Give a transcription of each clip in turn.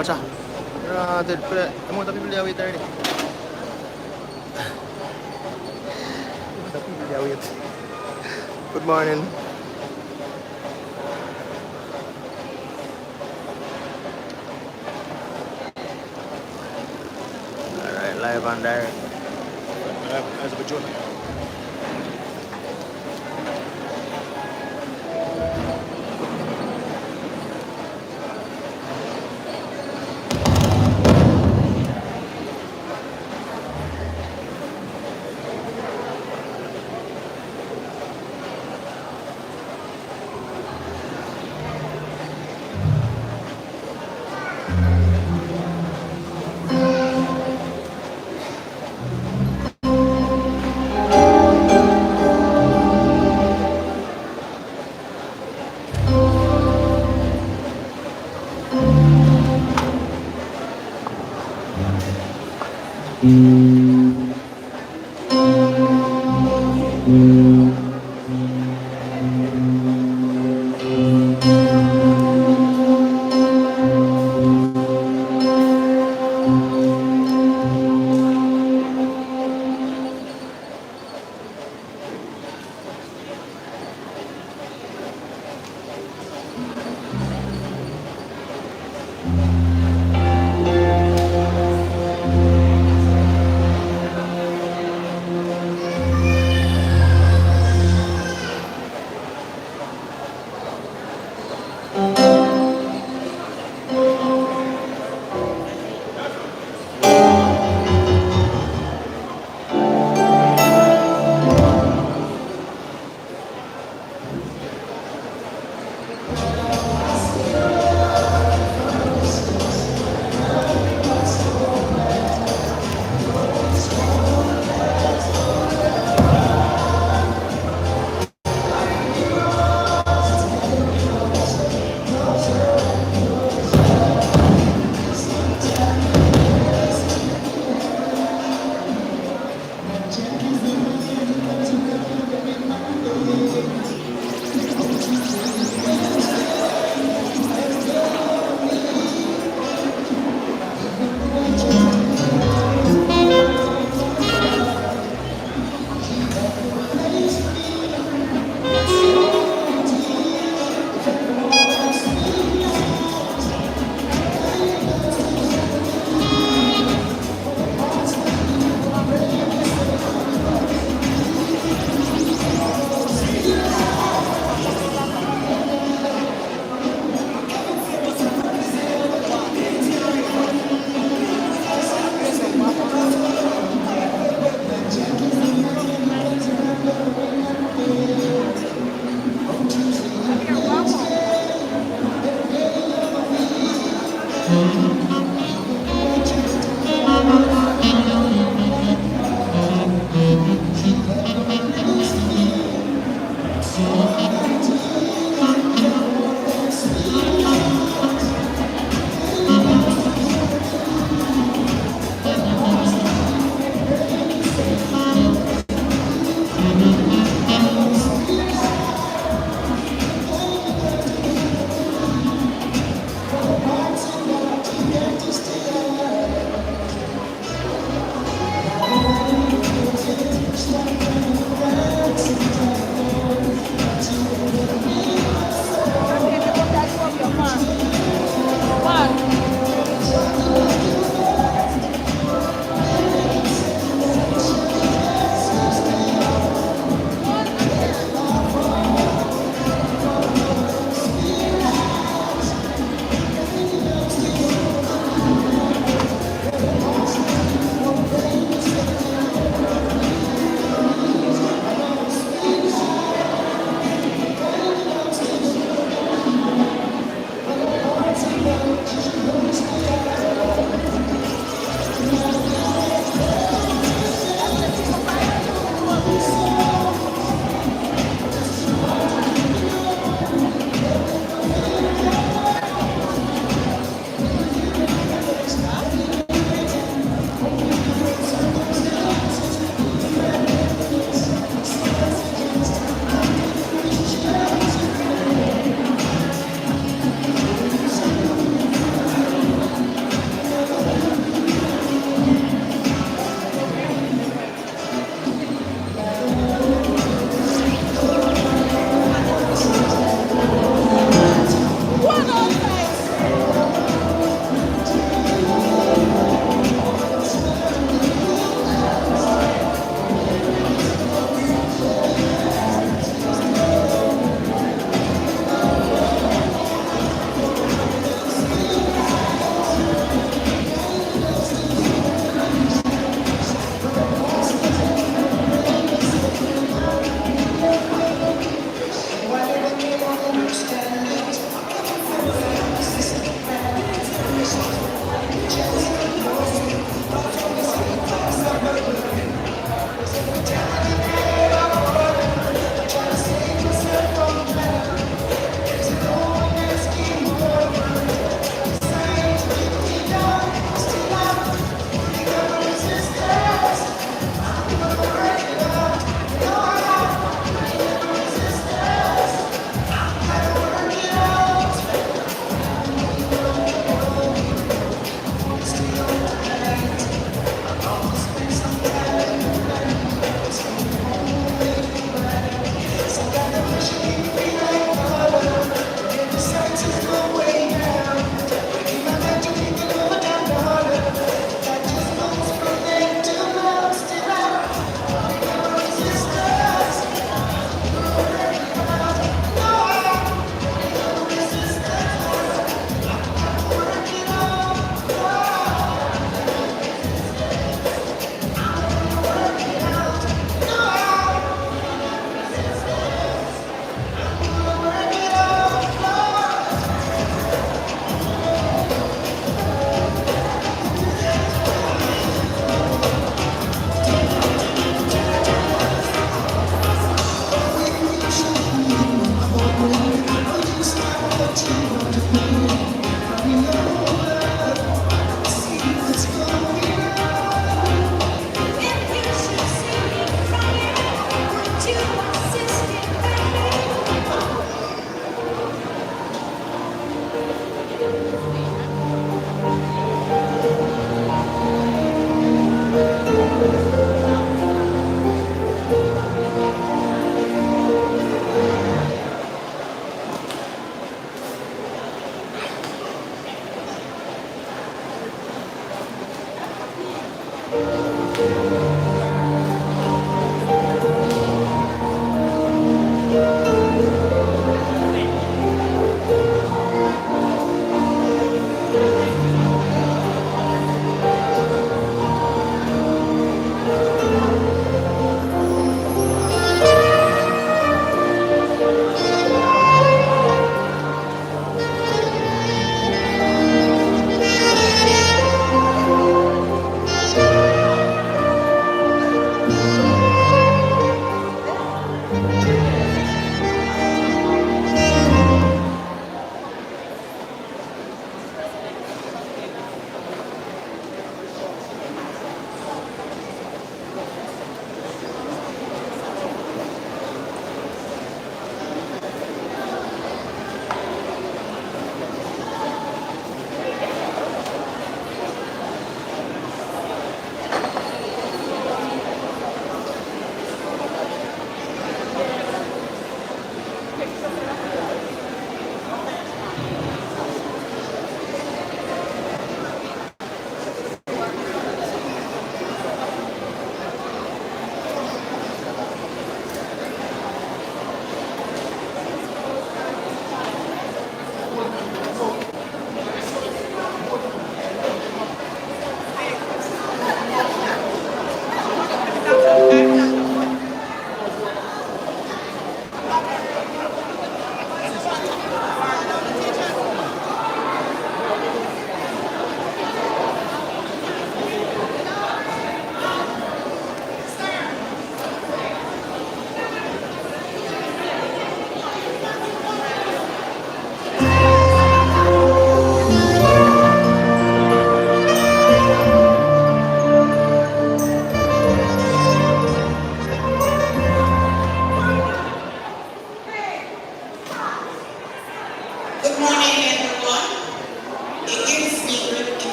Watch out. The amount of people there wait already. Amount of people there wait. Good morning. Alright, live and direct. As a joke.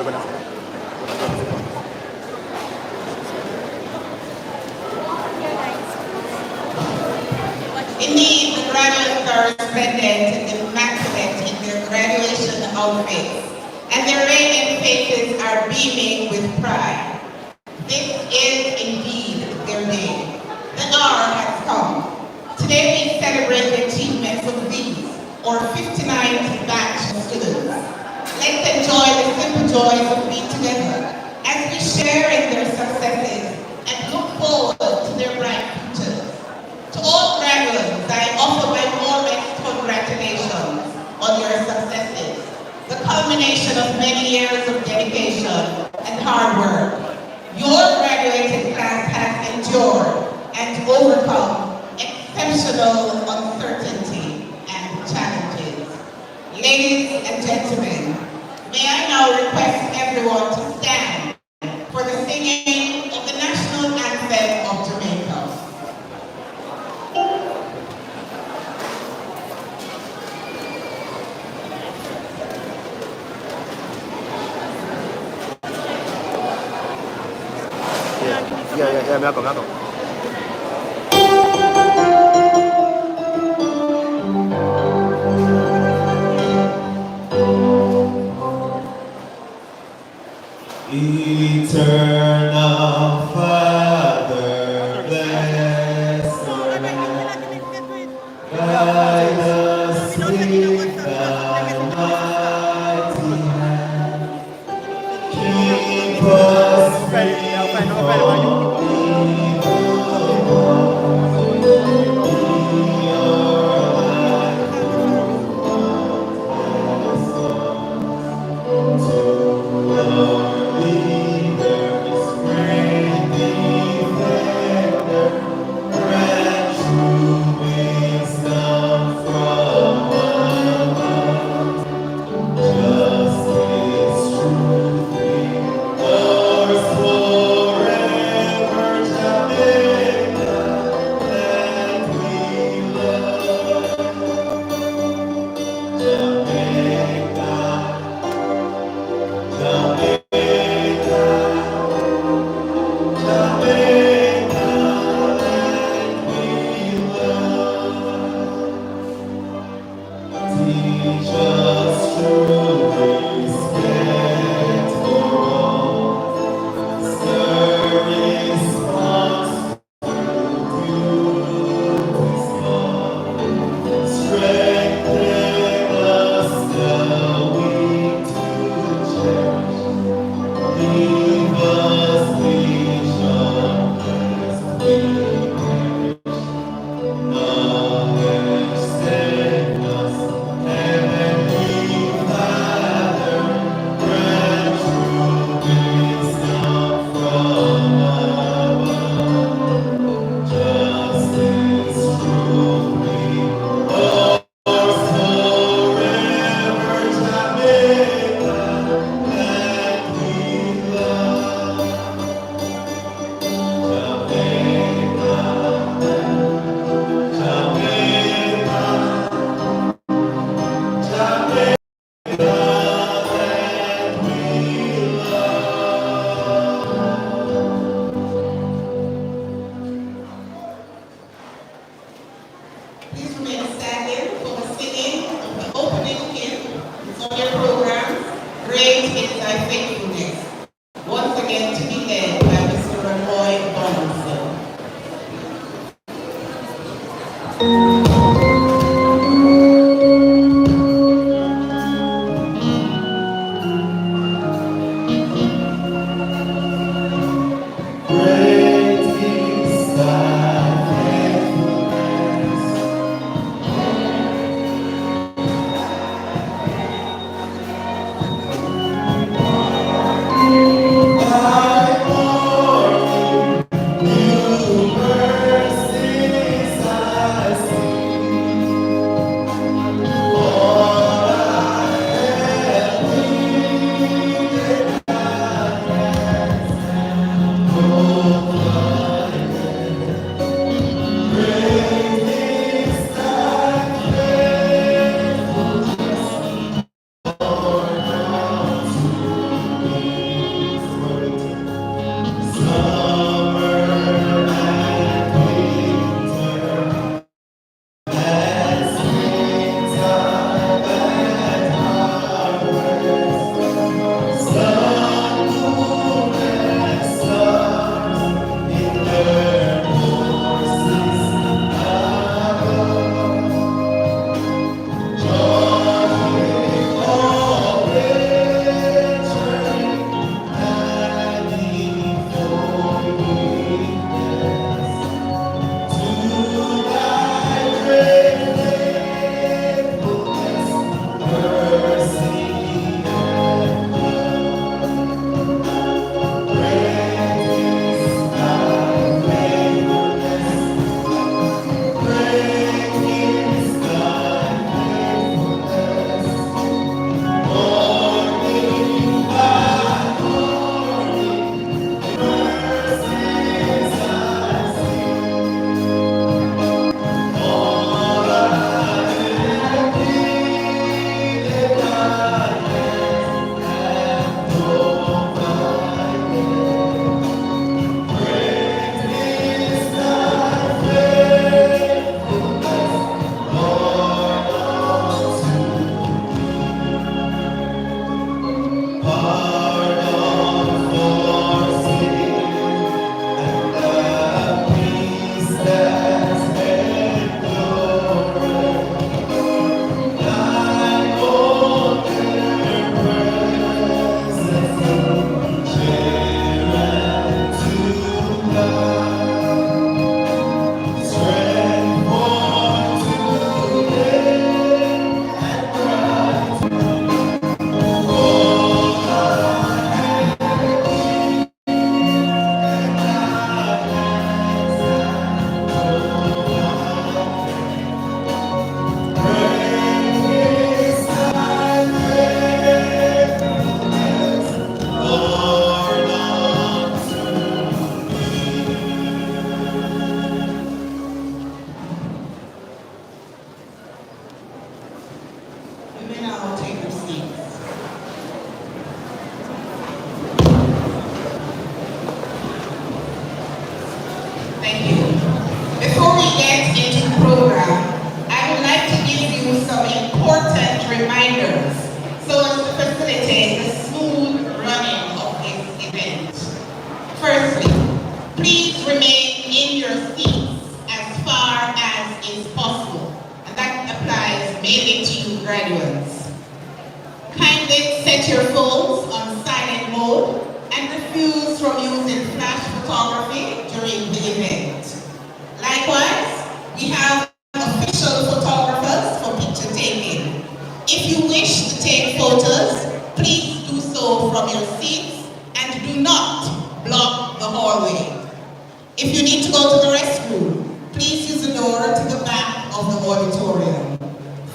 buenas. Indeed, the graduates are resplendent and immaculate in their graduation outfits, and their radiant faces are beaming with pride. This is indeed their day. The hour has come. Today we celebrate the achievements of these, or 59th batch of students. Let's enjoy the simple joys of being together as we share in their successes and look forward to their bright futures. To all graduates, I offer my warmest congratulations on your successes, the culmination of many years of dedication and hard work. Your graduating class has endured and overcome exceptional uncertainty and challenges. Ladies and gentlemen, may I now request everyone to stand for the singing of the national anthem of Jamaica. Yeah, me hago. Eternal Father, bless our land. Guide us with thy mighty hand. Keep us free from evil one. Be our light, to our leaders, great defender, grant true wisdom from You may now take your seats. Thank you. Before we get into the program, I would like to give you some important reminders so as to facilitate the smooth running of this event. Firstly, please remain in your seats as far as is possible, and that applies mainly to you graduates. Kindly set your phones on silent mode and refuse from using flash photography during the event. Likewise, we have official photographers for picture taking. If you wish to take photos, please do so from your seats and do not block the hallway. If you need to go to the restroom, please use the door to the back of the auditorium.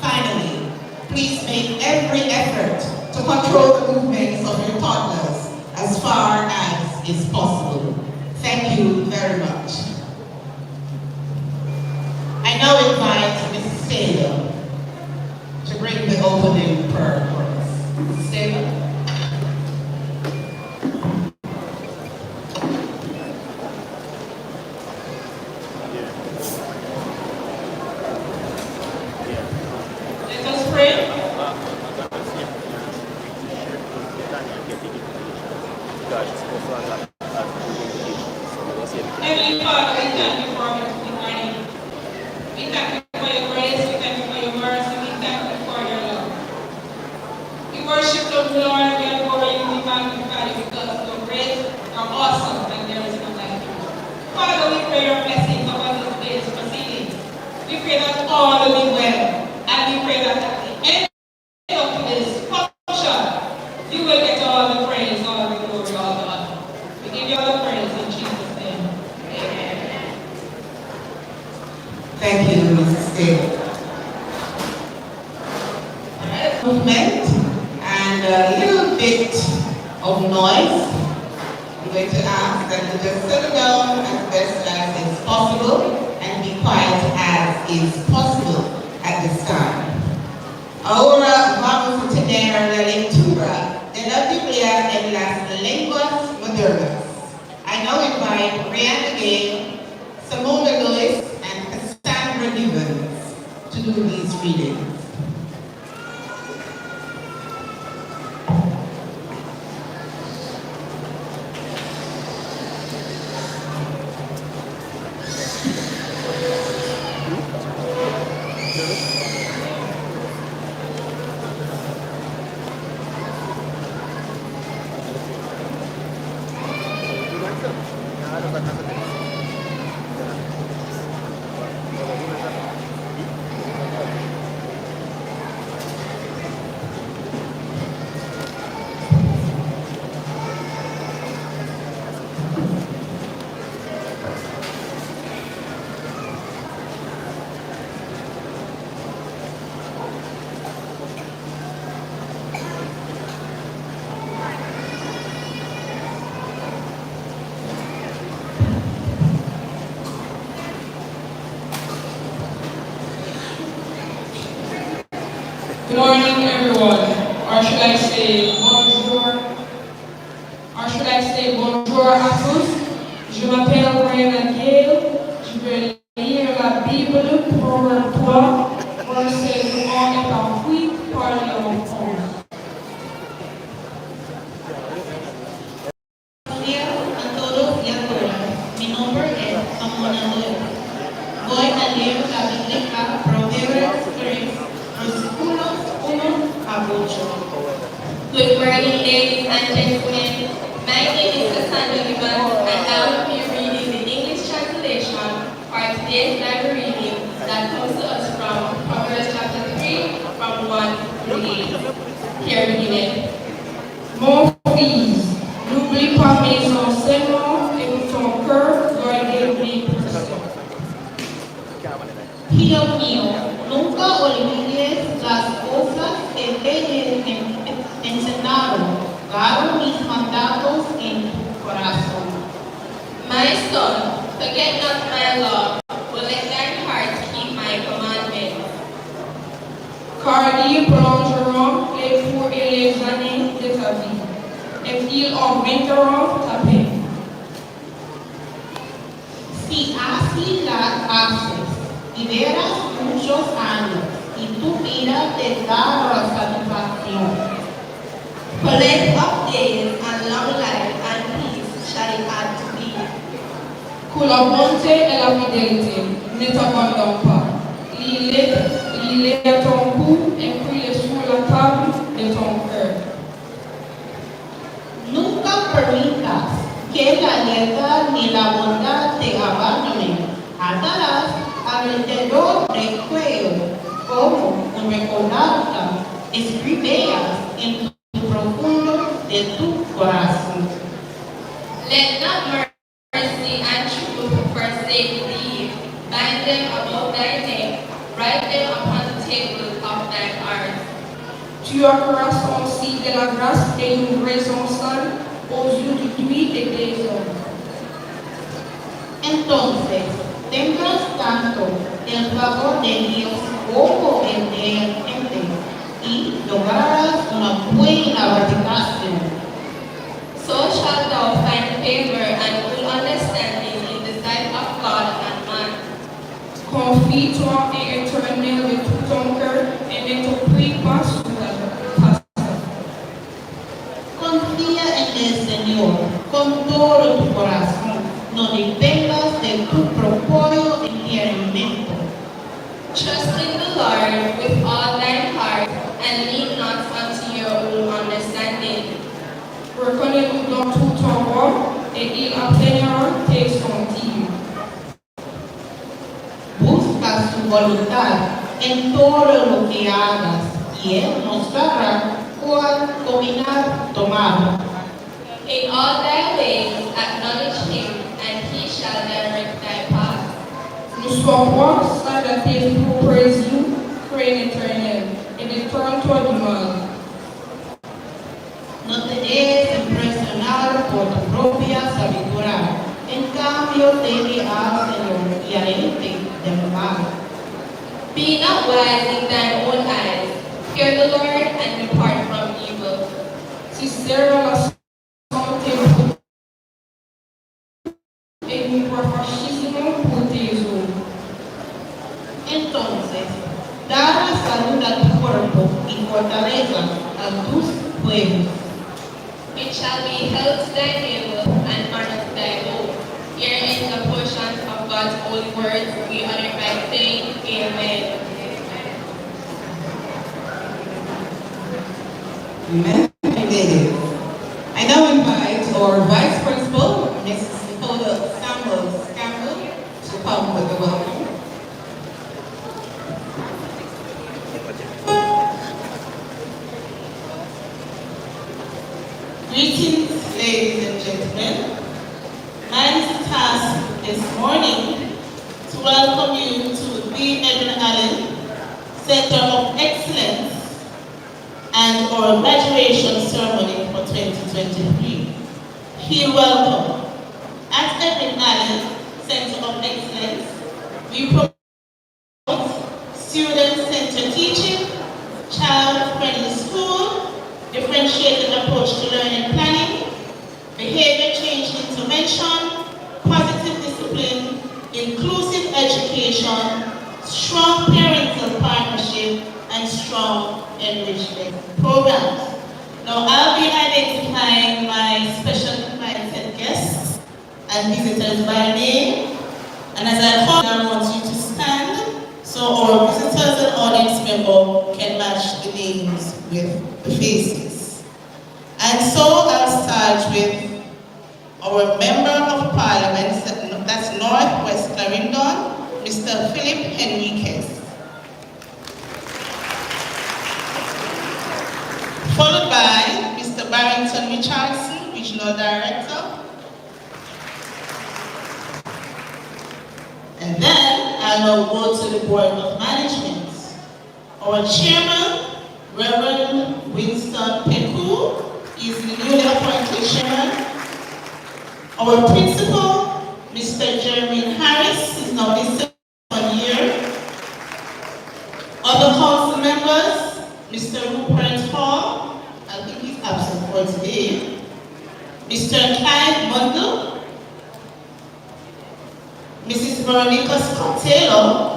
Finally, please make every effort to control the movements of your toddlers as far as is possible. Thank you very much. I now invite Mrs. Taylor to bring the opening prayer for us. Mrs. Taylor. Let us pray. Heavenly Father, we thank you for this morning. We thank you for your grace, we thank you for your mercy, we thank you for your love. We worship the Lord, we adore you, we magnify you because you're great, you're awesome, and there is none like you. Father, we pray your blessings upon this day's proceedings. We pray that all will be well, and we pray that at the end of this function, you will get all the praise, all the glory, all the honor. We give you all the praise in Jesus' name. Amen. Thank you, Mrs. Taylor. Alright, movement and a little bit of noise. I'm going to ask that you just settle down as best as is possible and be quiet as is possible at this time. Ahora vamos a tener la lectura de la Biblia en las lenguas modernas. I now invite Rhiannon Gale, Simona Lewis, and Cassandra Nivens to do these readings. Good morning, everyone. Or should I say bonjour? Or should I say bonjour à tous? Je m'appelle Rhiannon Gale. Je vais lire la Bible pour toi. Verset 1 et par 8 par le 11. A todos y a todas. Mi nombre es Simona Lewis. Voy a leer la Biblia Proverbios 3, versículos 1 a 8. Good morning, ladies and gentlemen. My name is Cassandra Nivens, and I will be reading the English translation for today's Bible reading that comes to us from Proverbs chapter 3, from 1 to 8. Here we begin. Mon fils, n'oublie pas mes enseignements et de ton cœur, garde mes préceptes. Hijo mío, nunca olvides las cosas que te he enseñado. Guarda mis mandatos en tu corazón. My son, forget not my law, but let thine heart keep my commandments. Car il prolonge les années de ta vie, et ils augmenteront ta paix. Si así las haces y verás muchos años y tu vida te dará satisfacción. Collect of days and long life and peace shall it add to thee. Que la bonté et la fidélité ne t'abandonnent pas. Lis-les à ton cou et puis-les sur la table de ton cœur. Nunca permitas que la lealtad ni la bondad te abandonen. Atarás alrededor del cuello como un recordatorio. Escribirás en tu profundo de tu corazón. Let not mercy and truth forsake thee. Bind them about thy neck, write them upon the table of thine heart. Tu accroîtras aussi de la grâce et une raison seule aux yeux de lui et des hommes. Entonces, tendrás tanto el favor de Dios como el de la gente y lograrás una buena reputación. So shalt thou find favor and full understanding in the sight of God and man. Confie-toi et éternel de tout ton cœur et ne te prie pas sur ta face. Confía en el Señor con todo tu corazón. No dependas de tu propio entendimiento. Trust in the Lord with all thine heart and lean not unto your own understanding. Reconnais-le dans tout ton roi et il aplanira tes sentiers. Busca su voluntad en todo lo que hagas y Él mostrará cuál caminar tomar. In all thy ways acknowledge him, and he shall direct thy path. Ne sois point sans de tes propres yeux, crains éternel, et détourne-toi du mal. No te dejes impresionar por tu propia sabiduría. En cambio, teme al Señor y aléjate del mal. Be not wise in thine own eyes. Fear the Lord and depart from evil. Si sera la santé et nous rafraîchissons pour tes eaux. Entonces, dará salud a tu cuerpo y fortaleza a tus huesos. It shall be health to thy navel and honor to thy hope. Here is the portion of God's holy words. We honor by saying, Amen. Amen. Amen. I now invite our Vice Principal, Mrs. Nicola Campbell, to come with the welcome. Greetings, ladies and gentlemen. My task this morning to welcome you to the Edwin Allen Center of Excellence and our graduation ceremony for 2023. Feel welcome. At Edwin Allen Center of Excellence, we promote student-centered teaching, child-friendly school, differentiated approach to learning planning, behavior change intervention, positive discipline, inclusive education, strong parental partnership, and strong enrichment programs. Now I'll be identifying my special invited guests and visitors by name. And as I call, I want you to stand so our visitors and audience member can match the names with the faces. And so I'll start with our Member of Parliament, that's Northwest Clarendon, Mr. Philip Henriquez. Followed by Mr. Barrington Richardson, Regional Director. And then I'll now go to the Board of Management. Our Chairman, Reverend Winston Peku, is the newly appointed Chairman. Our Principal, Mr. Jeremy Harris, is now the second year. Other council members, Mr. Rupert Hall, I'll he's absent for today. Mr. Clive Mundle, Mrs. Veronica Scott Taylor,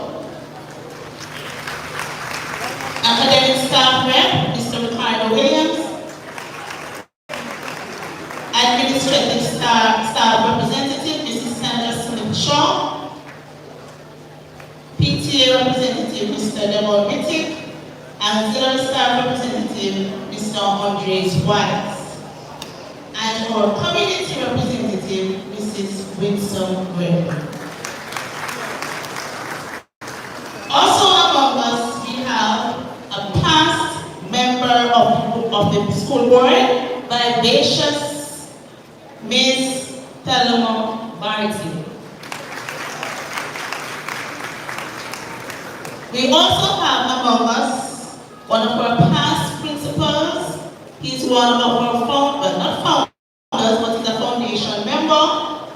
academic staff rep, Mr. Ricardo Williams, administrative staff representative, Mrs. Sandra Smith Shaw, PTA representative, Mr. Demon Mittig, auxiliary staff representative, Mr. Andres Wise, and our community representative, Mrs. Winsome Webb. Also among us, we have a past member of the school board, vivacious Ms. Thelma Barty. We also have among us one of our past principals. He's one of our not founders, but he's a foundation member.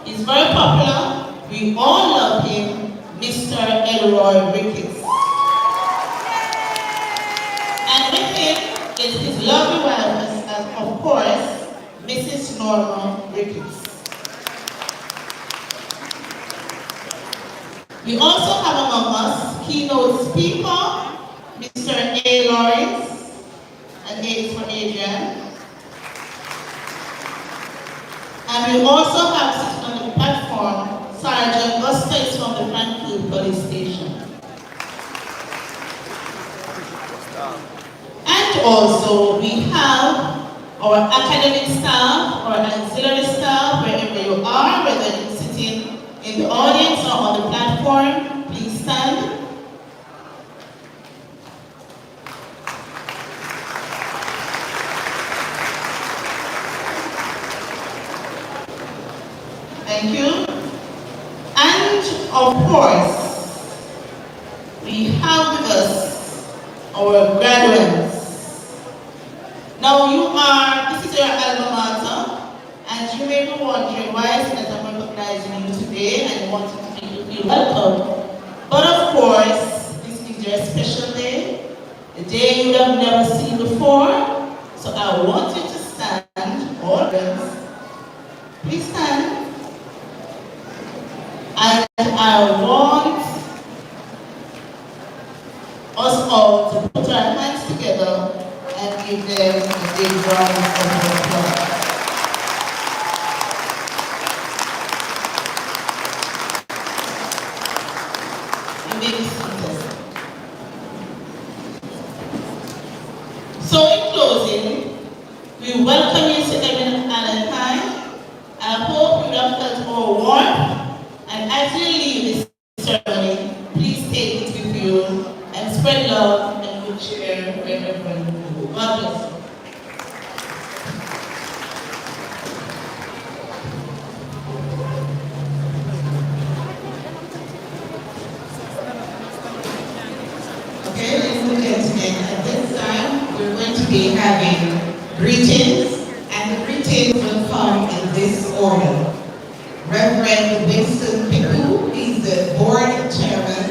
He's very popular. We all love him, Mr. Elroy Ricketts. And with him is his lovely wife, of course, Mrs. Norma Ricketts. We also have among us Keynote speaker, Mr. A. Lawrence, and A is for Adrian. And we also have sitting on the platform, Sergeant Gusta from the Franklin Police Station. And also we have our academic staff, our auxiliary staff, wherever you are, whether you're sitting in the audience or on the platform, please stand. Thank you. And of course, we have with us our graduates. Now this is your alma mater, and you may be wondering why is it that I'm recognizing you today and wanting to make you feel welcome. But of course, this is your special day, a day you have never seen before. So I want you to stand, all friends. Please stand. And I want us all to put our hands together and give them a big round of applause. You may be seated. So in closing, we welcome you to Edwin Valentine. I hope you have felt more warm. And as you leave this ceremony, please take it with you and spread love and good cheer wherever you go. God bless you. Okay, ladies and gentlemen, at this time we're going to be having greetings, and the greetings will come in this order. Reverend Winston Pickle, he's the board chairman.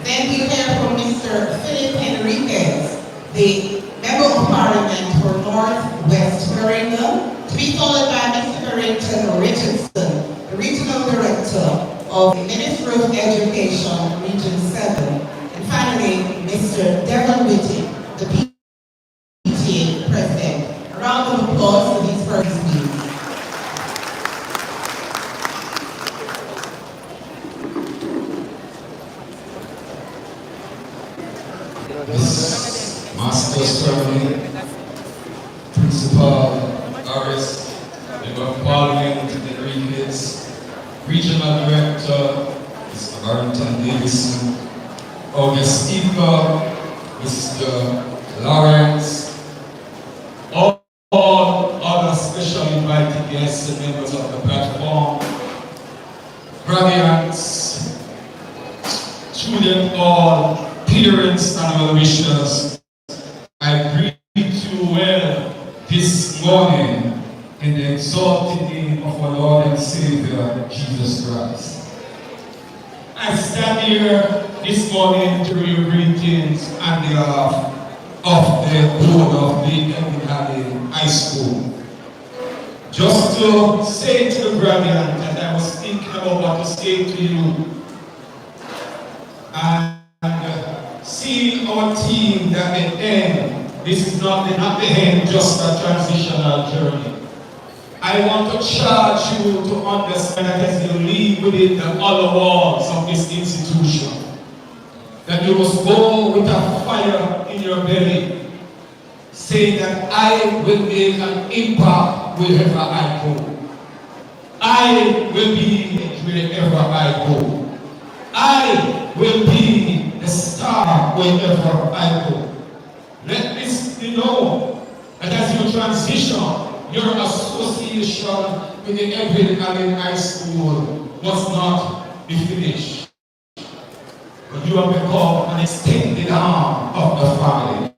Then we have from Mr. Philip Enriquez, the member of parliament for Northwest Merinda, to be followed by Mr. Barrington Richardson, the regional director of the Ministry of Education, Region 7. And finally, Mr. Devon Whitty, the PTA president. A round of applause for these first speakers. This Master Ceremony, Principal Harris, Member of Parliament Enriquez, Regional Director, Mr. Barrington Davison, August Speaker, Mr. Lawrence, all other special invited guests and members of the platform, graduates, student all, parents and well-wishers, I greet you well this morning in the exalted name of our Lord and Savior, Jesus Christ. I stand here this morning to your greetings on behalf of the board of the Edwin High School. Just to say to the graduates, as I was thinking about what to say to you, and see our team at the end, this is not the end, just a transitional journey. I want to charge you to understand that as you leave within the other walls of this institution, that you must go with a fire in your belly, saying that I will make an impact wherever I go. I will be wherever I go. I will be the star wherever I go. Let this be known that as you transition, your association with the Edwin High School must not be finished. But you have become an extended arm of the family.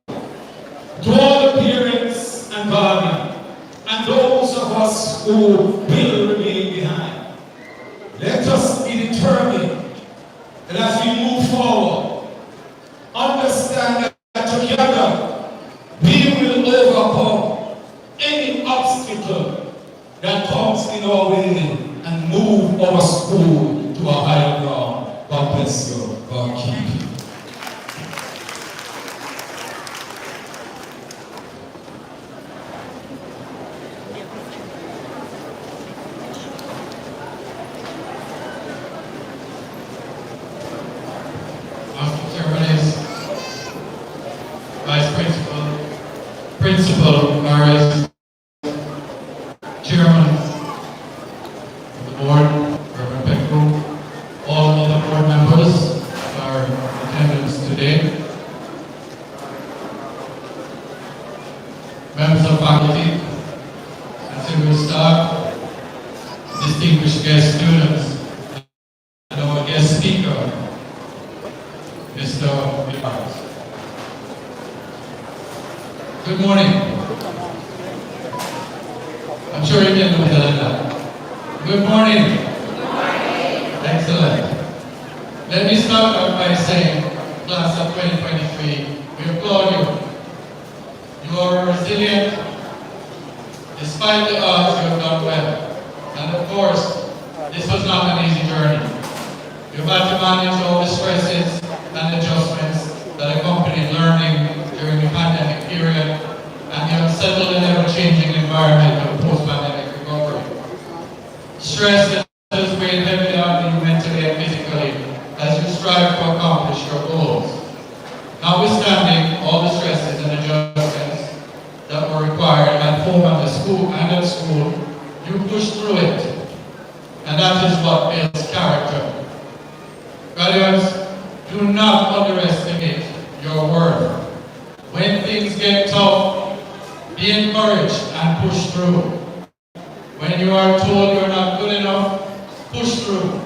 To all the parents and guardians, and those of us who will remain behind, let us be determined that as we move forward, understand that together we will overcome any obstacle that comes in our way and move our school to a higher ground. God bless you. God keep you. Vice Principal, Principal, Maris, Chairman of the Board, Reverend Pecco, all other board members who are in attendance today, members of faculty, ancillary staff, distinguished guest students, and our guest speaker, Mr. Williams. Good morning. I'm sure you can do better than that. Good morning. Good morning. Excellent. Let me start out by saying, class of 2023, we applaud you. You are resilient. Despite the odds, you have done well. And of course, this was not an easy journey. You've had to manage all the stresses and adjustments that accompany learning during the pandemic period and the unsettled and ever-changing environment of post-pandemic recovery. Stress that has weighed heavily on you mentally and physically as you strive to accomplish your goals. Notwithstanding all the stresses and adjustments that were required at home and at school, you pushed through it. And that is what builds character. Graduates, do not underestimate your worth. When things get tough, be encouraged and push through. When you are told you're not good enough, push through.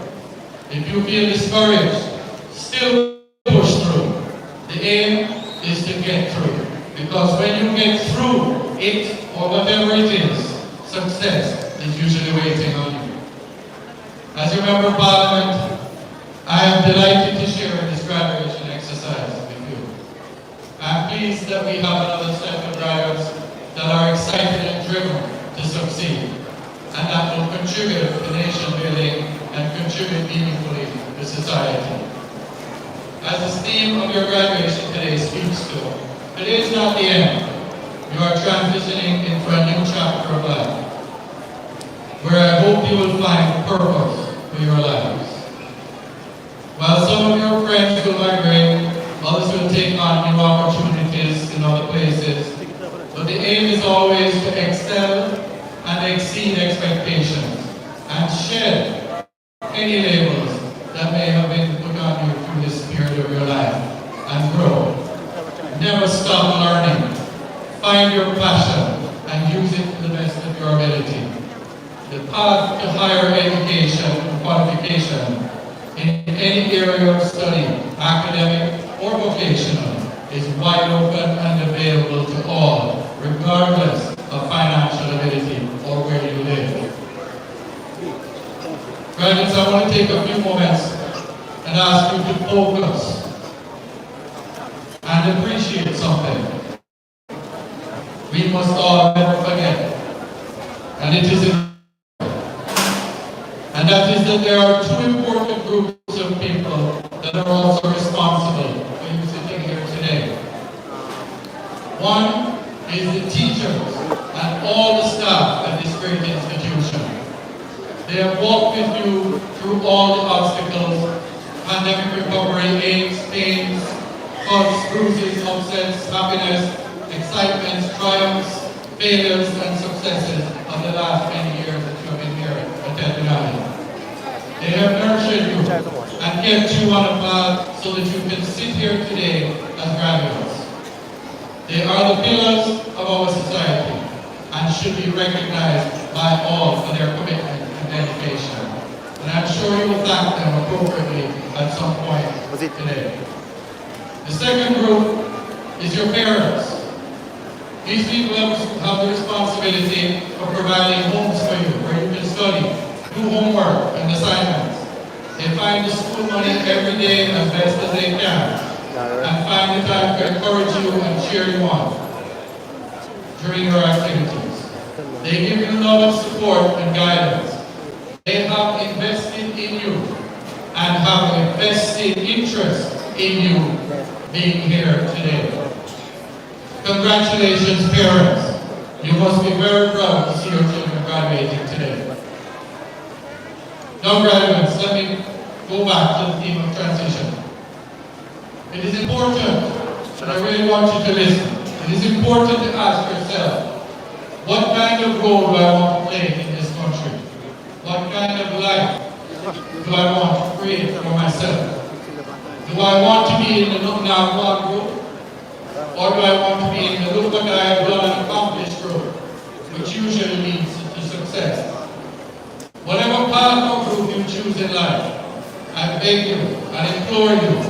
If you feel discouraged, still push through. The aim is to get through. Because when you get through it, or whatever it is, success is usually waiting on you. As you member of Parliament, I am delighted to share this graduation exercise with you. I am pleased that we have another set of graduates that are excited and driven to succeed, and that will contribute to nation building and contribute meaningfully to society. As the theme of your graduation today speaks to, today is not the end. You are transitioning into a new chapter of life, where I hope you will find purpose for your lives. While some of your friends will migrate, others will take on new opportunities in other places, but the aim is always to excel and exceed expectations and shed any labels that may have been put on you through this period of your life and grow. Never stop learning. Find your passion and use it to the best of your ability. The path to higher education and qualification in any area of study, academic or vocational, is wide open and available to all, regardless of financial ability or where you live. Graduates, I want to take a few moments and ask you to focus and appreciate something. we must all never forget. And it is and that is that there are two important groups of people that are also responsible for you sitting here today. One is the teachers and all the staff at this great institution. They have walked with you through all the obstacles, pandemic recovery, aches, pains, cuts, bruises, upsets, happiness, excitements, triumphs, failures, and successes of the last many years that you have been here at Edwin. They have nurtured you and kept you on a path so that you can sit here today as graduates. They are the pillars of our society and should be recognized by all for their commitment and dedication. And I'm sure you will thank them appropriately at some point today. The second group is your parents. These people have the responsibility of providing homes for you where you can study, do homework and assignments. They find the school money every day as best as they can and find the time to encourage you and cheer you on during your activities. They give you love and support and guidance. They have invested in you and have a vested interest in you being here today. Congratulations, parents. You must be very proud to see your children graduating today. Now, graduates, let me go back to the theme of transition. It is important, and I really want you to listen, it is important to ask yourself, what kind of role do I want to play in this country? What kind of life do I want to create for myself? Do I want to be in the look now gone group? Or do I want to be in the look what I have done and accomplished group, which usually leads to success? Whatever path or group you choose in life, I beg you and implore you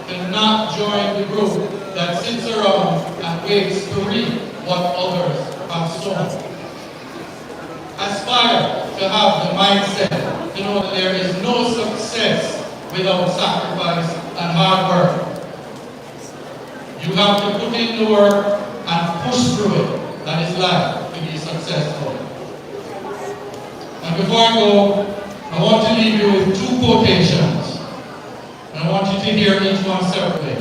to not join the group that sits around and waits to reap what others have sown. Aspire to have the mindset to know that there is no success without sacrifice and hard work. You have to put in the work and push through it. That is life to be successful. And before I go, I want to leave you with two quotations. And I want you to hear each one separately.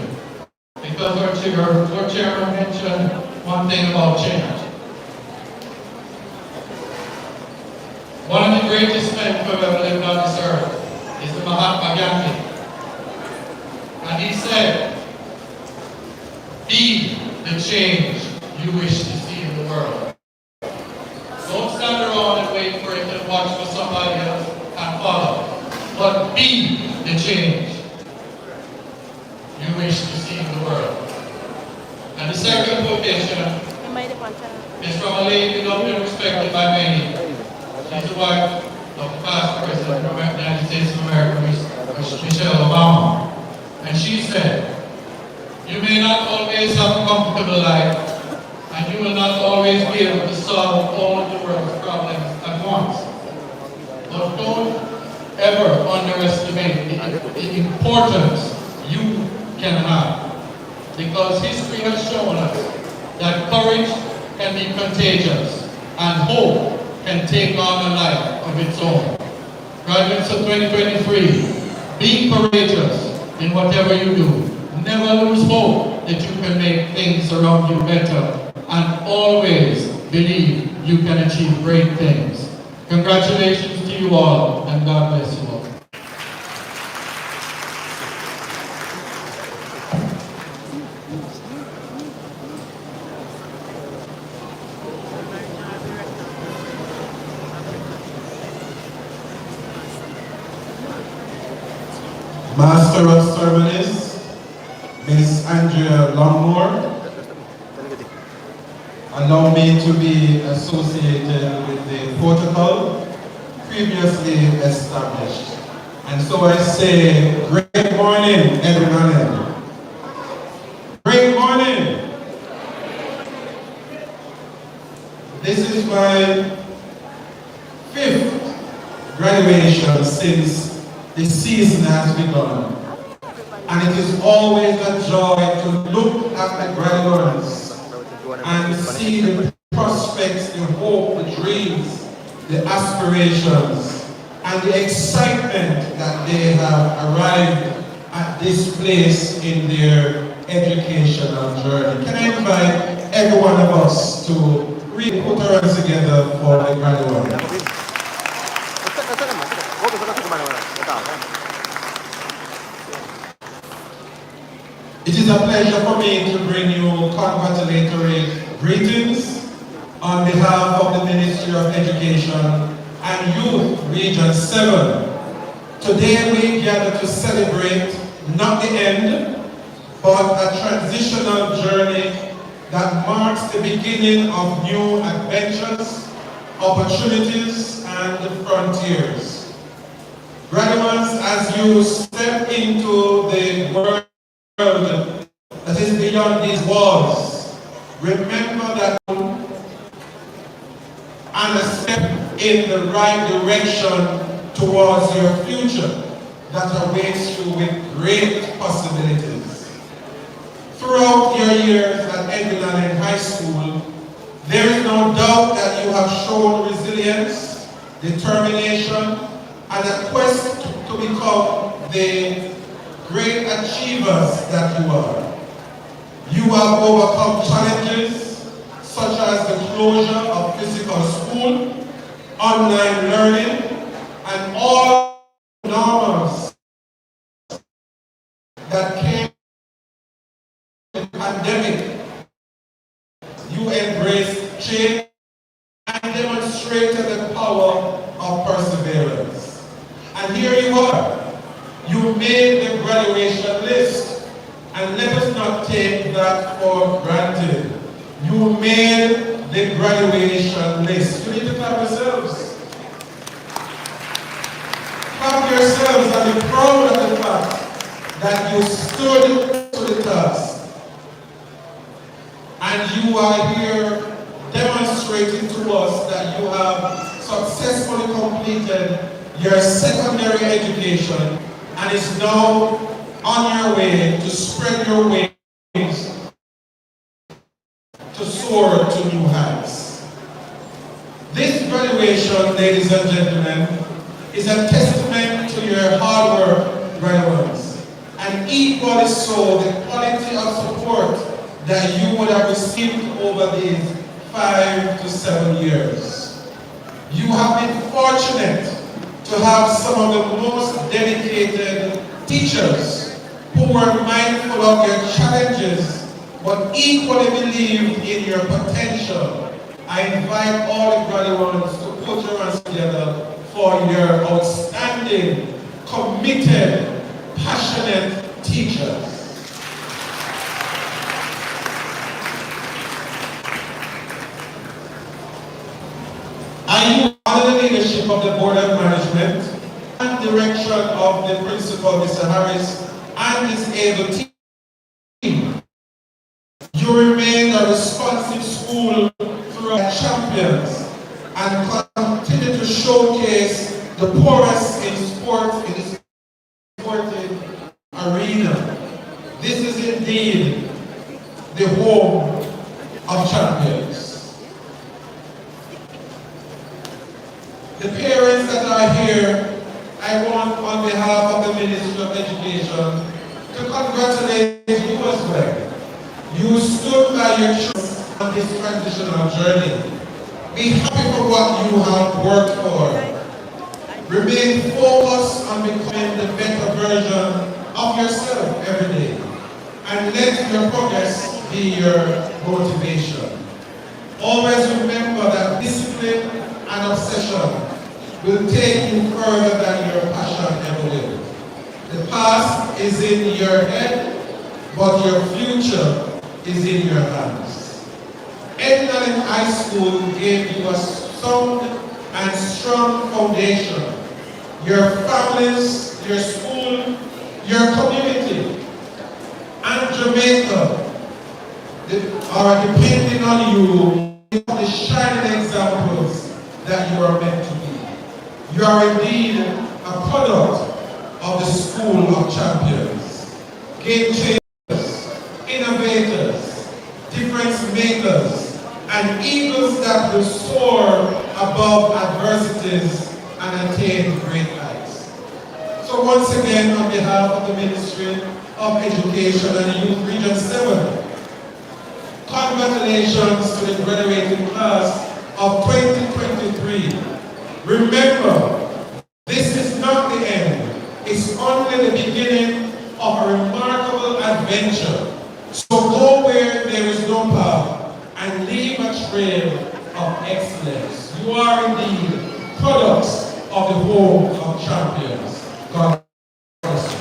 Because our chairman mentioned one thing about change. One of the greatest men who have ever lived on this earth is the Mahatma Gandhi. And he said, be the change you wish to see in the world. Don't stand around and wait for it and watch for somebody else and follow. But be the change you wish to see in the world. And the second quotation is from a lady loved and respected by many. She's the wife of the past president of the United States of America, Michelle Obama. And she said, you may not always have a comfortable life, and you will not always be able to solve all of the world's problems at once. But don't ever underestimate the importance you can have. Because history has shown us that courage can be contagious, and hope can take on a life of its own. Graduates of 2023, be courageous in whatever you do. Never lose hope that you can make things around you better, and always believe you can achieve great things. Congratulations to you all, and God bless you all. Master of Ceremonies, Miss Andrea Longmore, allow me to be associated with the protocol previously established. And so I say, great morning, everybody. Great morning. This is my 5th graduation since the season has begun. And it is always a joy to look at the graduates and see the prospects, the hope, the dreams, the aspirations, and the excitement that they have arrived at this place in their educational journey. Can I invite every one of us to really put our hands together for the graduates? It is a pleasure for me to bring you congratulatory greetings on behalf of the Ministry of Education and Youth Region 7. Today we gather to celebrate not the end, but a transitional journey that marks the beginning of new adventures, opportunities, and frontiers. Graduates, as you step into the world that is beyond these walls, remember that and a step in the right direction towards your future that awaits you with great possibilities. Throughout your years at Edwin in high school, there is no doubt that you have shown resilience, determination, and a quest to become the great achievers that you are. You have overcome challenges such as the closure of physical school, online learning, and all norms that came with the pandemic. You embraced change and demonstrated the power of perseverance. And here you are. You made the graduation list, and let us not take that for granted. You made the graduation list. You need to clap yourselves. Clap yourselves and be proud of the fact that you stood to the task. And you are here demonstrating to us that you have successfully completed your secondary education and is now on your way to spread your wings to soar to new heights. This graduation, ladies and gentlemen, is a testament to your hard work, graduates, and equally so the quality of support that you would have received over these 5 to 7 years. You have been fortunate to have some of the most dedicated teachers who were mindful of your challenges but equally believed in your potential. I invite all the graduates to put your hands together for your outstanding, committed, passionate teachers. I, under the leadership of the Board of Management and direction of the Principal, Mr. Harris, and his able team, you remain a responsive school throughout champions and continue to showcase the poorest in sport in the sporting arena. This is indeed the home of champions. The parents that are here, I want on behalf of the Ministry of Education to congratulate you as well. You stood by your children on this transitional journey. Be happy for what you have worked for. Remain focused on becoming the better version of yourself every day. And let your progress be your motivation. Always remember that discipline and obsession will take you further than your passion ever will. The past is in your head, but your future is in your hands. Edwin High School gave you a sound and strong foundation. Your families, your school, your community, and Jamaica are depending on you, the shining examples that you are meant to be. You are indeed a product of the School of Champions. Game changers, innovators, difference makers, and eagles that will soar above adversities and attain great heights. So once again, on behalf of the Ministry of Education and Youth Region 7, congratulations to the graduating class of 2023. Remember, this is not the end. It's only the beginning of a remarkable adventure. So go where there is no path and leave a trail of excellence. You are indeed products of the home of champions. God bless you.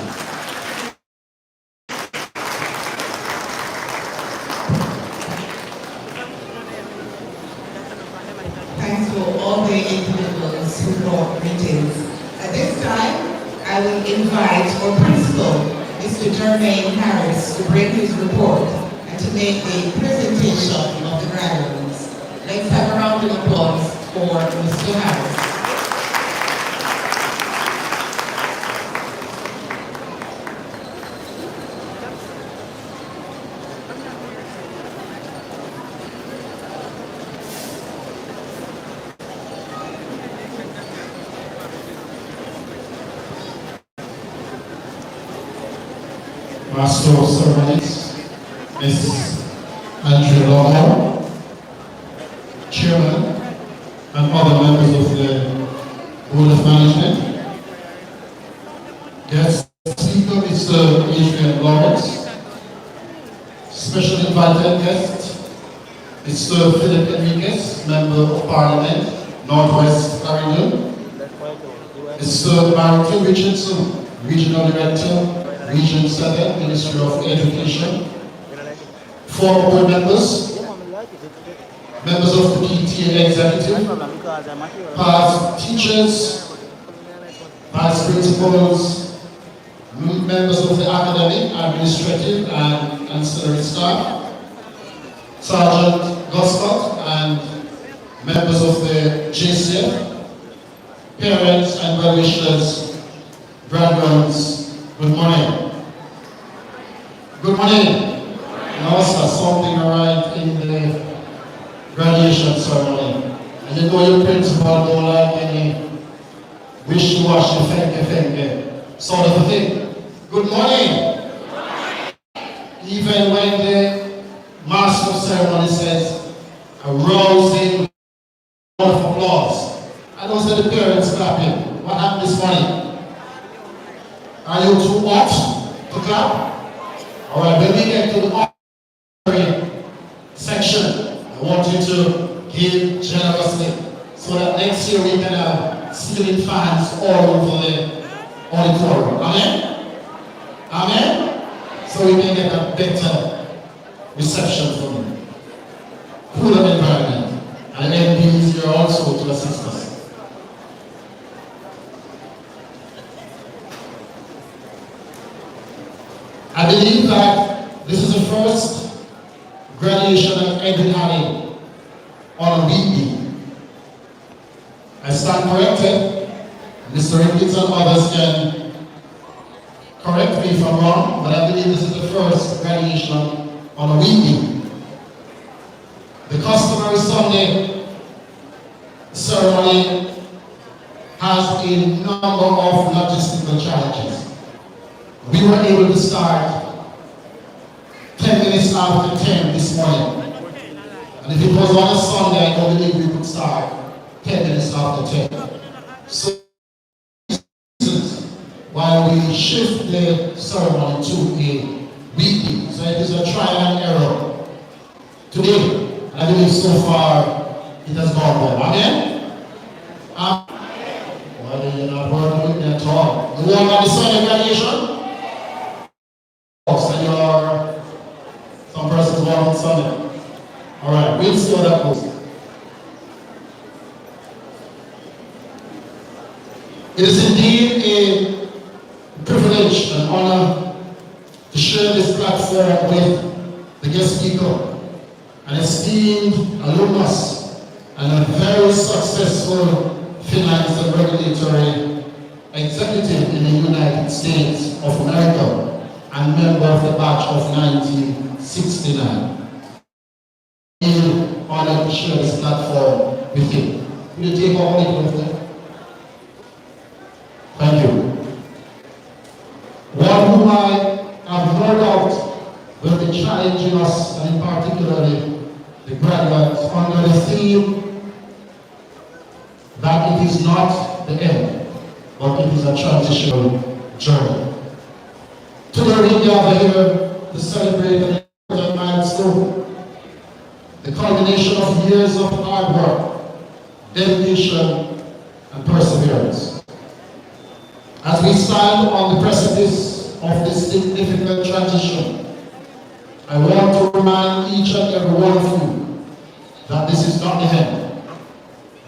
Thanks to all the individuals who brought greetings. At this time, I will invite our principal, Mr. Jermaine Harris, to bring his report and to make the presentation of the graduates. Let's have a round of applause for Mr. Harris. Master of Ceremonies, Ms. Andrea Lawler, Chairman, and other members of the Board of Management, guest speaker, Mr. Edwin Lawrence, special invited guest, Mr. Philip Enriquez, Member of Parliament, Northwest Florida, Mr. Barrington Richardson, Regional Director, Region 7, Ministry of Education, former board members, members of the PTA Executive, past teachers, vice principals, members of the academic, administrative, and ancillary staff, Sergeant Goscott, and members of the JCF, parents and well-wishers, graduates, good morning. Good morning. Now, sir, something right in the graduation ceremony. And you know your principal don't like any wishy-washy, fenge sort of a thing. Good morning. Even when the master of ceremony says a rousing round of applause, I don't see the parents clapping. What happened this morning? Are you too hot to clap? All right, when we get to the honorary section, I want you to give generously so that next year we can have ceiling fans all over the auditorium. Amen? Amen? So we can get a better reception from you. Cooler environment. And MPs is here also to assist us. I believe that this is the first graduation of Edwin on a weekday. I stand corrected. Mr. Ricketts and others can correct me if I'm wrong, but I believe this is the first graduation on a weekday. The customary Sunday ceremony has a number of logistical challenges. We were able to start 10 minutes after 10 this morning. And if it was on a Sunday, I don't believe we could start 10 minutes after 10. So, while we shift the ceremony to a weekday, so it is a trial and error. Today, I believe so far it has gone well. Amen? Well, you're not working with me at all. You want on the Sunday graduation? And you're some persons born on Sunday. All right, we'll see how that goes. It is indeed a privilege and honor to share this platform with the guest speaker, an esteemed alumnus and a very successful finance and regulatory executive in the United States of America and member of the batch of 1969. On honored to share this platform with you. Will you take our meeting with me? Thank you. One whom I have no doubt will be challenging us, and in particularly the graduates, under the theme that it is not the end, but it is a transitional journey. Today we gather here to celebrate an important milestone, the culmination of years of hard work, dedication, and perseverance. As we stand on the precipice of this significant transition, I want to remind each and every one of you that this is not the end,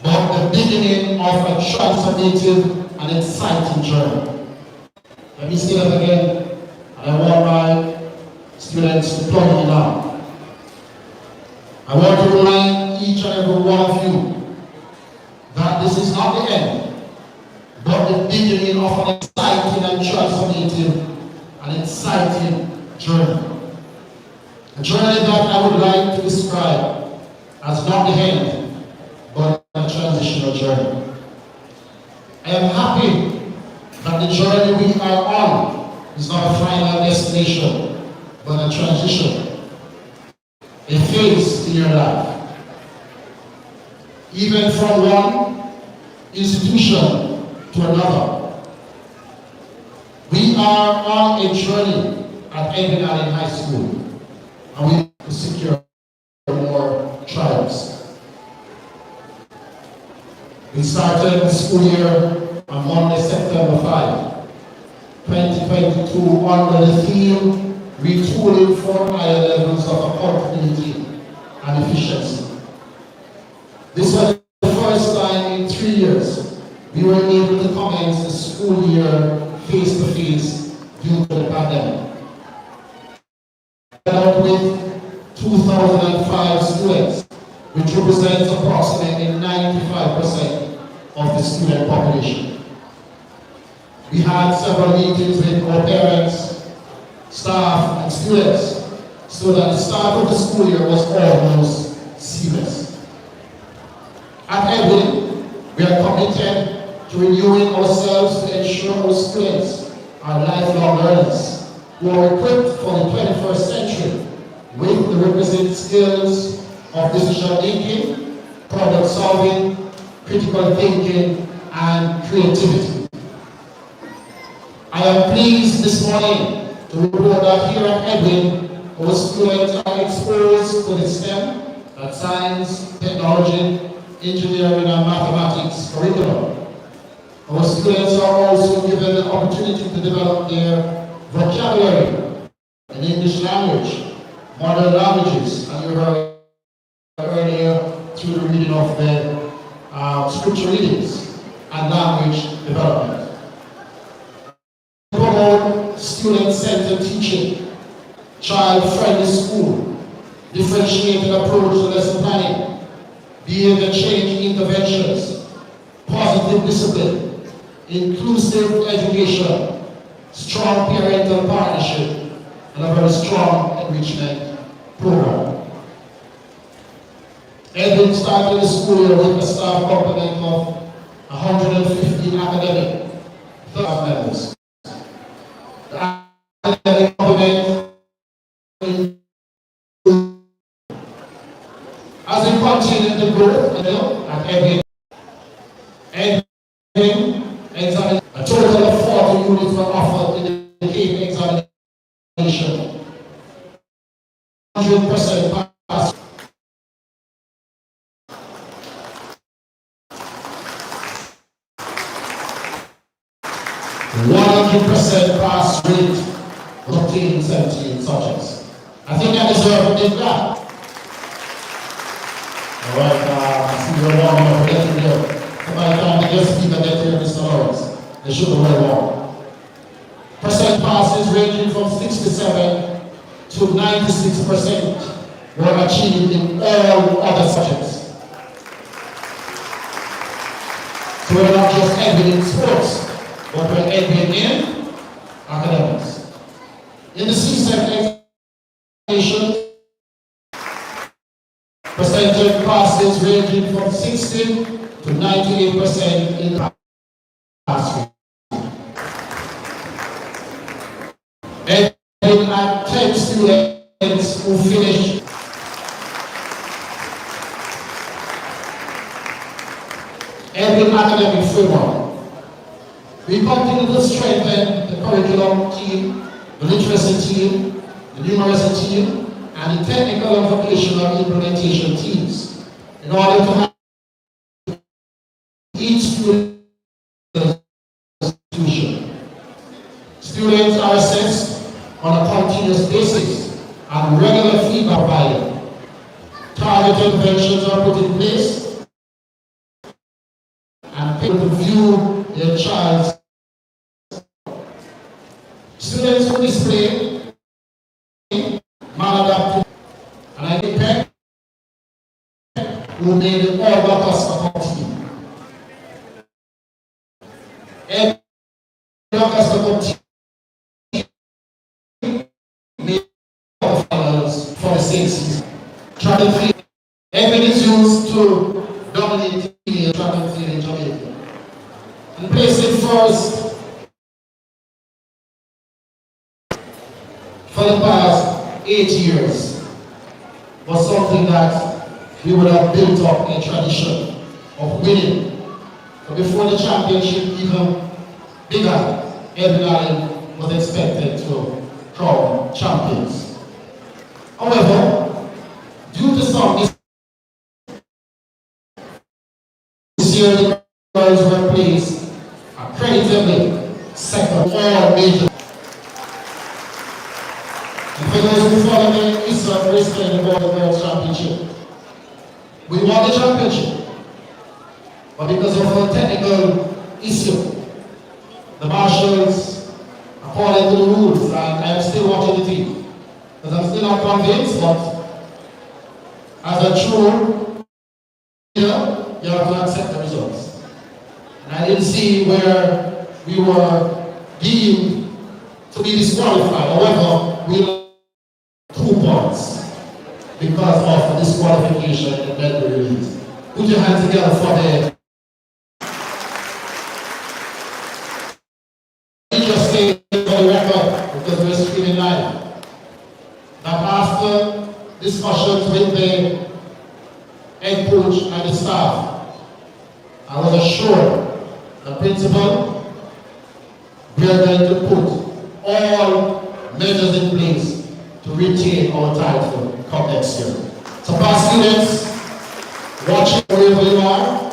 but the beginning of a transformative and exciting journey. Let me say that again. I want my students to plug in now. I want to remind each and every one of you that this is not the end, but the beginning of an exciting and transformative and exciting journey. A journey that I would like to describe as not the end, but a transitional journey. I am happy that the journey we are on is not a final destination, but a transition, a phase in your life. Even from one institution to another. We are on a journey at Edwin High School, and we will secure more tribes. We started the school year on Monday, September 5. 2022 under the theme, retooling for higher levels of accountability and efficiency. This was the first time in 3 years we were able to commence the school year face-to-face due to the pandemic. Out with 2,005 students, which represents approximately 95% of the student population. We had several meetings with our parents, staff, and students, so that the start of the school year was almost seamless. At Edwin, we are committed to renewing ourselves to ensure our students are lifelong learners who are equipped for the 21st century with the requisite skills of decision making, problem solving, critical thinking, and creativity. I am pleased this morning to report that here at Edwin, our students are exposed to the STEM, that's science, technology, engineering, and mathematics curriculum. Our students are also given the opportunity to develop their vocabulary in English language, modern languages, and you heard earlier through the reading of the scripture readings and language development. Promote student-centered teaching, child-friendly school, differentiated approach to lesson planning, behavior change interventions, positive discipline, inclusive education, strong parental partnership, and a very strong enrichment program. Edwin started the school year with a staff complement of 115 academic staff members. The academic complement as we continue to grow at Edwin examination, a total of 40 units were offered in the CAPE examination. 100% pass. Pass rate of 17 subjects. I think I deserve a big clap. All right, I see you're warming up. Let me go. So by the time the guest speaker gets here, Mr. Lawrence, they should be well warm. Percent passes ranging from 67 to 96% were achieved in all other subjects. So we're not just Edwin in sports, but we're Edwin in academics. In the CSEC examination, Percentage passes ranging from 60 to 98% in the classroom. Edwin had 10 students who finished Edwin academic framework. We continue to strengthen the curriculum team, the literacy team, the numeracy team, and the technical and vocational implementation teams in order to have each student institution. Students are assessed on a continuous basis and regular feedback provided. Targeted interventions are put in place and people to view their child's. Students who display maladaptive, and I depend who made the all workers of our team. Every workers of our team made all fellows for the same season. Track and field. Edwin is used to dominate the track and field in Jamaica. And placing first for the past 8 years was something that we would have built up a tradition of winning. But before the championship even began, Edwin was expected to crown champions. However, due to some this year the girls were placed accreditably second all major. For those who follow me, it's a wrestling about the World Championship. We won the championship, but because of a technical issue, the marshals, according to the rules, and I am still watching the team, because I'm still not convinced, but as a true leader, you have to accept the results. And I didn't see where we were deemed to be disqualified. However, we 2 points because of the disqualification in the release. Put your hands together for the just say for the record, because we're streaming live, that after discussions with the head coach and the staff, I was assured the principal we are going to put all measures in place to retain our title come next year. So past students, watching wherever you are,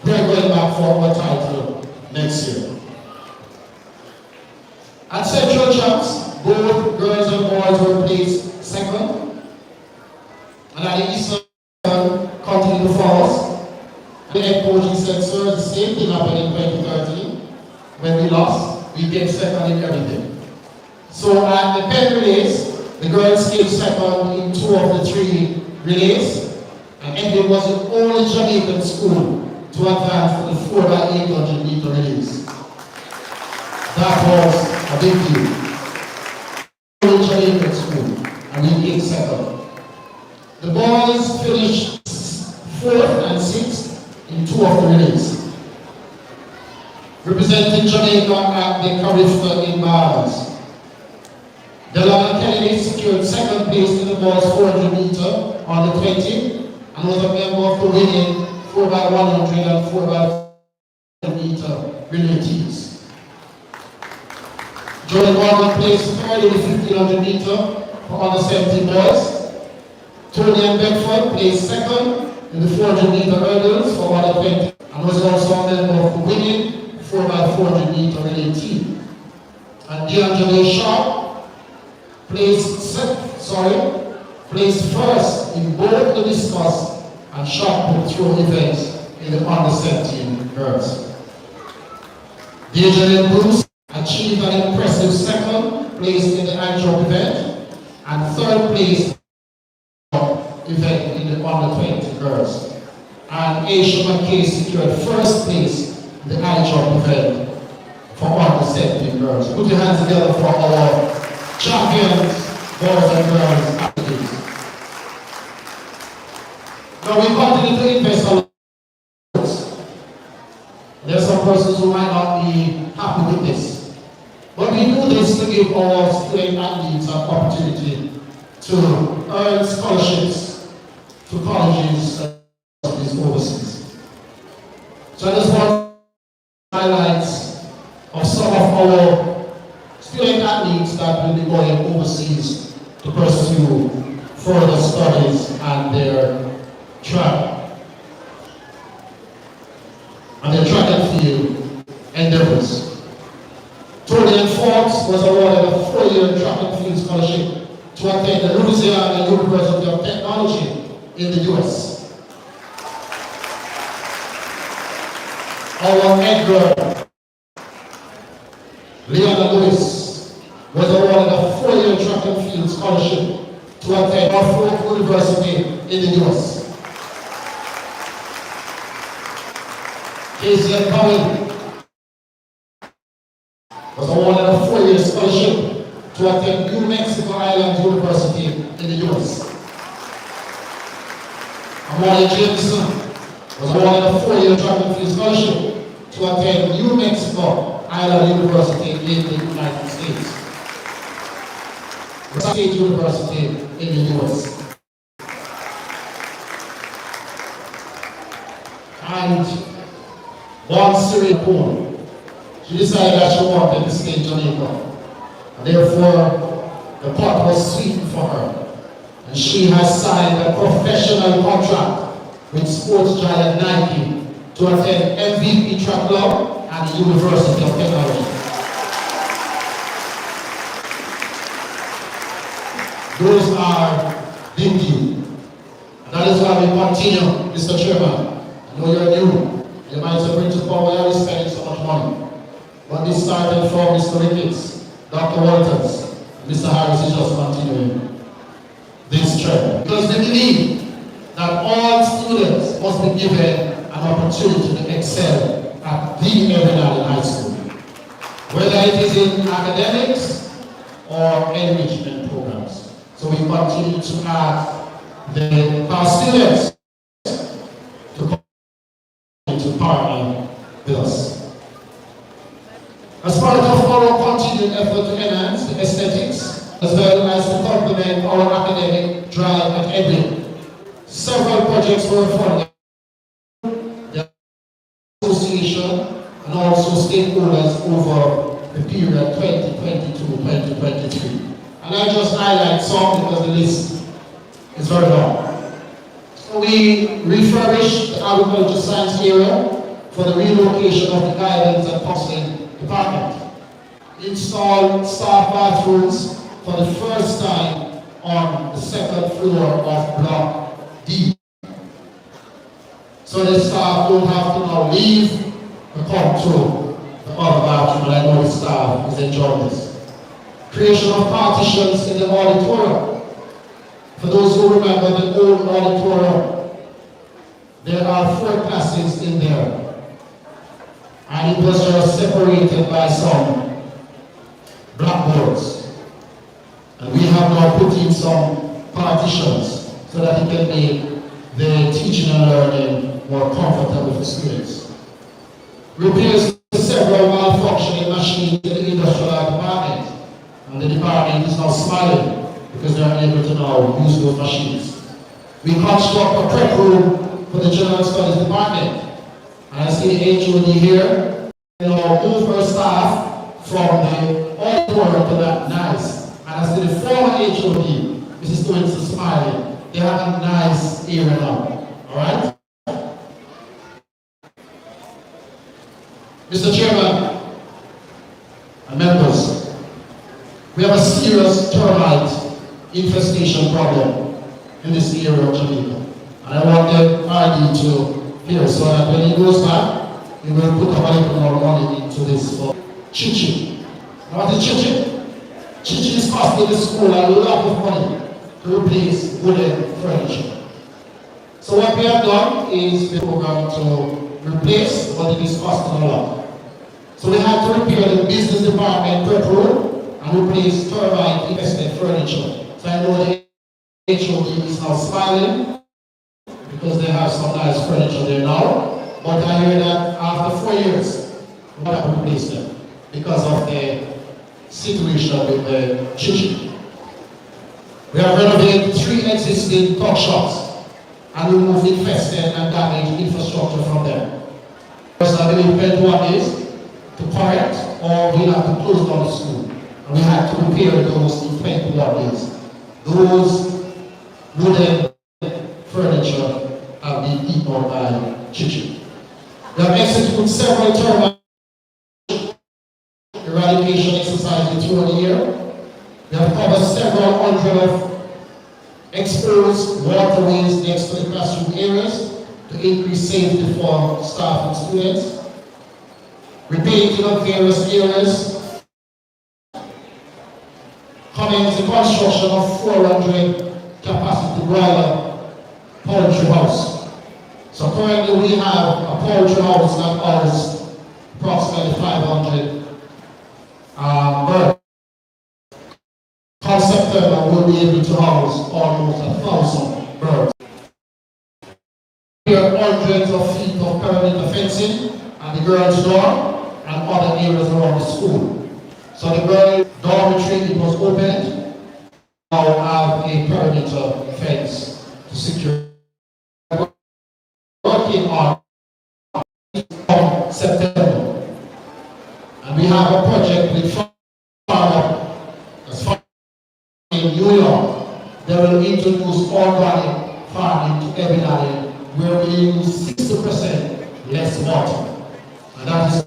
we're going back for our title next year. At Central Champs, both girls and boys were placed second. And at the Eastern continue to follow. The head coach said, sir, the same thing happened in 2013. When we lost, we came second in everything. So at the pen relays, the girls came second in 2 of the 3 relays, and Edwin was the only Jamaican school to advance to the 4x800 meter relays. That was a big deal. Only Jamaican school, and we came second. The boys finished 4th and 6th in 2 of the relays. Representing Jamaica at the Carifta in Bahamas. Delana Kennedy secured 2nd place in the boys 400 meter on the 20 and was a member of the winning 4x100 and 4x100 meter relay teams. Jordan Morgan placed 3rd in the 1500 meter for under 17 boys. Tony and Bedford placed 2nd in the 400 meter hurdles for under 20 and was also a member of the winning 4x400 meter relay team. And D'Angelo Sharp placed first in both the discus and shot put throw events in the under 17 girls. D'Angelo Bruce achieved an impressive 2nd place in the high-jump event and 3rd place event in the under 20 girls. And Aisha McKay secured 1st place in the high-jump event for under 17 girls. Put your hands together for our champions, boys and girls, athletes. Now we continue to invest a lot. There are some persons who might not be happy with this. But we do this to give our student athletes an opportunity to earn scholarships to colleges overseas. So I just want to highlight of some of our student athletes that will be going overseas to pursue further studies and their track and field endeavors. Torian Fox was awarded a 4-year track and field scholarship to attend the Louisiana University of Technology in the U.S. Our Edwin Leona Lewis was awarded a 4-year track and field scholarship to attend Norfolk University in the U.S. Casey Powell was awarded a 4-year scholarship to attend New Mexico Island University in the U.S. Amanda Jameson was awarded a 4-year track and field scholarship to attend New Mexico Island University in the United States. State University in the U.S. And one Syrian poem, she decided that she wanted to stay in Jamaica. And therefore, the pot was sweetened for her. And she has signed a professional contract with sports giant Nike to attend MVP track club at the University of Technology. Those are big deal. That is why we continue, Mr. Chairman. I know you're new. You might say, principal, why are we spending so much money? But this started from Mr. Ricketts, Dr. Walters, Mr. Harris is just continuing this trend. Because we believe that all students must be given an opportunity to excel at the Edwin High School. Whether it is in academics or enrichment programs. So we continue to add our students to partner with us. As part of our continued effort to enhance the aesthetics, as well as to complement our academic drive at Edwin, several projects were funded. The association and also stakeholders over the period 2022-2023. And I just highlight some because the list is very long. We refurbished the agriculture science area for the relocation of the guidance and counseling department. Installed staff bathrooms for the first time on the second floor of Block D. So the staff don't have to now leave and come to the other bathroom, and I know the staff is enjoying this. Creation of partitions in the auditorium. For those who remember the old auditorium, there are 4 classes in there. And it was just separated by some blackboards. And we have now put in some partitions so that it can make the teaching and learning more comfortable for students. Repairs to several malfunctioning machines in the industrial department. And the department is now smiling because they are able to now use those machines. We construct a prep room for the General Studies Department. And I see the HOD here, move her staff from the auditorium to that nice. And I see the former HOD, Mrs. Stewart, smiling. They have a nice area now. Alright? Mr. Chairman and members, we have a serious termite infestation problem in this area of Jamaica. And I want the RD to hear so that when he goes back, he will put a little more money into this for Chichi. Now what is Chichi? Chichi is costing the school a lot of money to replace wooden furniture. So what we have done is the program to replace, but it is costing a lot. So we had to repair the business department prep room and replace termite infested furniture. So I know the HOD is now smiling because because they have some nice furniture there now. But I hear that after 4 years, we have to replace them because of the situation with the chichi. We have renovated 3 existing tuck shops and removed infested and damaged infrastructure from them. First, I believe 21 days to correct, or we have to close down the school. And we had to repair those in 21 days. Those wooden furniture have been eaten up by chichi. We have executed several terminal eradication exercises throughout the year. We have covered several hundred of exposed waterways next to the classroom areas to increase safety for staff and students. Repainting of various areas. Commenced the construction of 400 capacity broiler poultry house. So currently we have a poultry house that houses approximately 500 birds. Come September, we'll be able to house almost 1,000 birds. There are hundreds of feet of perimeter fencing at the girls' dorm and other areas around the school. So the girls' dormitory, it was opened. Now have a perimeter fence to secure. Working on September. And we have a project with farmers in New York. They will introduce organic farming to Edwin, where we use 60% less water. And that is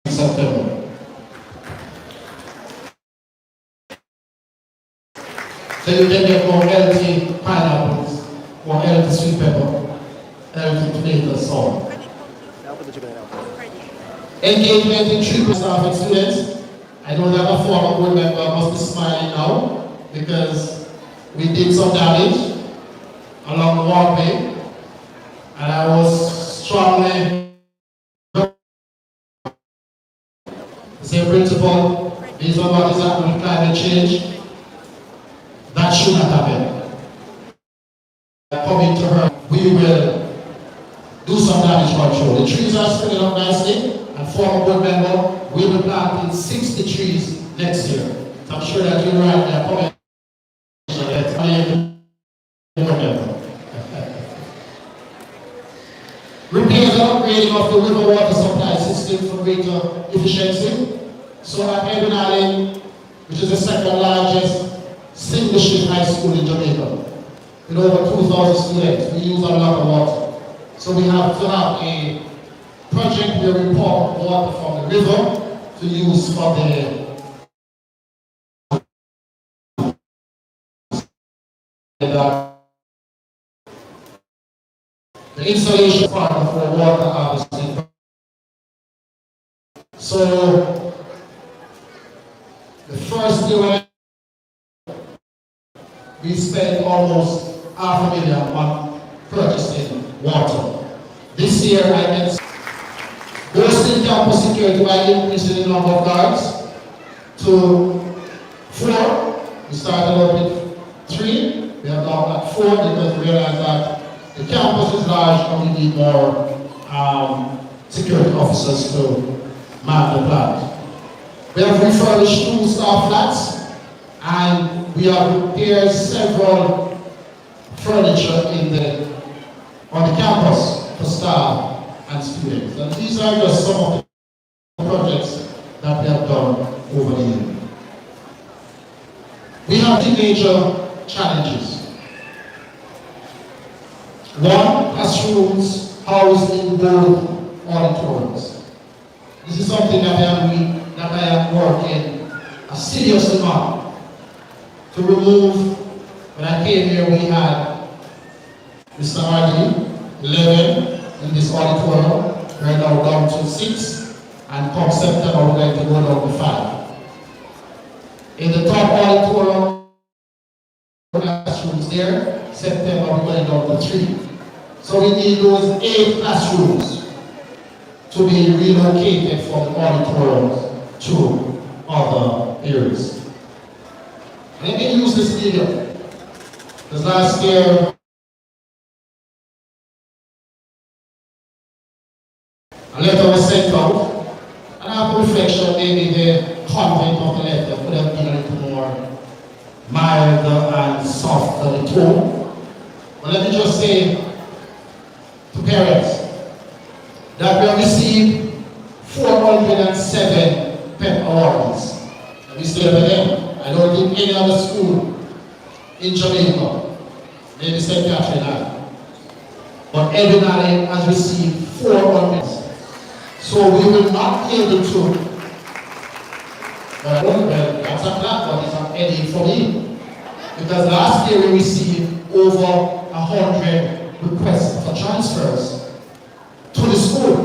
in September. So you can get more healthy pineapples, more healthy sweet pepper, healthy tomatoes, so. Engagement in treatment staff and students. I know that a former board member must be smiling now because we did some damage along the walkway, and I was strongly say principal, based on what is happening with climate change, that should not happen. Coming to her, we will do some damage control. The trees are spreading up nicely, and former board member, we will plant 60 trees next year. So I'm sure that you're right there. Coming. Repairs and upgrading of the river water supply system for greater efficiency. So at Edwin Island, which is the second largest single shift high school in Jamaica, with over 2,000 students, we use a lot of water. So we have to have a project where we pour water from the river to use for the installation part of our water harvesting. So the first year when we spent almost $500,000 on purchasing water. This year I can boosting campus security by increasing the number of guards to 4. We started out with 3. We have now at 4 because we realized that the campus is large and we need more security officers to man the plant. We have refurbished 2 staff flats and we have repaired several furniture on the campus for staff and students. And these are just some of the projects that we have done over the year. We have 2 major challenges. 1, classrooms housed in both auditoriums. This is something that I am working seriously on to remove. When I came here, we had Mr. Hardy, 11 in this auditorium. We're now down to 6, and come September, we're going to go down to 5. In the top auditorium, classrooms there, September, we're going down to 3. So we need those 8 classrooms to be relocated from the auditorium to other areas. Let me use this video, because last year A letter was sent out, and after reflection, maybe the content of the letter could have been a little more milder and softer in tone. But let me just say to parents that we have received 407 PEP awards. And we still have them. I don't think any other school in Jamaica, maybe St. Catherine Island, but Edwin has received 400. So we will not be able to, that's a platform, it's an edit for me. Because last year we received over 100 requests for transfers to the school.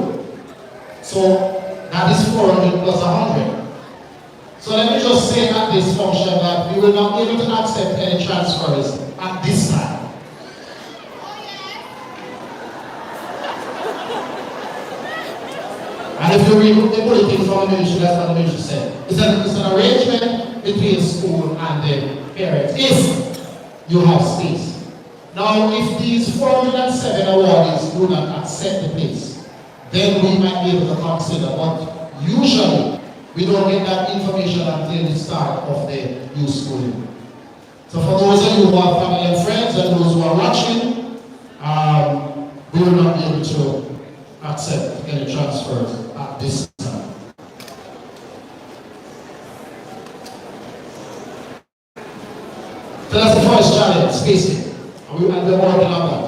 So that is 400 plus 100. So let me just say at this function that we will not be able to accept any transfers at this time. And if you read the bulletin from the ministry, that's what the ministry said. It's an arrangement between school and the parents, if you have space. Now, if these 407 awardees do not accept the place, then we might be able to consider, but usually we don't get that information until the start of the new school year. So for those of you who have family and friends and those who are watching, we will not be able to accept any transfers at this time. So that's the first challenge, spacing. And we're working on that.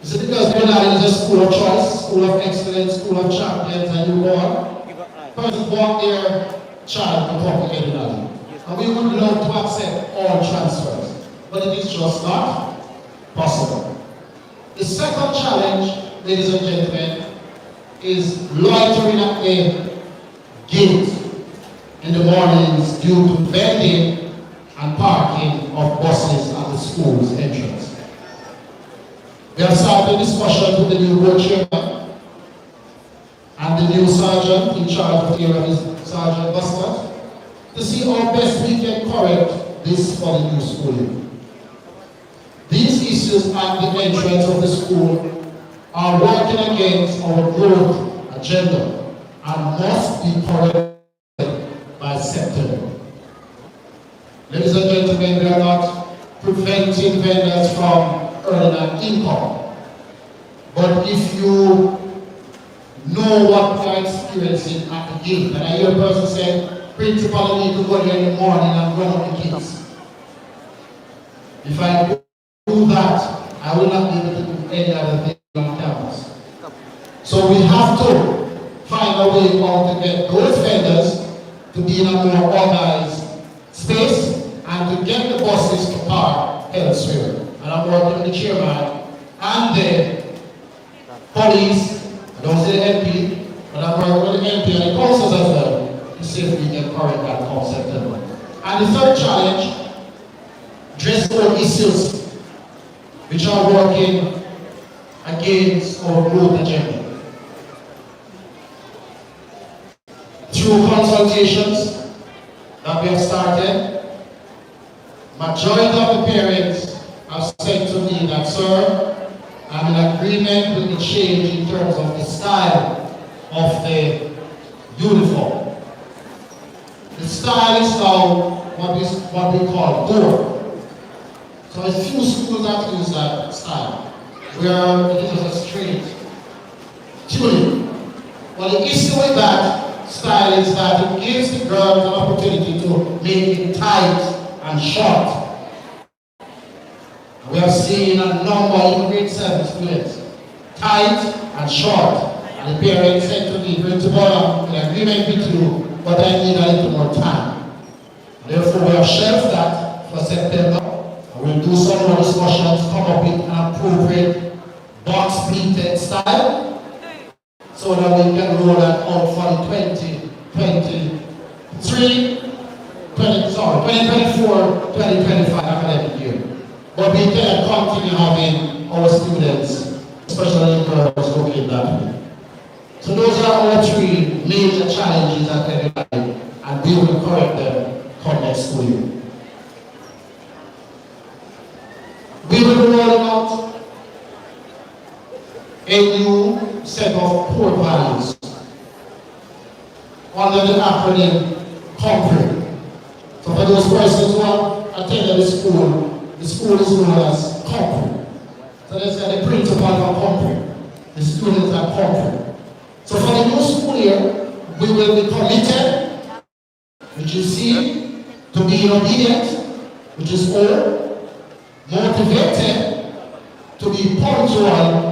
You see, because Keynote is a school of choice, school of excellence, school of champions, and you go on. Parents want their child to come to Keynote. And we would love to accept all transfers, but it is just not possible. The second challenge, ladies and gentlemen, is loitering at the gate in the mornings due to vending and parking of buses at the school's entrance. We have started discussions with the new board chairman and the new sergeant in charge of the area, Sergeant Buster, to see how best we can correct this for the new school year. These issues at the entrance of the school are working against our growth agenda and must be corrected by September. Ladies and gentlemen, we are not preventing vendors from earning an income. But if you know what we are experiencing at the gate, and I hear a person say, principal, I need to go there in the morning and run up the kids. If I do that, I will not be able to do any other thing on campus. So we have to find a way how to get those vendors to be in a more organized space and to get the buses to park elsewhere. And I'm working with the chairman and the police, I don't say the MP, but I'm working with the MP and the councils as well to see if we can correct that concept. And the third challenge, dress code issues, which are working against our growth agenda. Through consultations that we have started, majority of the parents have said to me that, sir, I'm in agreement with the change in terms of the style of the uniform. The style is now what we call door. So a few schools that use that style, where it is a straight tuning. Well, the issue with that style is that it gives the girls an opportunity to make it tight and short. We have seen a number of grade 7 students, tight and short. And the parents said to me, Principal, I'm in agreement with you, but I need a little more time. Therefore, we have shelved that for September. We'll do some more discussions, come up with an appropriate box-pleated style so that we can roll that out for the 2024-2025 academic year. But we can continue having our students, especially girls, looking that way. So those are our three major challenges at everybody, and we will correct them come next school year. We will be rolling out a new set of core values under the acronym COMPRE. So for those persons who have attended the school is known as COMPRE. So that's the principal of COMPRE. The students are COMPRE. So for the new school year, we will be committed, which is C, to be obedient, which is O, motivated, to be punctual,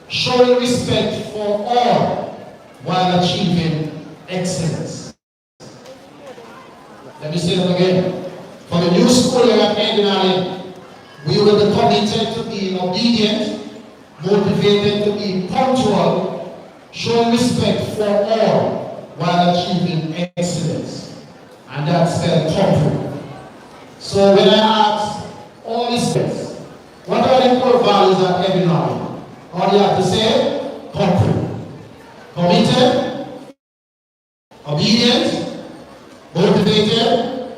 showing respect for all while achieving excellence. Let me say that again. For the new school year at Edwin, we will be committed to being obedient, motivated to be punctual, showing respect for all while achieving excellence. And that's spelled COMPRE. So when I ask all these things, what are the core values at Edwin? All you have to say, COMPRE. Committed, obedient, motivated,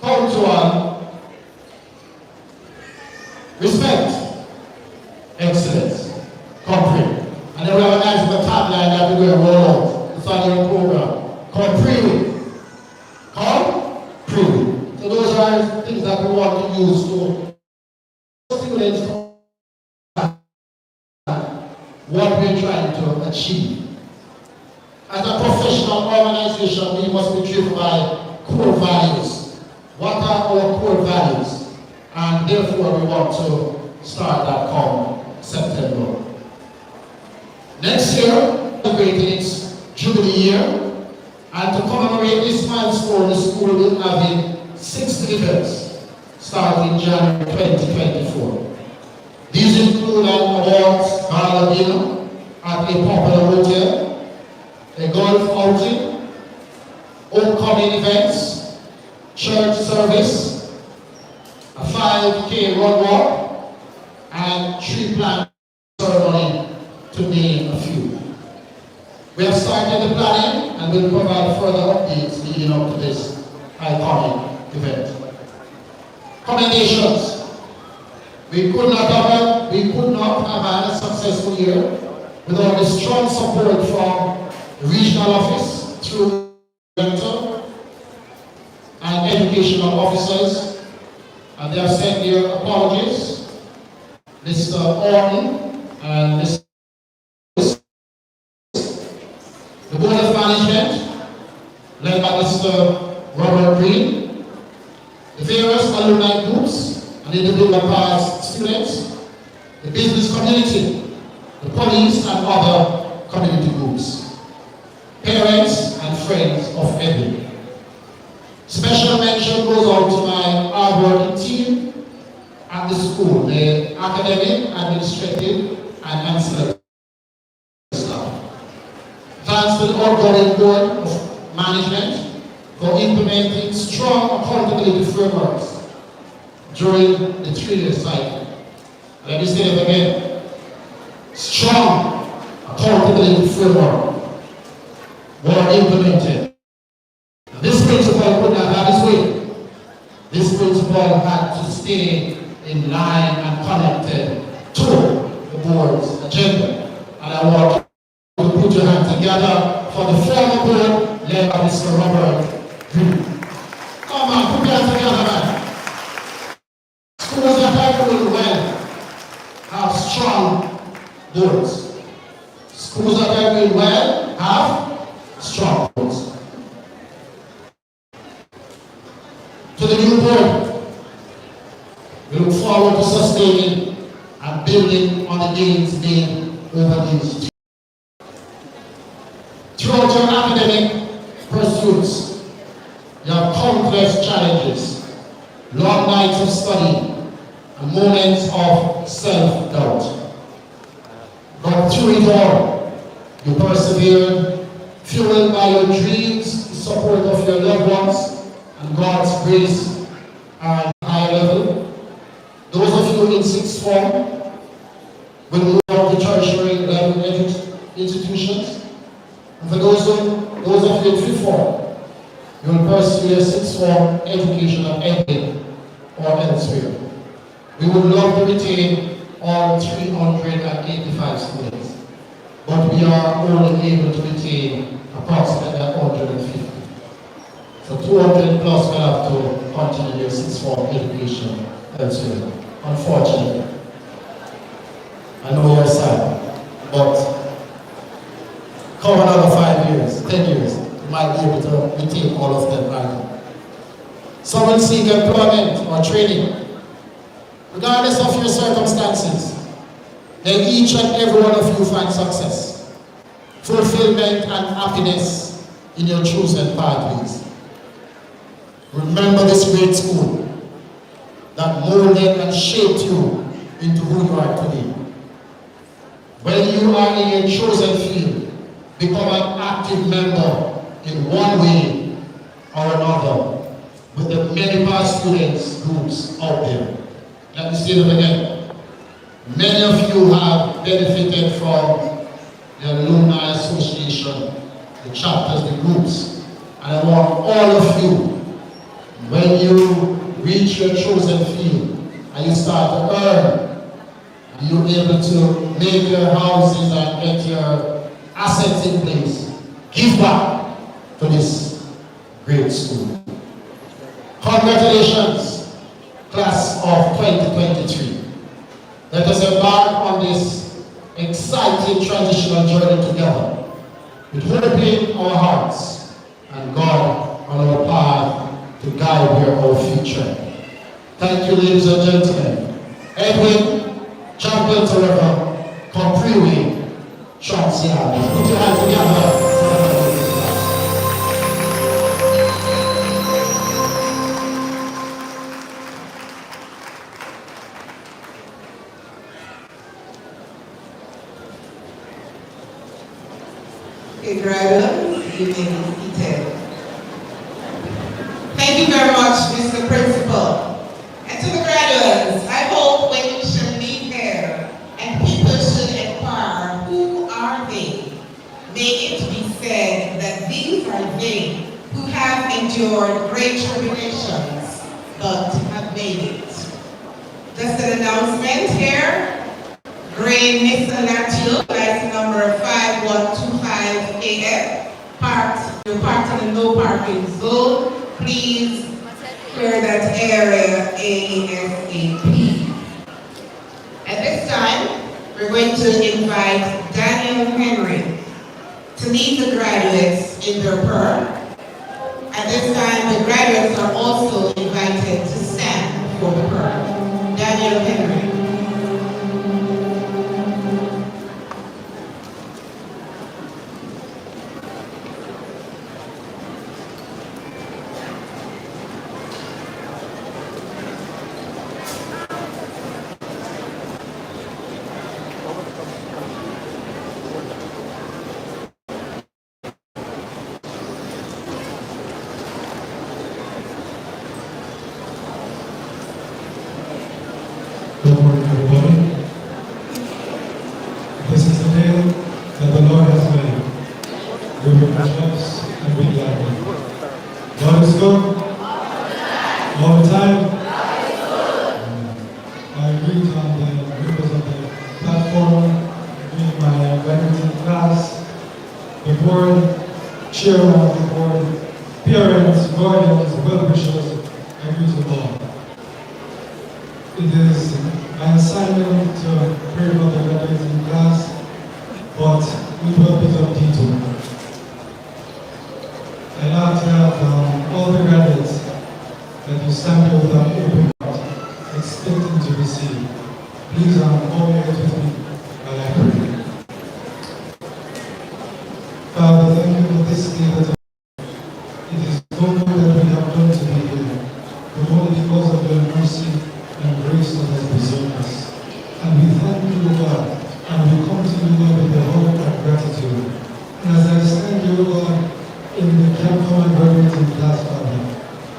punctual, respect, excellence, COMPRE. And then we have a nice little tagline that we're going to roll out. It's on your program. COMPRE. COMPRE. So those are things that we want to use to stimulate what we're trying to achieve. As a professional organization, we must be driven by core values. What are our core values? And therefore, we want to start that come September. Next year, celebrating its Jubilee year, and to commemorate this milestone, the school will be having 60 events starting January 2024. These include an awards gala dinner at a popular hotel, a golf outing, homecoming events, church service, a 5K run walk, and tree planting ceremony, to name a few. We have started the planning and will provide further updates leading up to this iconic event. Commendations. We could not have had a successful year without the strong support from the regional office through director and educational officers, and they have sent their apologies. Mr. Orton and Mr. The Board of Management, led by Mr. Robert Green, the various alumni groups and individual past students, the business community, the police and other community groups, parents and friends of Edwin. Special mention goes out to my hard-working team at the school, the academic, administrative, and ancillary staff. Thanks to the outgoing Board of Management for implementing strong accountability frameworks during the 3-year cycle. Let me say it again. Strong accountability framework were implemented. This principle could not have its way. This principle had to stay in line and connected to the board's agenda. And I want to put your hands together for the former board led by Mr. Robert Green. Come on, put your hands together, man. Schools that are doing well have strong boards. Schools that are doing well have strong boards. To the new board, we look forward to sustaining and building on the gains made over these years. Throughout your academic pursuits, you have countless challenges, long nights of study, and moments of self-doubt. But through it all, you persevered, fueled by your dreams, the support of your loved ones, and God's grace at a high level. Those of you in sixth form will move on to tertiary level institutions. And for those of you in fifth form, you will pursue your sixth form education at Edwin or elsewhere. We would love to retain all 385 students. we are only able to retain approximately 150. So 200 plus will have to continue their sixth form education elsewhere, unfortunately. I know you're sad, but come another 5 years, 10 years, you might be able to retain all of them right. Some will seek employment or training. Regardless of your circumstances, then each and every one of you find success, fulfillment and happiness in your chosen pathways. Remember this great school that molded and shaped you into who you are today. When you are in your chosen field, become an active member in one way or another with the many past students groups out there. Let me say them again. Many of you have benefited from the Alumni Association, the chapters, the groups. And I want all of you, when you reach your chosen field and you start to earn, and you're able to make your houses and get your assets in place, give back to this great school. Congratulations, class of 2023. Let us embark on this exciting transitional journey together, with hope in our hearts and God on our path to guide our future. Thank you, ladies and gentlemen. Edwin, champion forever, Compriwe, Transial. Put your hands together. Okay, graduates, you may be seated. Thank you very much, Mr. Principal. And to the graduates, I hope when you should leave here and people should inquire, who are they? May it be said that these are they who have endured great tribulations, but have made it. Just an announcement here. Grade Miss Alatio, license number 5125 AF, you're parked in the no parking zone. Please clear that area ASAP. At this time, we're going to invite Daniel Henry to lead the graduates in their prayer. At this time, the graduates are also invited to stand for the prayer. Daniel Henry. Good morning, everybody. This is the day that the Lord has made. We will rejoice and be glad in it. God is good. All the time. I greet on the members of the platform, greet my graduating class, the board, chairman of the board, parents, guardians, well-wishers, I greet you all. It is my assignment to pray about the graduating class, but with a bit of detour. I like to have all the graduates that you stand here with an open heart, expecting to receive. Please always with me while I pray. Father, thank you for this day that it is no good that we have done to be here, but only because of your mercy and grace that has preserved us. And we thank you, God, and we come to you, Lord, with a heart of gratitude. And as I stand here, God, in the camp for my graduating class, Father,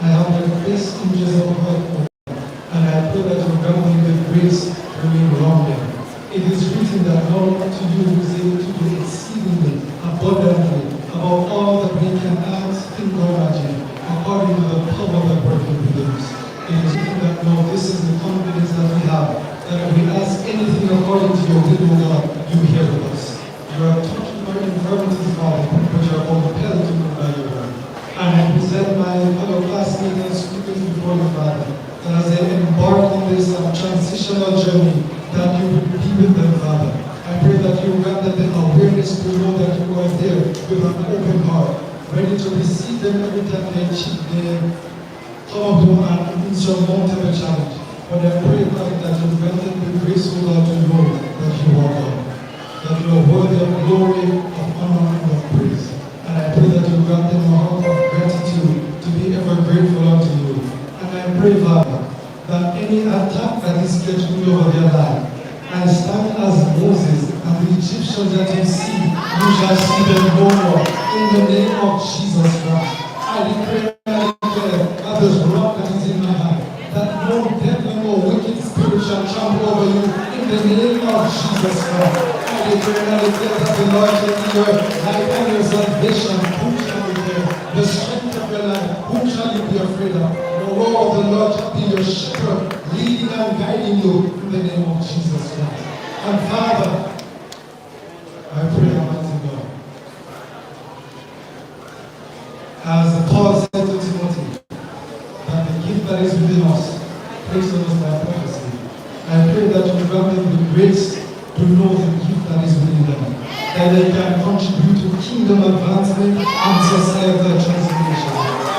I have the best images of God, and I pray that you grant me the grace to remain grounded. It is written that now to you who is able to do exceedingly, abundantly, above all that we can ask, think, or imagine, according to the power that working within us. It is written that now this is the confidence that we have, that if we ask anything according to your will, God, you hear us. You are touched with an open heart, ready to receive them every time they come upon an insurmountable challenge. But I pray, God, that you grant them the grace, O Lord, to know that you are God, that you are worthy of glory, of honor, and of praise. And I pray that you grant them a heart of gratitude to be ever grateful unto you. And I pray, Father, that any attack that is scheduled over their life, I stand as Moses, and the Egyptians that you see, you shall see them no more. In the name of Jesus Christ, I declare that there's rock that is in my hand, that no devil or wicked spirit shall trample over you. In the name of Jesus Christ, I declare that the Lord shall be your life and your salvation. Whom shall you fear? The strength of your life, whom shall you be afraid of? The law of the Lord shall be your shepherd, leading and guiding you in the name of Jesus Christ. And Father, I pray, Almighty God, as Paul said to Timothy, that the gift that is within us, placed on us by prophecy, I pray that you grant them the grace to know the gift that is within them, that they can contribute to kingdom advancement and societal transformation.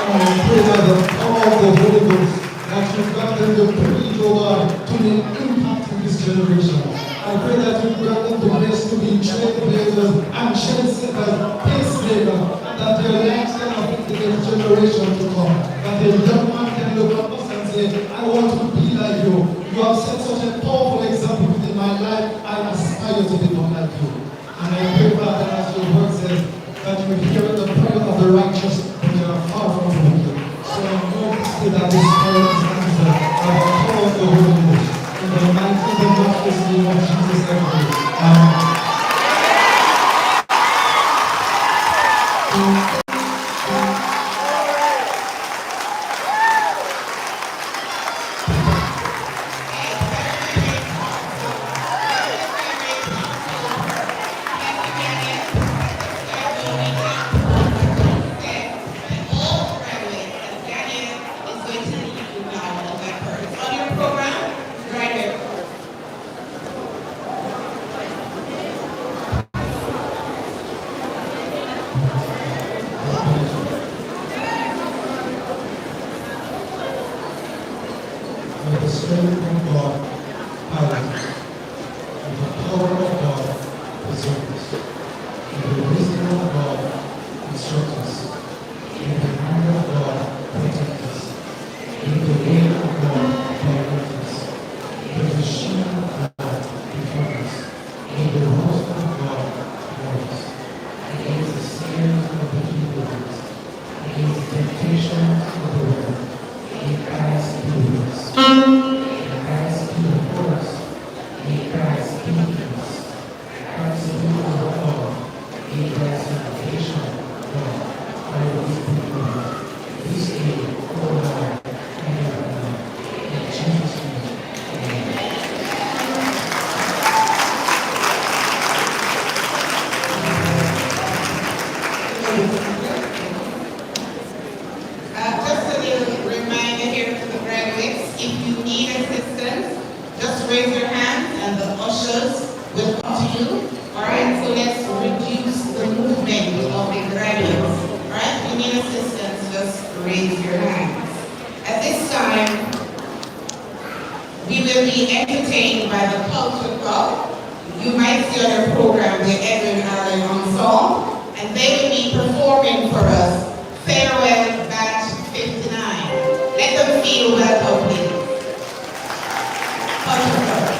And I pray that the power of the Holy Ghost, that you grant them the privilege, O God, to make impact in this generation. I pray that you grant them the grace to be trailblazers and trendsetters, pacemakers, and that their lives can affect the next generation to come. That the young man can look at us and say, I want to be like you. You have set such a powerful example within my life. I aspire to become like you. And I pray, Father, as your word says, that you hear the prayer of the righteous, but you are far from the wicked. So I know that this prayer is answered by the power of the Holy Ghost. In the mighty and matchless name of Jesus, I pray. Amen. With the strength of God, pilot us. With the power of God, preserve us. With the wisdom of God, instruct us. With the hand of God, protect us. With the way of God, direct us. With the shield of God, defend us. With the host of God, guard us. Against the snares of the evil ones. Against the temptations of the world. We ask you this. We ask you for us. We ask you this. Ask you for all. We ask invitation, God, I will be with this day, O Lord, and evermore. In Jesus' name, amen. Just a little reminder here to the graduates, if you need assistance, just raise your hand and the ushers will come to you. Alright, so let's reduce the movement of the graduates. Alright, if you need assistance, just raise your hands. At this time, we will be entertained by the Culture Club. You might see on the program the Edwin Ensemble, and they will be performing for us Farewell Batch 59. Let them feel welcome, please. Culture Club.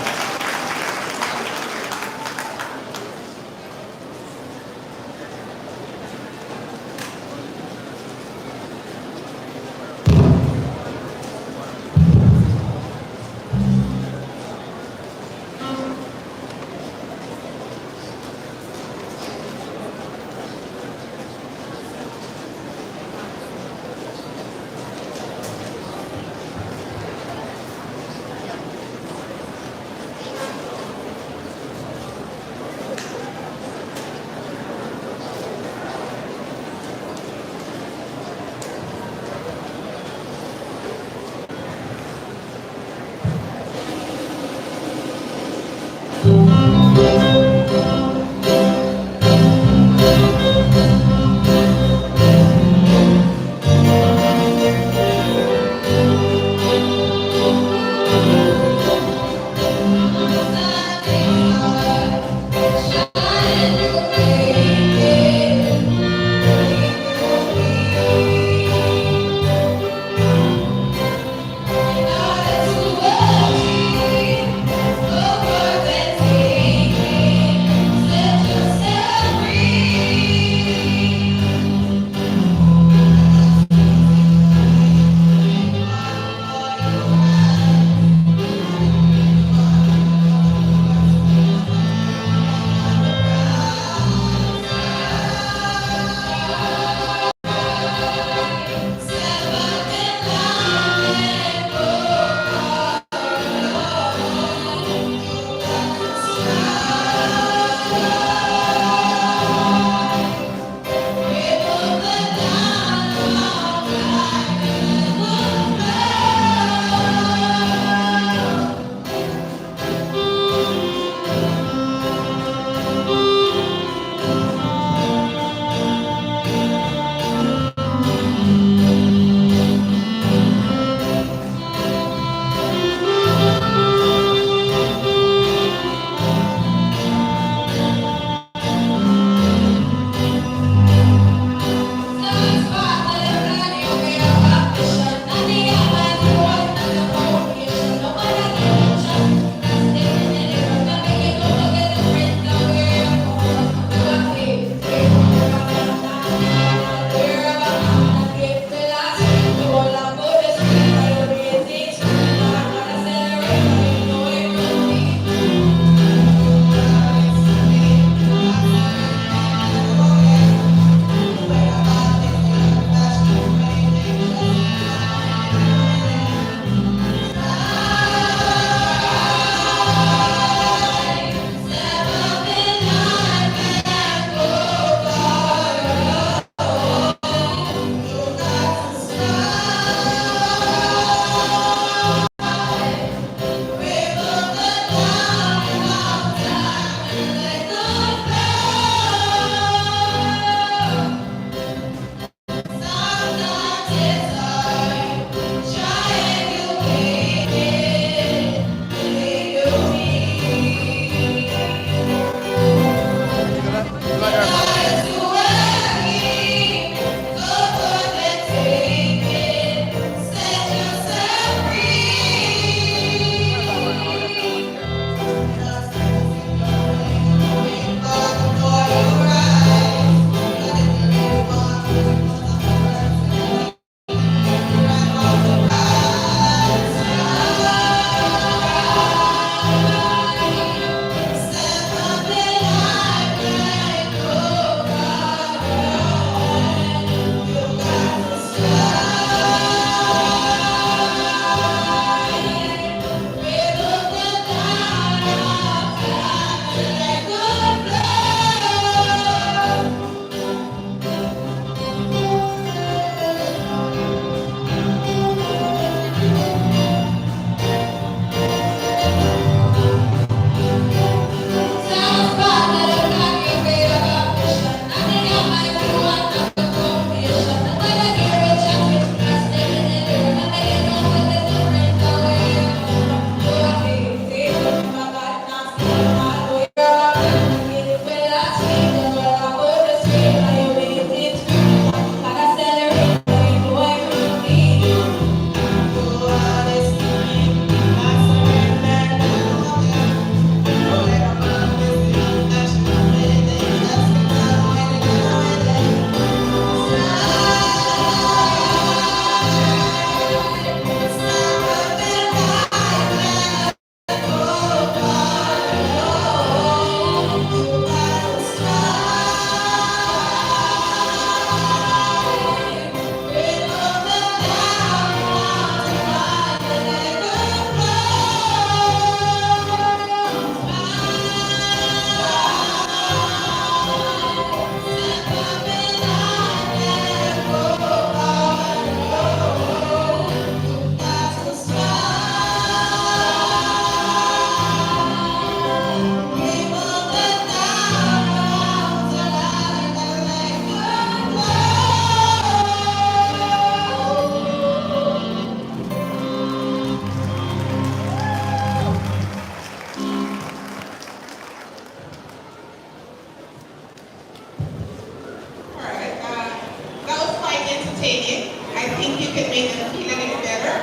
entertaining. I think you can make them feel a little better.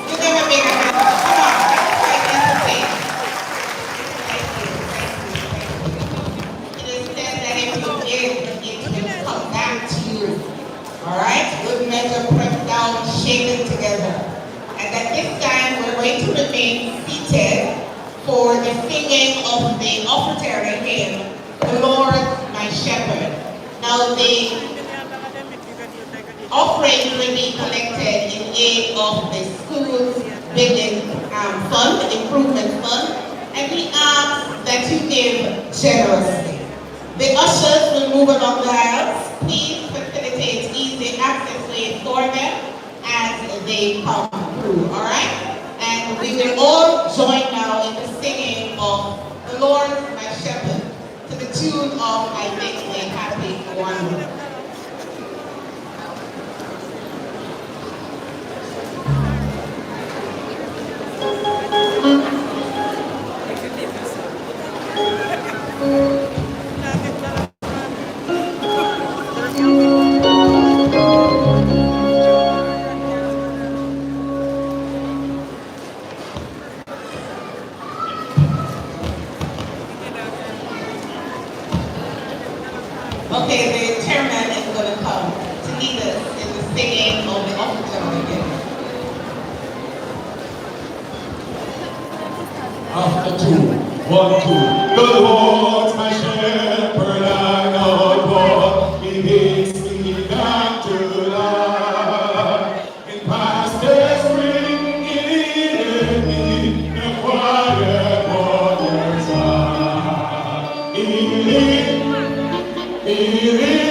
Give them a big hand. Come on, that's quite entertaining. Thank you, thank you, thank you. It is said that if you give, it will come back to you. All right? Good measure, pressed down, shaken together. And at this time, we're going to remain seated for the singing of the offertory hymn, "The Lord My Shepherd." Now, the offerings will be collected in aid of the school's building fund, improvement fund, and we ask that you give generously. The ushers will move along the aisles. Please facilitate easy access way for them as they come through, all right? And we will all join now in the singing of "The Lord My Shepherd" to the tune of "I Make Me Happy One." Okay, the chairman is going to come to lead us in the singing of the offertory hymn. After 2, 1, 2. The Lord's my shepherd, I know what He makes me not to lie. In pastures green, He leadeth me, in the quiet waters by. He leads, He leads.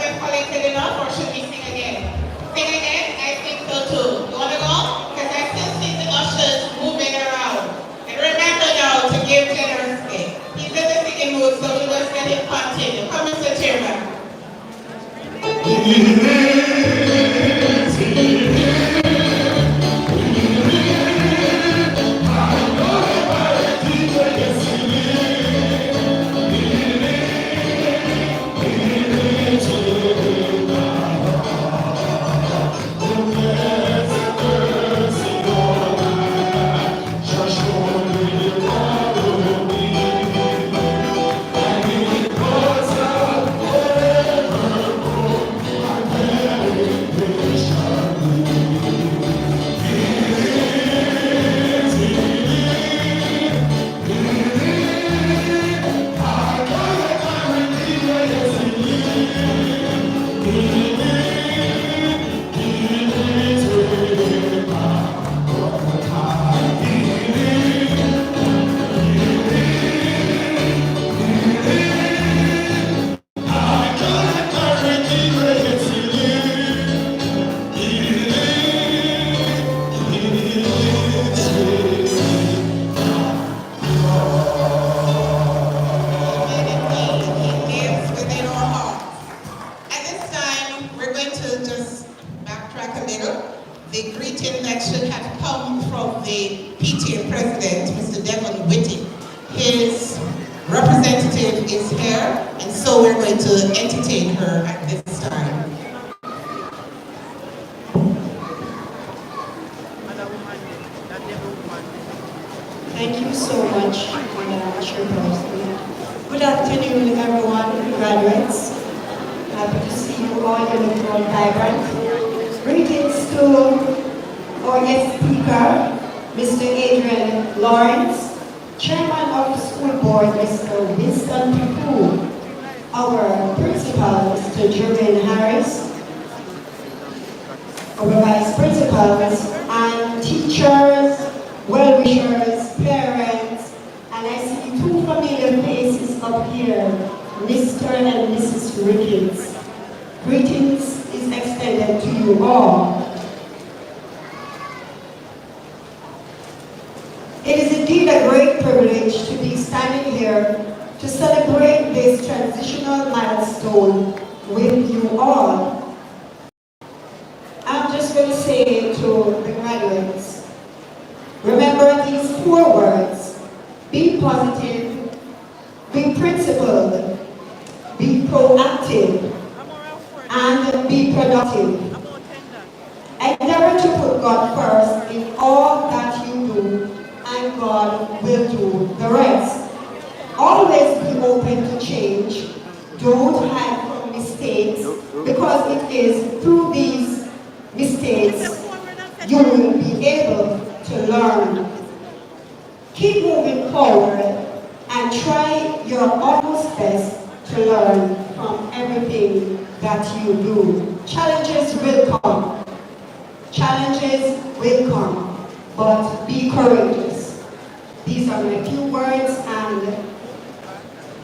have collected enough, or should we sing again? Sing again? I think so too. You want to go? Because I still see the ushers moving around. And remember now to give generously. He's in the singing mood, so we just let him continue. Come, Mr. Chairman. His representative is here, and so we're going to entertain her at this time. Thank you so much, Madam Chairperson. Good afternoon, everyone, graduates. Happy to see you all. You look all vibrant. Greetings to our guest speaker, Mr. Adrian Lawrence, Chairman of the School Board, Mr. Winston Pipu, our Principal, Mr. Jermaine Harris, our Vice Principals, and teachers, well-wishers, parents, and I see two familiar faces up here, Mr. and Mrs. Ricketts. Greetings is extended to you all. It is indeed a great privilege to be standing here to celebrate this transitional milestone with you all. I'm just going to say to the graduates, remember these 4 words: be positive, be principled, be proactive, and be productive. Endeavor to put God first in all that you do, and God will do the rest. Always be open to change. Don't hide from mistakes, because it is through these mistakes you will be able to learn. Keep moving forward and try your utmost best to learn from everything that you do. Challenges will come. Challenges will come, but be courageous. These are my few words, and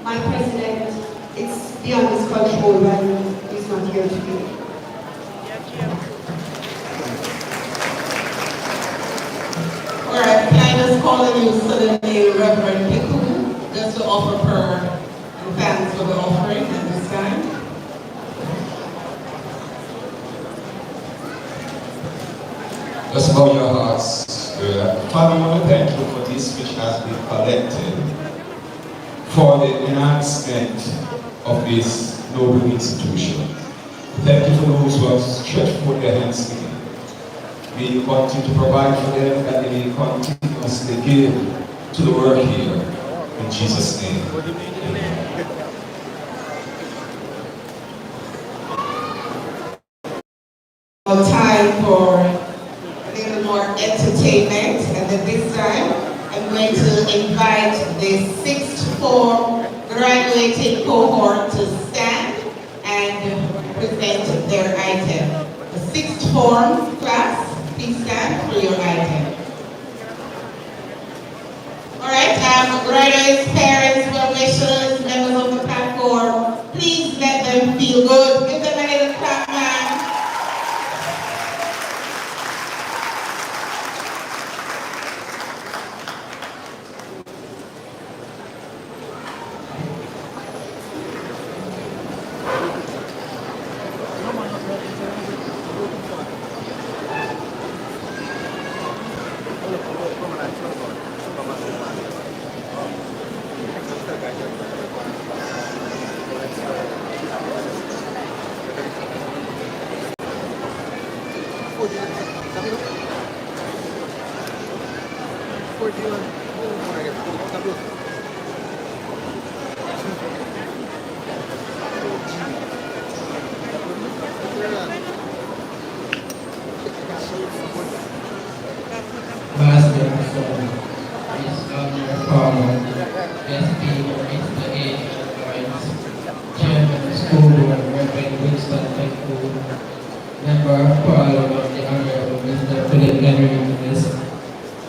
my president is beyond his control when he's not here today. All right, can I just call on you suddenly, Reverend Piku, just to offer prayer and thanks for the offering at this time. Let's bow your hearts. Father, I want to thank you for this which has been collected for the enhancement of this noble institution. Thank you for those who have stretched forth their hands to you. May you continue to provide for them, that they may continuously give to the work here. In Jesus' name. Amen. Time for a little more entertainment, and at this time I'm going to invite the 6th form graduating cohort to stand and present their item. The 6th form class, please stand for your item. Alright, graduates, parents, well-wishers, members of the platform, please let them feel good. Give them Member of Parliament, the Honorable Mr. Philip Henry Lewis,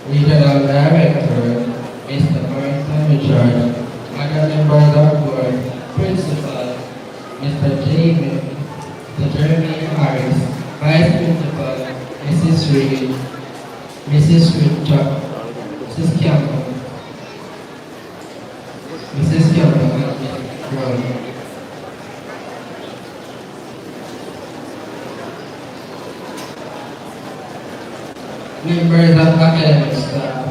Regional Director, Mr. Barrington Richard, other members of board, Principal, Mr. Jamie, Mr. Jeremy Harris, Vice Principal, Mrs. Reed, Mrs. Richard, Mrs. Campbell, and Mrs. Brown. Members of academic staff,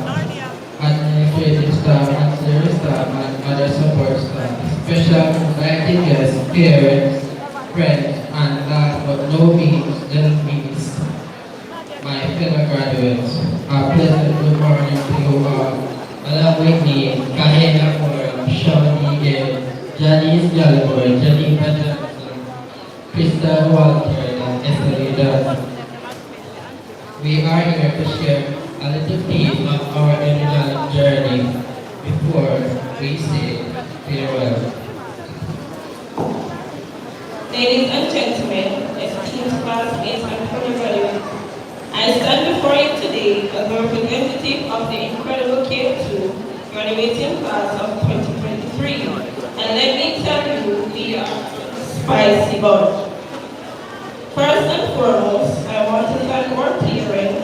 administrative staff, auxiliary staff, and other support staff, special invited guests, parents, friends, and last but no means, least, my fellow graduates, a pleasant good morning to you all. Along with me, Kahena Moore, Sean Egan, Janice Gallagher, Jennifer Johnson, Krista Walter, and Esther Johnson. We are here to share a little piece of our original journey before we say farewell. Ladies and gentlemen, esteemed classmates and fellow graduates, I stand before you today as a representative of the incredible K2 graduating class of 2023. And let me tell you, we are spicy bunch. First and foremost, I want to thank our parents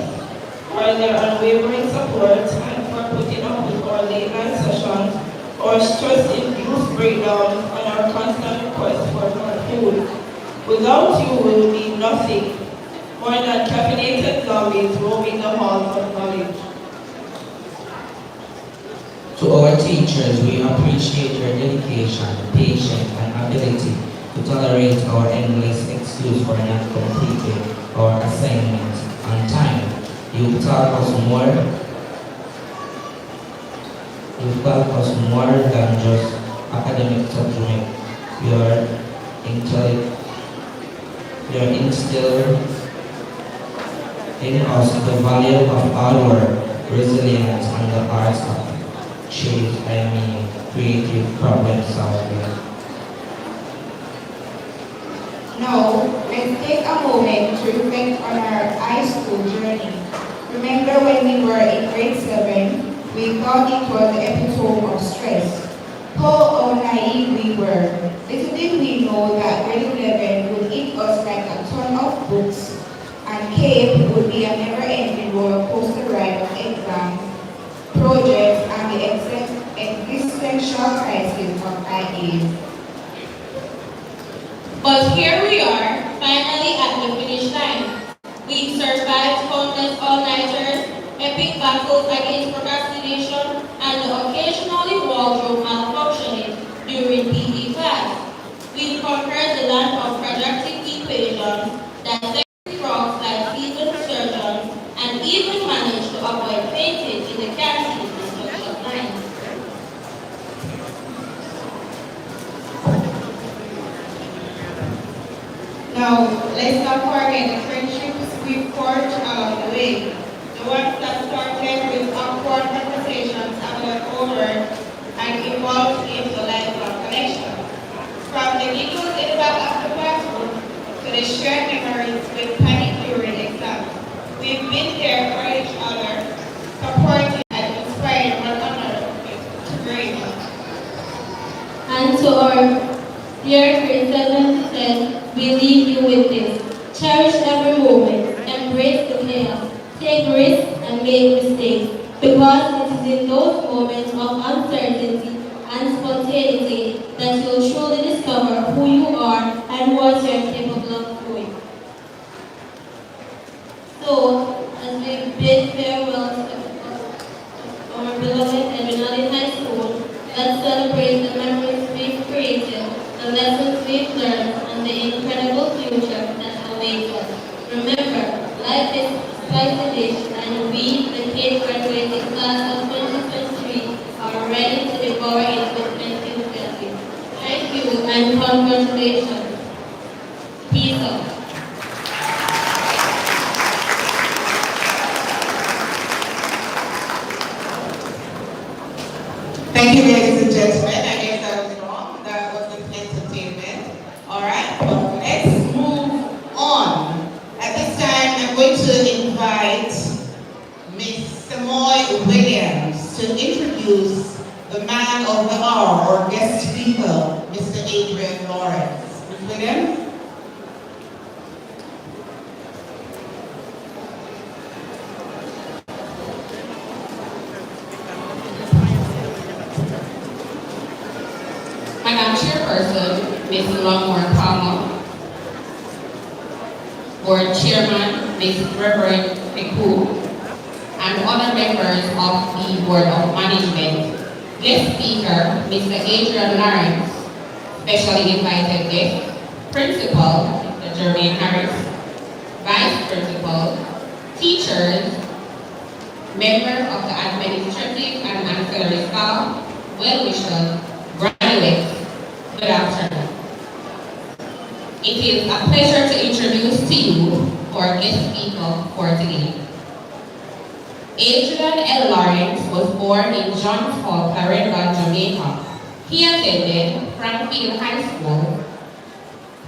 for their unwavering support and for putting up with our late night sessions or stress-induced breakdowns and our constant request for more food. Without you, we will be nothing more than caffeinated zombies roaming the halls of knowledge. To our teachers, we appreciate your dedication, patience, and ability to tolerate our endless excuse for not completing our assignments on time. You've taught us more than just academic subject. You're instilled in us the value of hard work, resilience, and the arts of creative problem solving. Now, let's take a moment to reflect on our high school journey. Remember when we were in grade 7, we thought it was the epitome of stress. How naive we were. Little did we know that grade 11 would hit us like a ton of books, and CAPE would be a never-ending roller coaster ride of exams, projects, and the existential crisis of IA. But here we are, finally at the finish line. We survived countless all-nighters, epic battles against procrastination, and the occasionally wardrobe malfunctioning during PE class. We conquered the land of quadratic equations, dissected frogs like seasoned surgeons, and even managed to avoid fainting in the canteen instruction lines. Now, let's not forget the friendships we forged along the way. The ones that started with awkward conversations about over and evolved into lifelong connections. From the giggles in the back of the classroom to the shared memories with panic during exams. We've been there for each other, supporting and inspiring one another to greatness. And to our dear grade 7 said, we leave you with this. Cherish every moment, embrace the chaos, take risks and make mistakes, because it is in those moments of uncertainty and spontaneity that you'll truly discover who you are and what you're capable of doing. So, as we bid farewell to our beloved Edwin High School, let's celebrate the memories we've created, the lessons we've learned, and the incredible future that awaits us. Remember, life is a spicy dish, and we, the kids graduating class of 2023, are ready to devour it with enthusiasm. Thank you and congratulations. Peace out. Thank you, ladies and gentlemen. I guess I was wrong. That was an entertainment. All right, but let's move on. our guest speaker, Mr. Adrian Lawrence. Ms. Williams? Madam Chairperson, Ms. Longmore Palmer, Board Chairman, Ms. Reverend Peku, and other members of the Board of Management, guest speaker, Mr. Adrian Lawrence, specially invited guest, Principal, Mr. Jermaine Harris, Vice Principal, teachers, members of the administrative and ancillary staff, well-wishers, graduates, good afternoon. It is a pleasure to introduce to you our guest speaker for today. Adrian L. Lawrence was born in Johns Hall, Clarendon, Jamaica. He attended Frankfield High School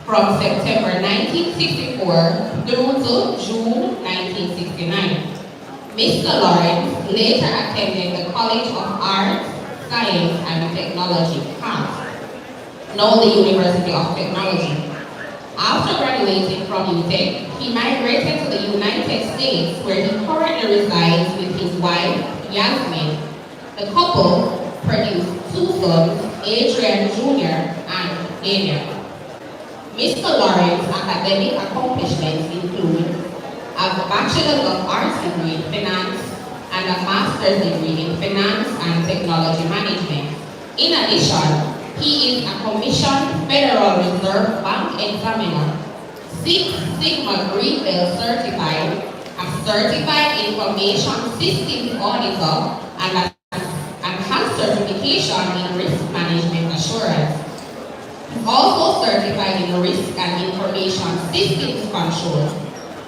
from September 1964 through to June 1969. Mr. Lawrence later attended the College of Arts, Science and Technology, now the University of Technology. After graduating from UTech, he migrated to the United States, where he currently resides with his wife, Yasmin. The couple produced two sons, Adrian Jr. and Daniel. Mr. Lawrence's academic accomplishments include a Bachelor of Arts degree in Finance and a Master's degree in Finance and Technology Management. In addition, he is a commissioned Federal Reserve Bank examiner, Six Sigma Green Belt certified, a certified information systems auditor, and has certification in risk management assurance. He is also certified in risk and information systems control.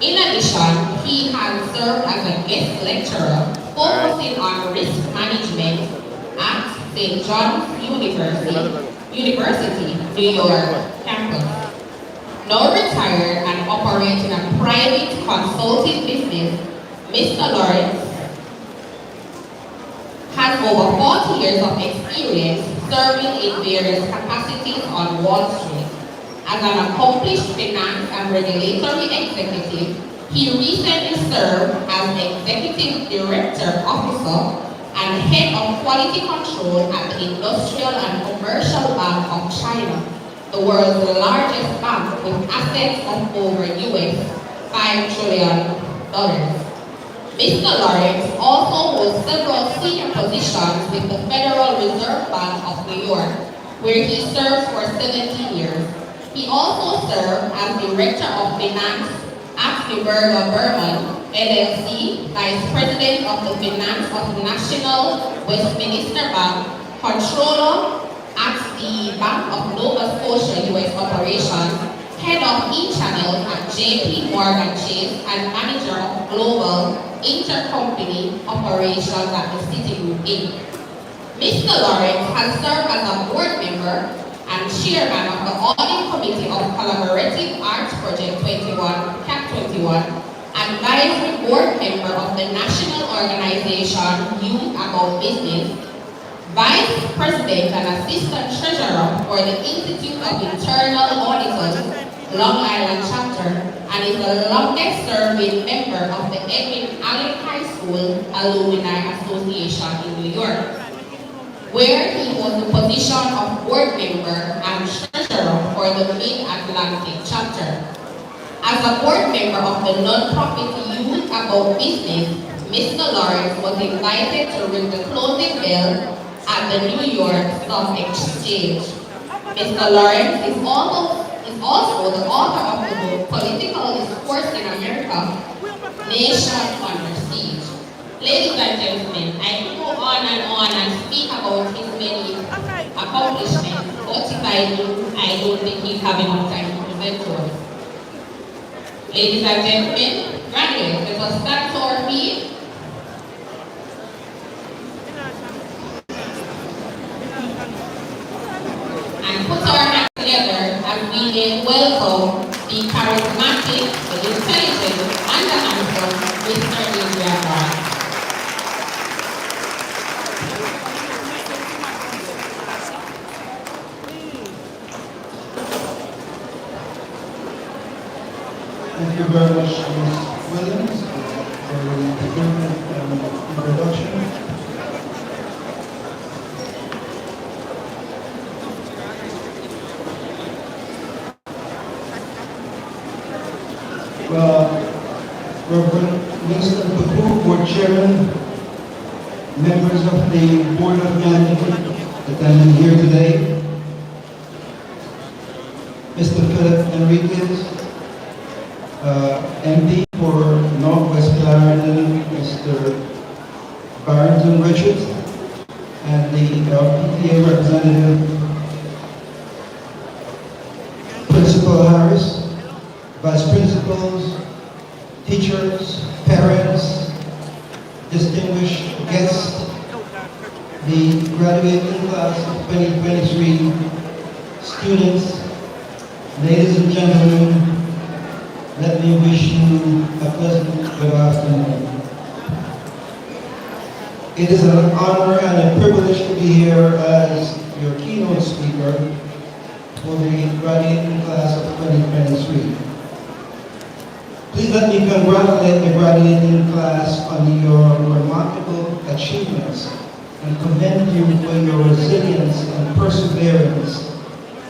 In addition, he has served as a guest lecturer focusing on risk management at St. John's University, New York campus. Now retired and operating a private consulting business, Mr. Lawrence has over 40 years of experience serving in various capacities on Wall Street. As an accomplished finance and regulatory executive, he recently served as Executive Director Officer and Head of Quality Control at the Industrial and Commercial Bank of China, the world's largest bank with assets of over US $5 trillion. Mr. Lawrence also holds several senior positions with the Federal Reserve Bank of New York, where he served for 17 years. He also served as Director of Finance at Neuberger Berman, LLC, Vice President of the Finance of National Westminster Bank, Controller at the Bank of Nova Scotia U.S. Operations, Head of E-Channel at JP Morgan Chase, and Manager of Global Intercompany Operations at the Citigroup Inc. Mr. Lawrence has served as a board member and chairman of the Audit Committee of Collaborative Arts Project 21, CAP 21, advisory board member of the National Organization Youth About Business, Vice President and Assistant Treasurer for the Institute of Internal Auditors, Long Island Chapter, and is the longest serving member of the Edwin High School Alumni Association in New York, where he was the position of board member and treasurer for the Mid-Atlantic chapter. As a board member of the non-profit Youth About Business, Mr. Lawrence was invited to ring the closing bell at the New York Stock Exchange. Mr. Lawrence is also the author of the book Political Discourse in America, Nation Under Siege. Ladies and gentlemen, I could go on and speak about his many accomplishments, but if I do, I don't think he'd have enough time to present to us. Ladies and gentlemen, graduates, let us stand to our feet. And put our hands together as we welcome the charismatic, the intelligent, and the handsome Mr. Adrian Lawrence. Thank you very much, Ms. Williams, for the introduction. Reverend Winston Baku, Board Chairman, members of the Board of Management attending here today, Mr. Philip Enriquez, MP for Northwest Clarendon, Mr. Barrington Richards, and the PTA representative, Principal Harris, Vice Principals, teachers, parents, distinguished guests, the graduating class of 2023 students, ladies and gentlemen, let me wish you a pleasant good afternoon. It is an honor and a privilege to be here as your keynote speaker for the graduating class of 2023. Please let me congratulate the graduating class on your remarkable achievements and commend you for your resilience and perseverance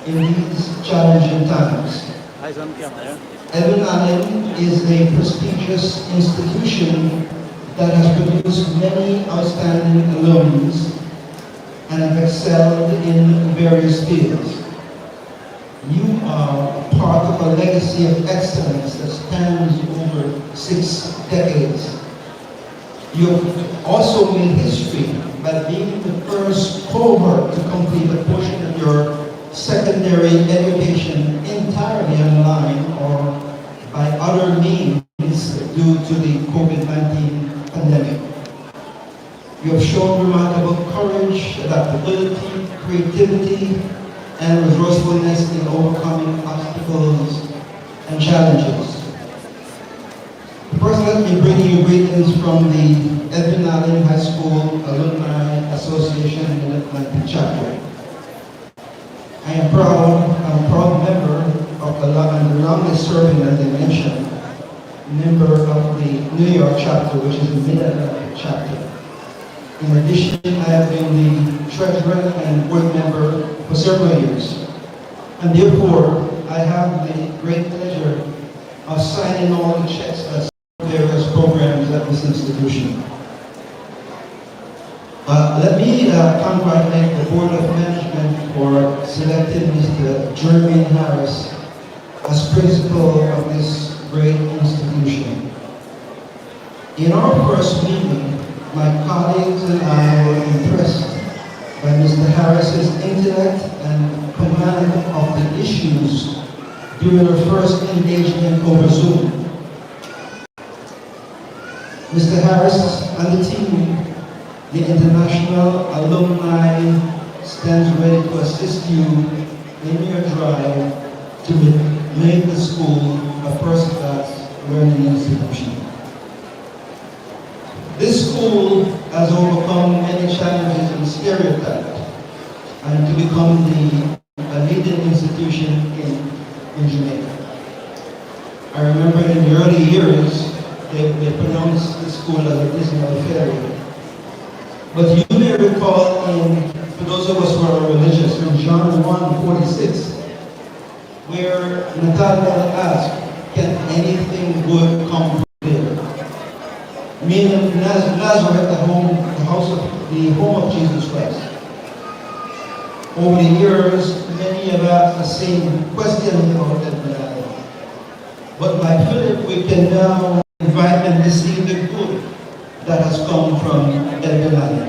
in these challenging times. Edwin Allen is a prestigious institution that has produced many outstanding alumni and have excelled in various fields. You are part of a legacy of excellence that spans over 6 decades. You have also made history by being the first cohort to complete a portion of your secondary education entirely online or by other means due to the COVID-19 pandemic. You have shown remarkable courage, adaptability, creativity, and resourcefulness in overcoming obstacles and challenges. First, let me bring you greetings from the Edwin Allen High School Alumni Association in Atlantic Chapter. I am a proud member of the longest serving, as I mentioned, member of the New York chapter, which is the Mid-Atlantic chapter. In addition, I have been the treasurer and board member for several years. And therefore, I have the great pleasure of signing all the checks that various programs at this institution. Let me congratulate the Board of Management for selecting Mr. Jermaine Harris as principal of this great institution. In our first meeting, my colleagues and I were impressed by Mr. Harris's intellect and command of the issues during our first engagement over Zoom. Mr. Harris and the team, the international alumni, stands ready to assist you in your drive to make the school a first-class learning institution. This school has overcome many challenges and stereotypes and to become a leading institution in Jamaica. I remember in the early years, they pronounced the school as a Disney fairy. But you may recall, for those of us who are religious, in John 1:46, where Nathanael asked, "Can anything good come from there?" Meaning Nazareth, the home of Jesus Christ. Over the years, many have asked the same question about that. But like Philip, we can now invite and receive the good that has come from Edwin Allen.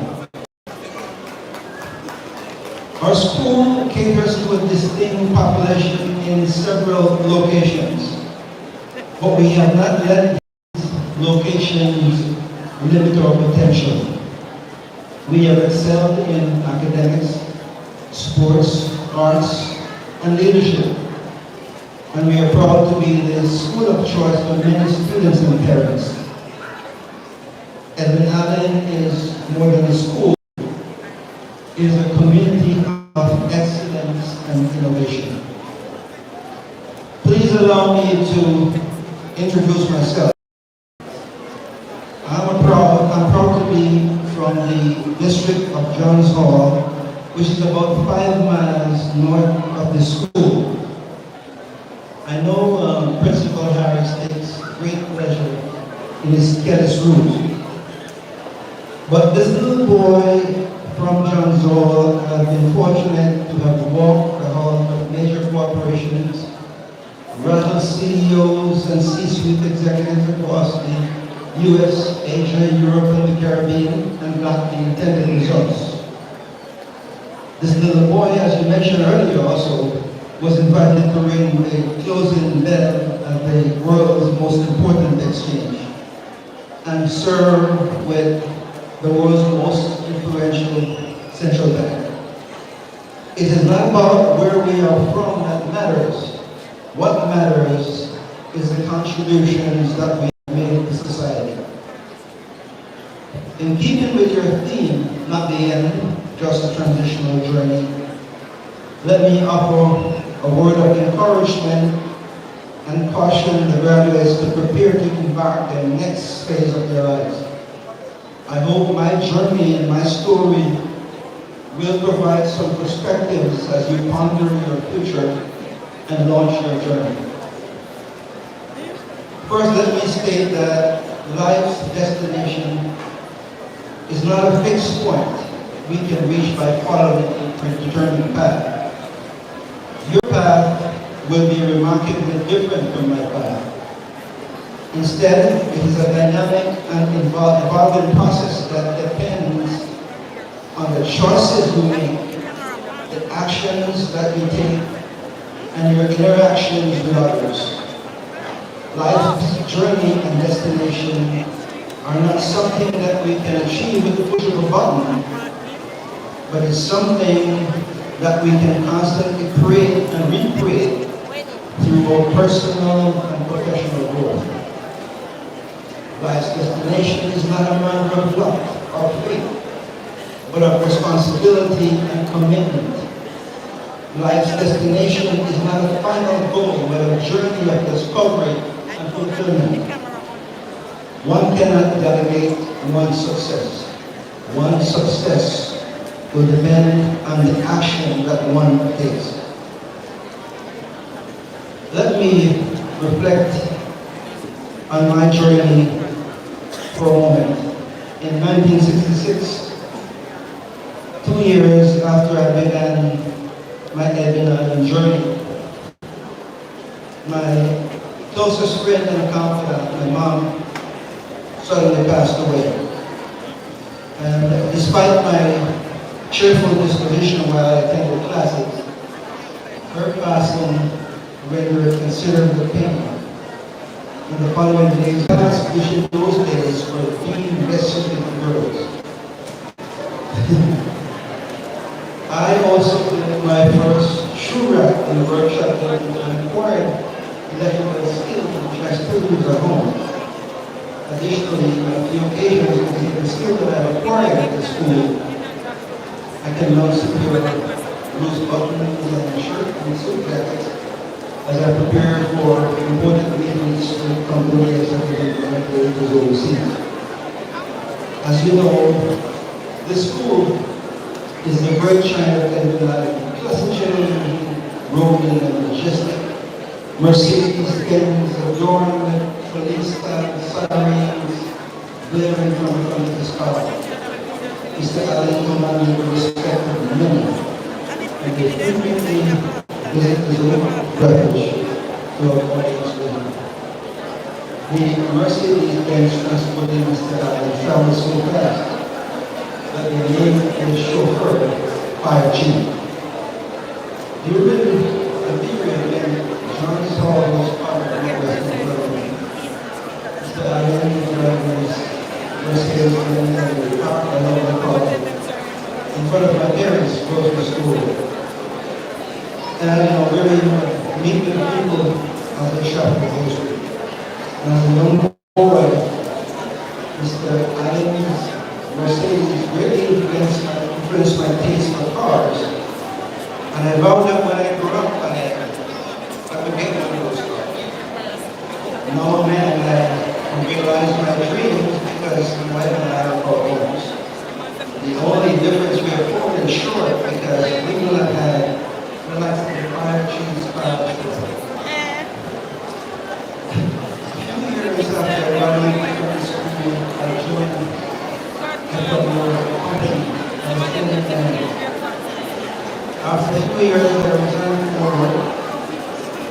Our school caters to a distinct population in several locations, but we have not let these locations limit our potential. We have excelled in academics, sports, arts, and leadership. And we are proud to be the school of choice for many students and parents. Edwin Allen is more than a school, it is a community of excellence and innovation. Please allow me to introduce myself. I'm proud to be from the district of Johns Hall, which is about 5 miles north of the school. I know Principal Harris takes great pleasure in his careless route. But this little boy from Johns Hall has been fortunate to have walked the halls of major corporations, rather CEOs and C-suite executives across the US, Asia, Europe, and the Caribbean, and got the intended results. This little boy, as you mentioned earlier also, was invited to ring a closing bell at the world's most important exchange and serve with the world's most influential central bank. It is not about where we are from that matters. What matters is the contributions that we made to society. In keeping with your theme, not the end, just a transitional journey, let me offer a word of encouragement and caution the graduates to prepare to embark the next phase of their lives. I hope my journey and my story will provide some perspectives as you ponder your future and launch your journey. First, let me state that life's destination is not a fixed point we can reach by following a predetermined path. Your path will be remarkably different from my path. Instead, it is a dynamic and evolving process that depends on the choices you make, the actions that you take, and your interactions with others. Life's journey and destination are not something that we can achieve with the push of a button, but it's something that we can constantly create and recreate through both personal and professional growth. Life's destination is not a matter of luck or fate, but of responsibility and commitment. Life's destination is not a final goal, but a journey of discovery and fulfillment. One cannot delegate one's success. One's success will depend on the action that one takes. Let me reflect on my journey for a moment. In 1966, 2 years after I began my Edwin journey, my closest friend and confidant, my mom, suddenly passed away. And despite my cheerful disposition while I attended classes, her passing rendered considerable pain. In the following days, class, which in those days were deemed best suited for girls. I also did my first shoe rack in the workshop and acquired electrical skills which I still use at home. Additionally, on the occasions with the skill that I acquired at the school, I can now secure loose buttons on my shirt and suit jackets as I prepare for important meetings with companies and overseas. As you know, this school is the great China of Edwin, pleasant children, Roman and majestic, Mercedes-Benz adorned with police sirens blaring from the front of the sky. Mr. Allen commanded the respect of many, and they frequently visit his own refuge to avoid him. The Mercedes-Benz transporting Mr. Allen traveled so fast that they named his chauffeur Fire Chief. During the period when Johns Hall was part of the Western Government, Mr. Allen driving his Mercedes-Benz and the car along the car in front of my parents' grocery store. And I really meet with people as they shop for groceries. And as a young boy, Mr. Allen's Mercedes really influenced my taste for cars. And I vowed that when I grew up, I would get one of those cars. Now years that I returned forward,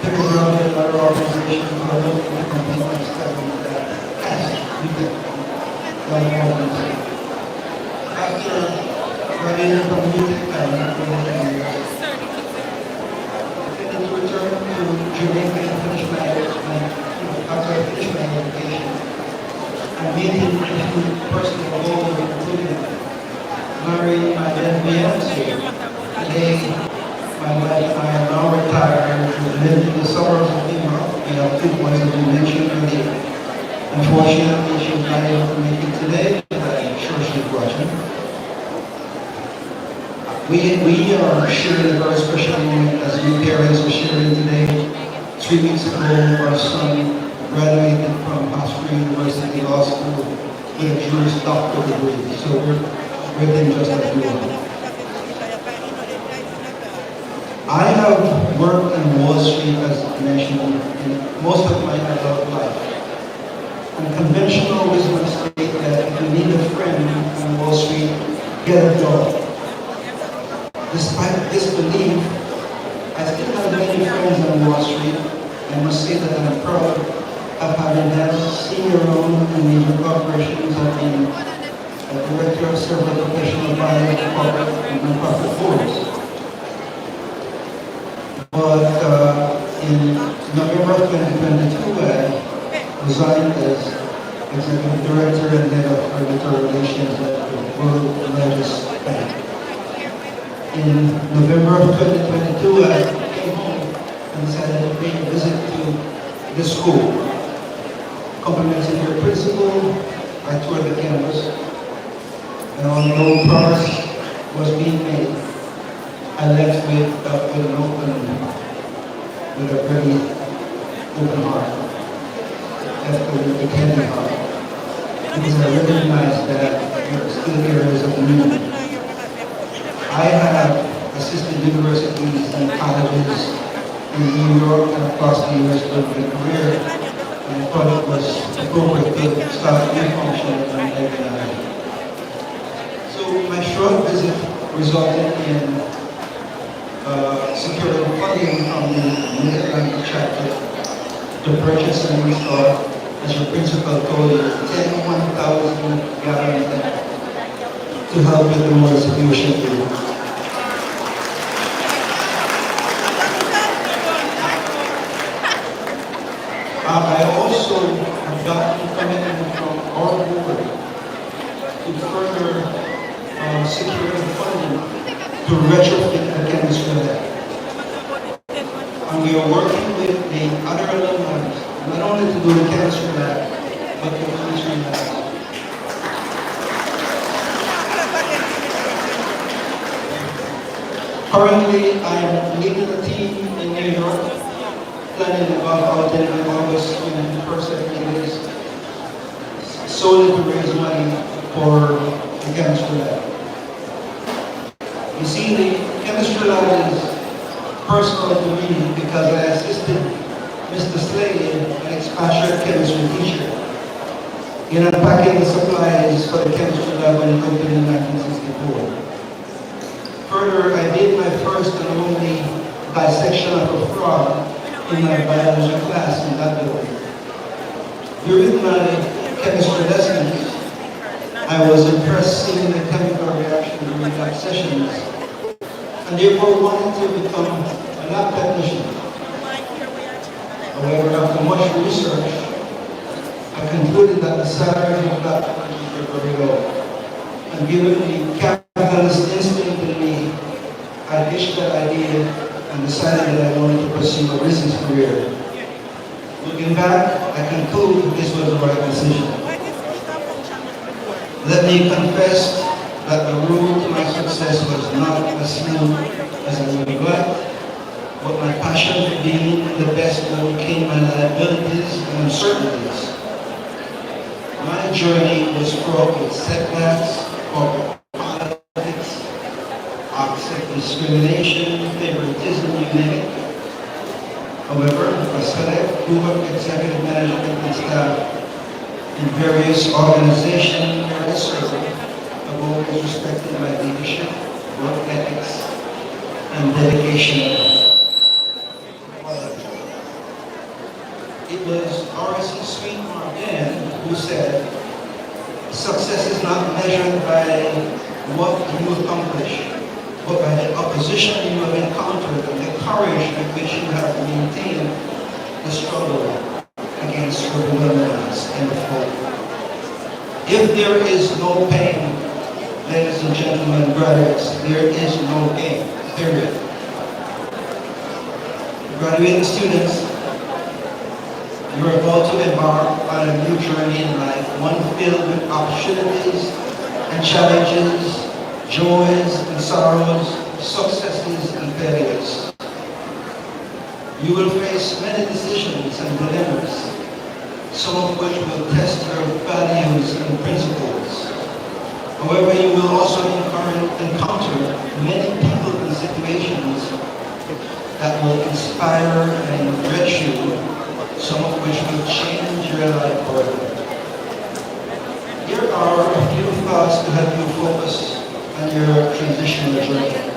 took a job at another organization to look to complete my studies at After graduating from music, I went for 10 years. I to return to Jamaica and finish after I finished my education. I made it into personal goals, including marrying my then fiancée. Today, my wife and I are now retired. We live in the suburbs of New York. We have 2 boys, as you mentioned earlier. Unfortunately, she's not able to make it today, but I'm sure she's watching. We are sharing a very special moment as new parents are sharing today. 3 weeks ago, our son graduated from Oxford University Law School with a Juris Doctor degree. So we're doing just as we want. I have worked in Wall Street, as mentioned, in most of my adult life. And conventional wisdom states that if you need a friend on Wall Street, get a dog. Despite this belief, I still have many friends on Wall Street. I must say that I'm proud of having had senior role in major corporations. I've been a director of several professional bodies, corporate and nonprofit boards. But in November of 2022, I resigned as executive director and head of regulatory relations at the world's largest bank. In November of 2022, I came home and decided to pay a visit to the school. Complimented your principal, I toured the campus, and although progress was being made, I left with a very open heart, left with a tender heart, because I recognized that there are still areas of need. I have assisted universities and colleges in New York and across the U.S. during my career, and I thought it was appropriate to start a new function in my So my short visit resulted in securing funding from the Mid-Atlantic chapter to purchase and install, as your principal told you, 10 1,000 gallon tanks to help with the water situation. I also have gotten commitment from our board to further secure funding to retrofit the chemistry lab. And we are working with the other alumni, not only to do the chemistry lab, but the chemistry lab. Currently, I am leading a team in New York, planning about out in August in the first 7 days, solely to raise money for the chemistry lab. You see, the chemistry lab is personal to me because I assisted Mr. Slade, an expatriate chemistry teacher, in unpacking the supplies for the chemistry lab when it opened in 1964. Further, I did my first and only dissection of a frog in my biology class in that building. During my chemistry lessons, I was impressed seeing the chemical reaction during lab sessions, and therefore wanted to become a lab technician. However, after much research, I concluded that the salaries of lab technicians were very low. And given the capitalist instinct in me, I ditched that idea and decided that I wanted to pursue a business career. Looking back, I conclude this was the right decision. Let me confess that the road to my success was not as smooth as I would have liked, but my passion for being the best overcame my liabilities and uncertainties. My journey was fraught with setbacks, corporate politics, accept discrimination, favoritism, you name it. However, a select group of executive management and staff in various organizations where I serve have always respected my leadership, work ethics, and dedication. It was R.C. Sweetmark then who said, success is not measured by what you accomplish, but by the opposition you have encountered and the courage with which you have maintained the struggle against overwhelming odds and the foe. If there is no pain, ladies and gentlemen, graduates, there is no gain, period. Graduating students, you're about to embark on a new journey in life, one filled with opportunities and challenges, joys and sorrows, successes and failures. You will face many decisions and dilemmas, some of which will test your values and principles. However, you will also encounter many people and situations that will inspire and enrich you, some of which will change your life forever. Here are a few thoughts to help you focus on your transitional journey.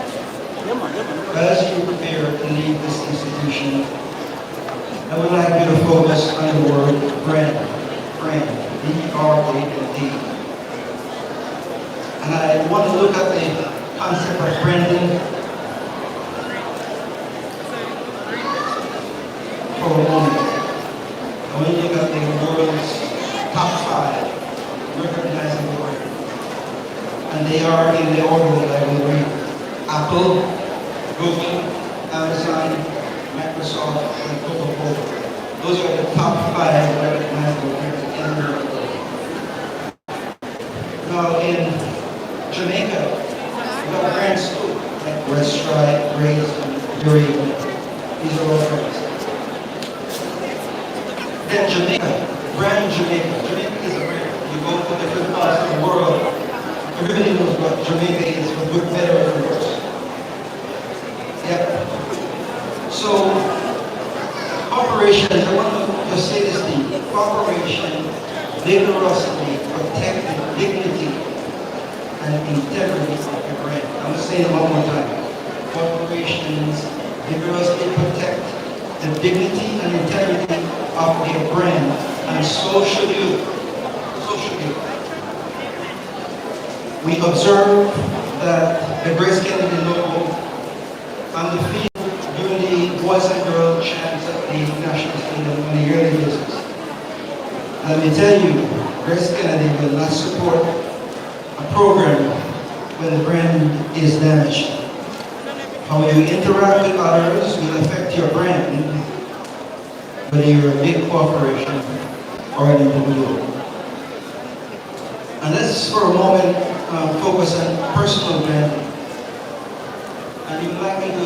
As you prepare to leave this institution, I would like you to focus on the word brand, B-R-A-N-D. And I want to look at the concept of branding for a moment. I want to look at the world's top 5 recognizable brands. And they are in the order that I will read. Apple, Google, Amazon, Microsoft, and Coca-Cola. Those are the top 5 recognizable brands in the world. Now in Jamaica, we got brands too, like Red Stripe, Grace, and Yuri. These are all brands. Then Jamaica, brand Jamaica. Jamaica is a brand. You go to different parts of the world, everybody knows what Jamaica is, for good, better, or worse. Yep. So, corporations, I want to just say this thing. Corporation vigorously protect the dignity and integrity of your brand. I'm going to say it one more time. Corporations vigorously protect the dignity and integrity of their brand, and so should you. So should you. We observe that the Grace Kennedy logo on the field during the Boys and Girls chants at the National Stadium on a yearly basis. Let me tell you, Grace Kennedy will not support a program when the brand is damaged. How you interact with others will affect your brand, whether you're a big corporation or an individual. And let's for a moment focus on personal branding. And you'd like me to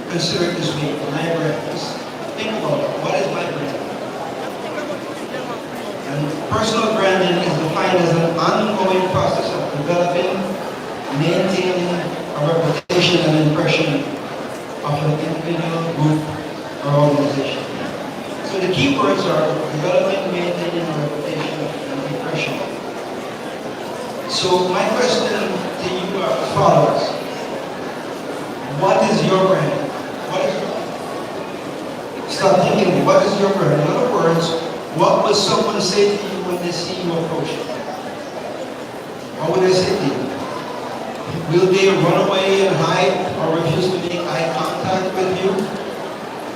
consider it this way, my brand. Just think about it. What is my brand? And personal branding is defined as an ongoing process of developing, maintaining a reputation and impression of an individual, group, or organization. So the key words are developing, maintaining a reputation and impression. So my question to you are as follows. What is your brand? What is your brand? Start thinking, what is your brand? In other words, what will someone say to you when they see you approaching? What will they say to you? Will they run away and hide or refuse to make eye contact with you?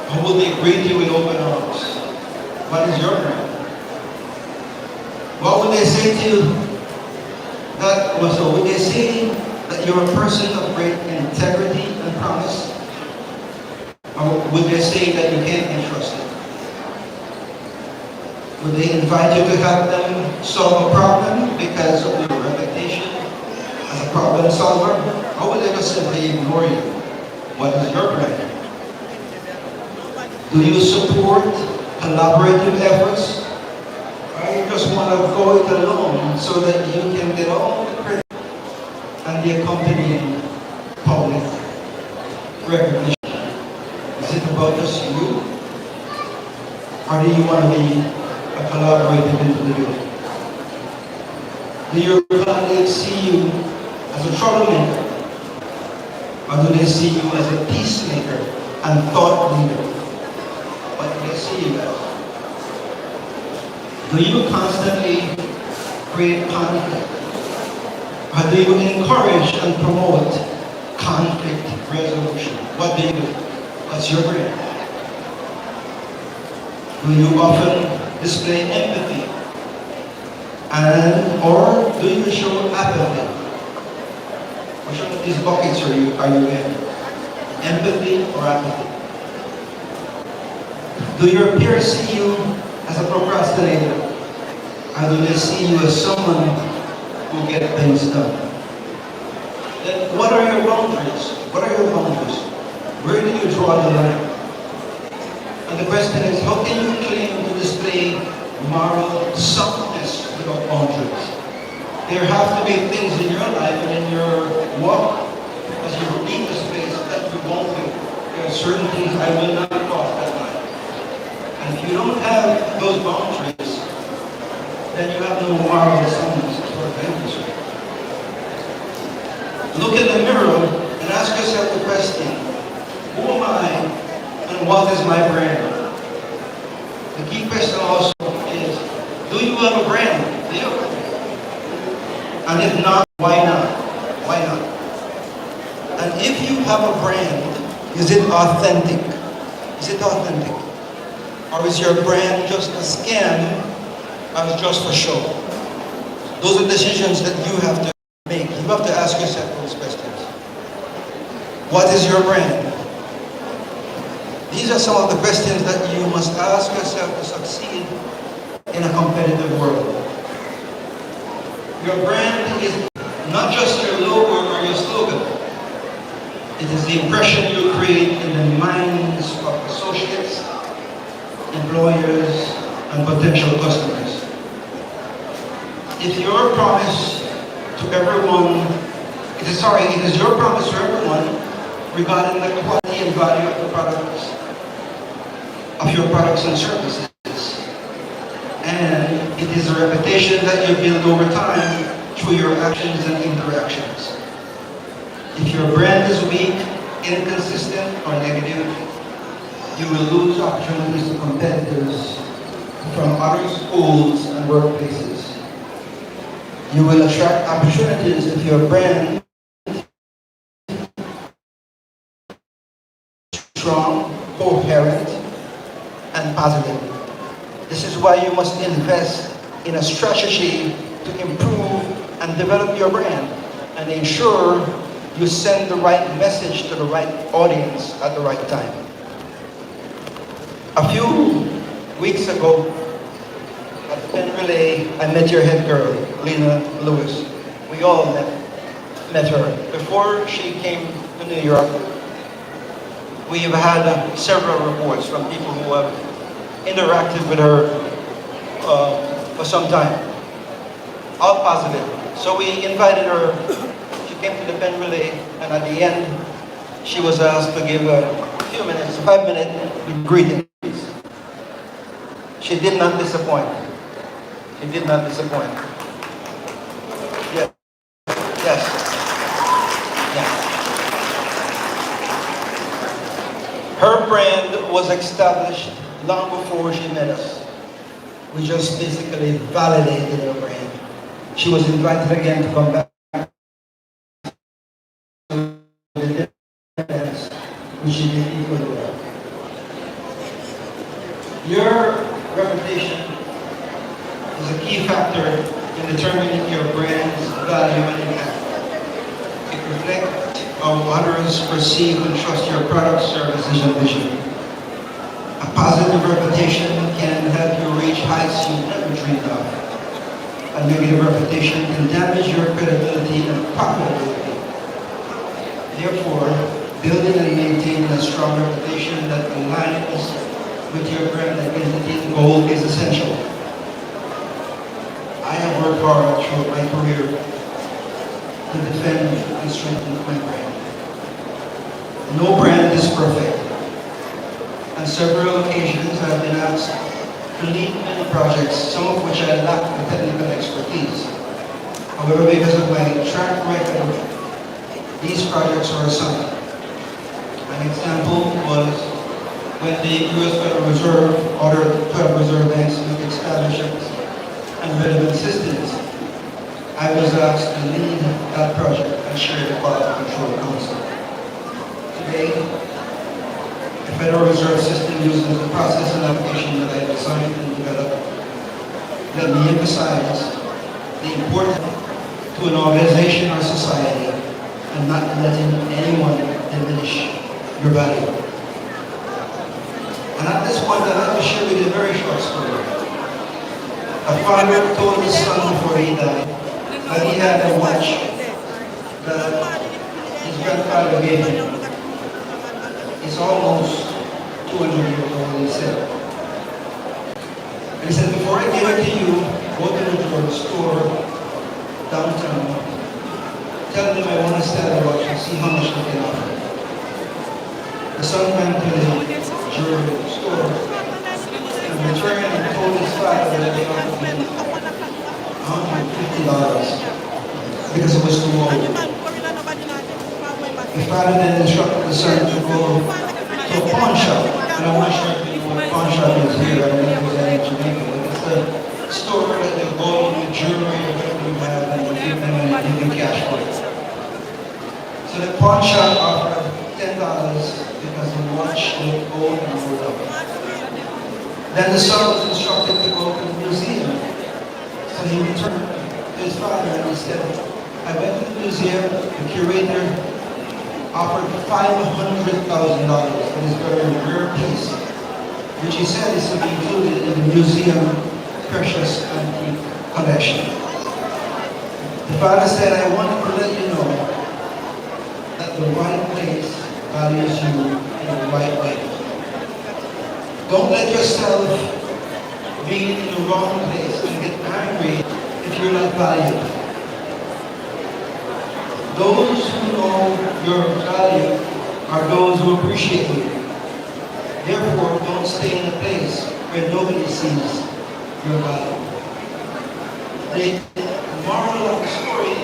Or will they greet you with open arms? What is your brand? What will they say to you? Would they say that you're a person of great integrity and promise? Or would they say that you can't be trusted? Would they invite you to help them solve a problem because of your reputation as a problem solver? Or would they just simply ignore you? What is your brand? Do you support collaborative efforts? Or you just want to go it alone so that you can get all the credit and the accompanying public recognition? Is it about just you? Or do you want to be a collaborative individual? Do your colleagues see you as a troublemaker? Or Or do they see you as a peacemaker and thought leader? What do they see you as? Do you constantly create conflict? Or do you encourage and promote conflict resolution? What do you do? What's your brand? Do you often display empathy? Or do you show apathy? Which one of these buckets are you in? Empathy or apathy? Do your peers see you as a procrastinator? Or do they see you as someone who gets things done? Then what are your boundaries? What are your boundaries? Where do you draw the line? And the question is, how can you claim to display moral soundness without boundaries? There have to be things in your life and in your walk as you leave the space that you won't do. There are certain things I will not cross that line. And if you don't have those boundaries, then you have no moral soundness or advantage. Look in the mirror and ask yourself the question, who am I and what is my brand? The key question also is, do you have a brand? Do you? And if not, why not? Why not? And if you have a brand, is it authentic? Is it authentic? Or is your brand just a scam or just for show? Those are decisions that you have to make. You have to ask yourself those questions. What is your brand? These are some of the questions that you must ask yourself to succeed in a competitive world. Your brand is not just your logo or your slogan. It is the impression you create in the minds of associates, employers, and potential customers. If your promise to everyone, it is your promise to everyone regarding the quality and value of the products, of your products and services. And it is a reputation that you build over time through your actions and interactions. If your brand is weak, inconsistent, or negative, you will lose opportunities to competitors from other schools and workplaces. You will attract opportunities if your brand is strong, coherent, and positive. This is why you must invest in a strategy to improve and develop your brand and ensure you send the right message to the right audience at the right time. A few weeks ago, at the pen relay, I met your head girl, Lena Lewis. We all met her. Before she came to New York, we have had several reports from people who have interacted with her for some time, all positive. So we invited her. She came to the pen relay, and at the end, she was asked to give a few minutes, 5-minute greetings. She did not disappoint. She did not disappoint. Yes. Yes. Yes. Her brand was established long before she met us. We just basically validated her brand. She was invited again to come back to the dance, which she did equally well. Your reputation is a key factor in determining your brand's value and impact. It reflects how others perceive and trust your product, services, and vision. A positive reputation can help you reach heights you never dreamed of. A negative reputation can damage your credibility and profitability. Therefore, building and maintaining a strong reputation that aligns with your brand identity and goal is essential. I have worked hard throughout my career to defend and strengthen my brand. No brand is perfect. On several occasions, I have been asked to lead many projects, some of which I lack the technical expertise. However, because of my track record, these projects are assigned. An example was when the U.S. Federal Reserve ordered 12 reserve banks to make establishments and relevant systems. I was asked to lead that project and share the Quality Control Council. Today, the Federal Reserve System uses the process and application that I designed and developed. Let me emphasize the importance to an organization or society and not letting anyone diminish your value. And at this point, I'd like to share with you a very short story. A father told his son before he died that he had a watch that his grandfather gave him. It's almost 200 years old, he said. And he said, before I give it to you, go to the store downtown, tell them I want to sell the watch and see how much they can offer. The son went to the jewelry store and returned and told his father that they offered him $150 because it was too old. The father then instructed the son to go to a pawn shop. And I'm not sure if you know what a pawn shop is here. I don't know if there's any in Jamaica, but it's a store that they go in the jewelry or whatever you have and you give them and you give cash for it. So the pawn shop offered $10 because the watch looked old and rolled up. Then the son was instructed to go to the museum. So he returned to his father and he said, I went to the museum, the curator offered $500,000 for this very rare piece, which he said is to be included in the museum precious antique collection. The father said, I wanted to let you know that the right place values you in the right way. Don't let yourself be in the wrong place and get angry if you're not valued. Those who know your value are those who appreciate you. Therefore, don't stay in a place where nobody sees your value. The moral of the story is,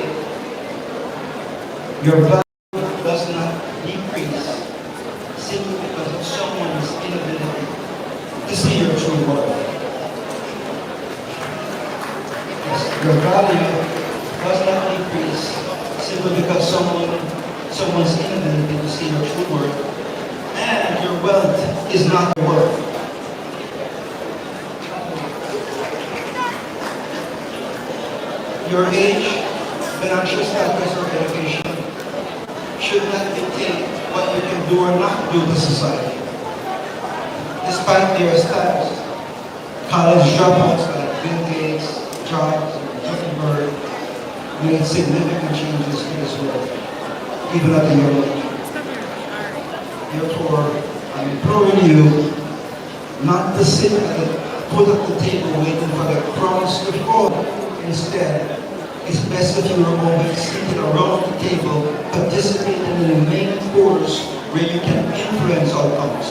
your value does not decrease simply because of someone's inability to see your true worth. Yes, your value does not decrease simply because someone's inability to see your true worth, and your wealth is not your worth. Your age, financial status, or education should not dictate what you can do or not do to society. Despite their status, college dropouts like Bill Gates, Jobs, and Zuckerberg made significant changes to this world, even at a young age. Therefore, I'm imploring you not to sit at the foot of the table waiting for the crumbs to fall. Instead, it's best if you are always seated around the table, participating in the main course where you can influence outcomes.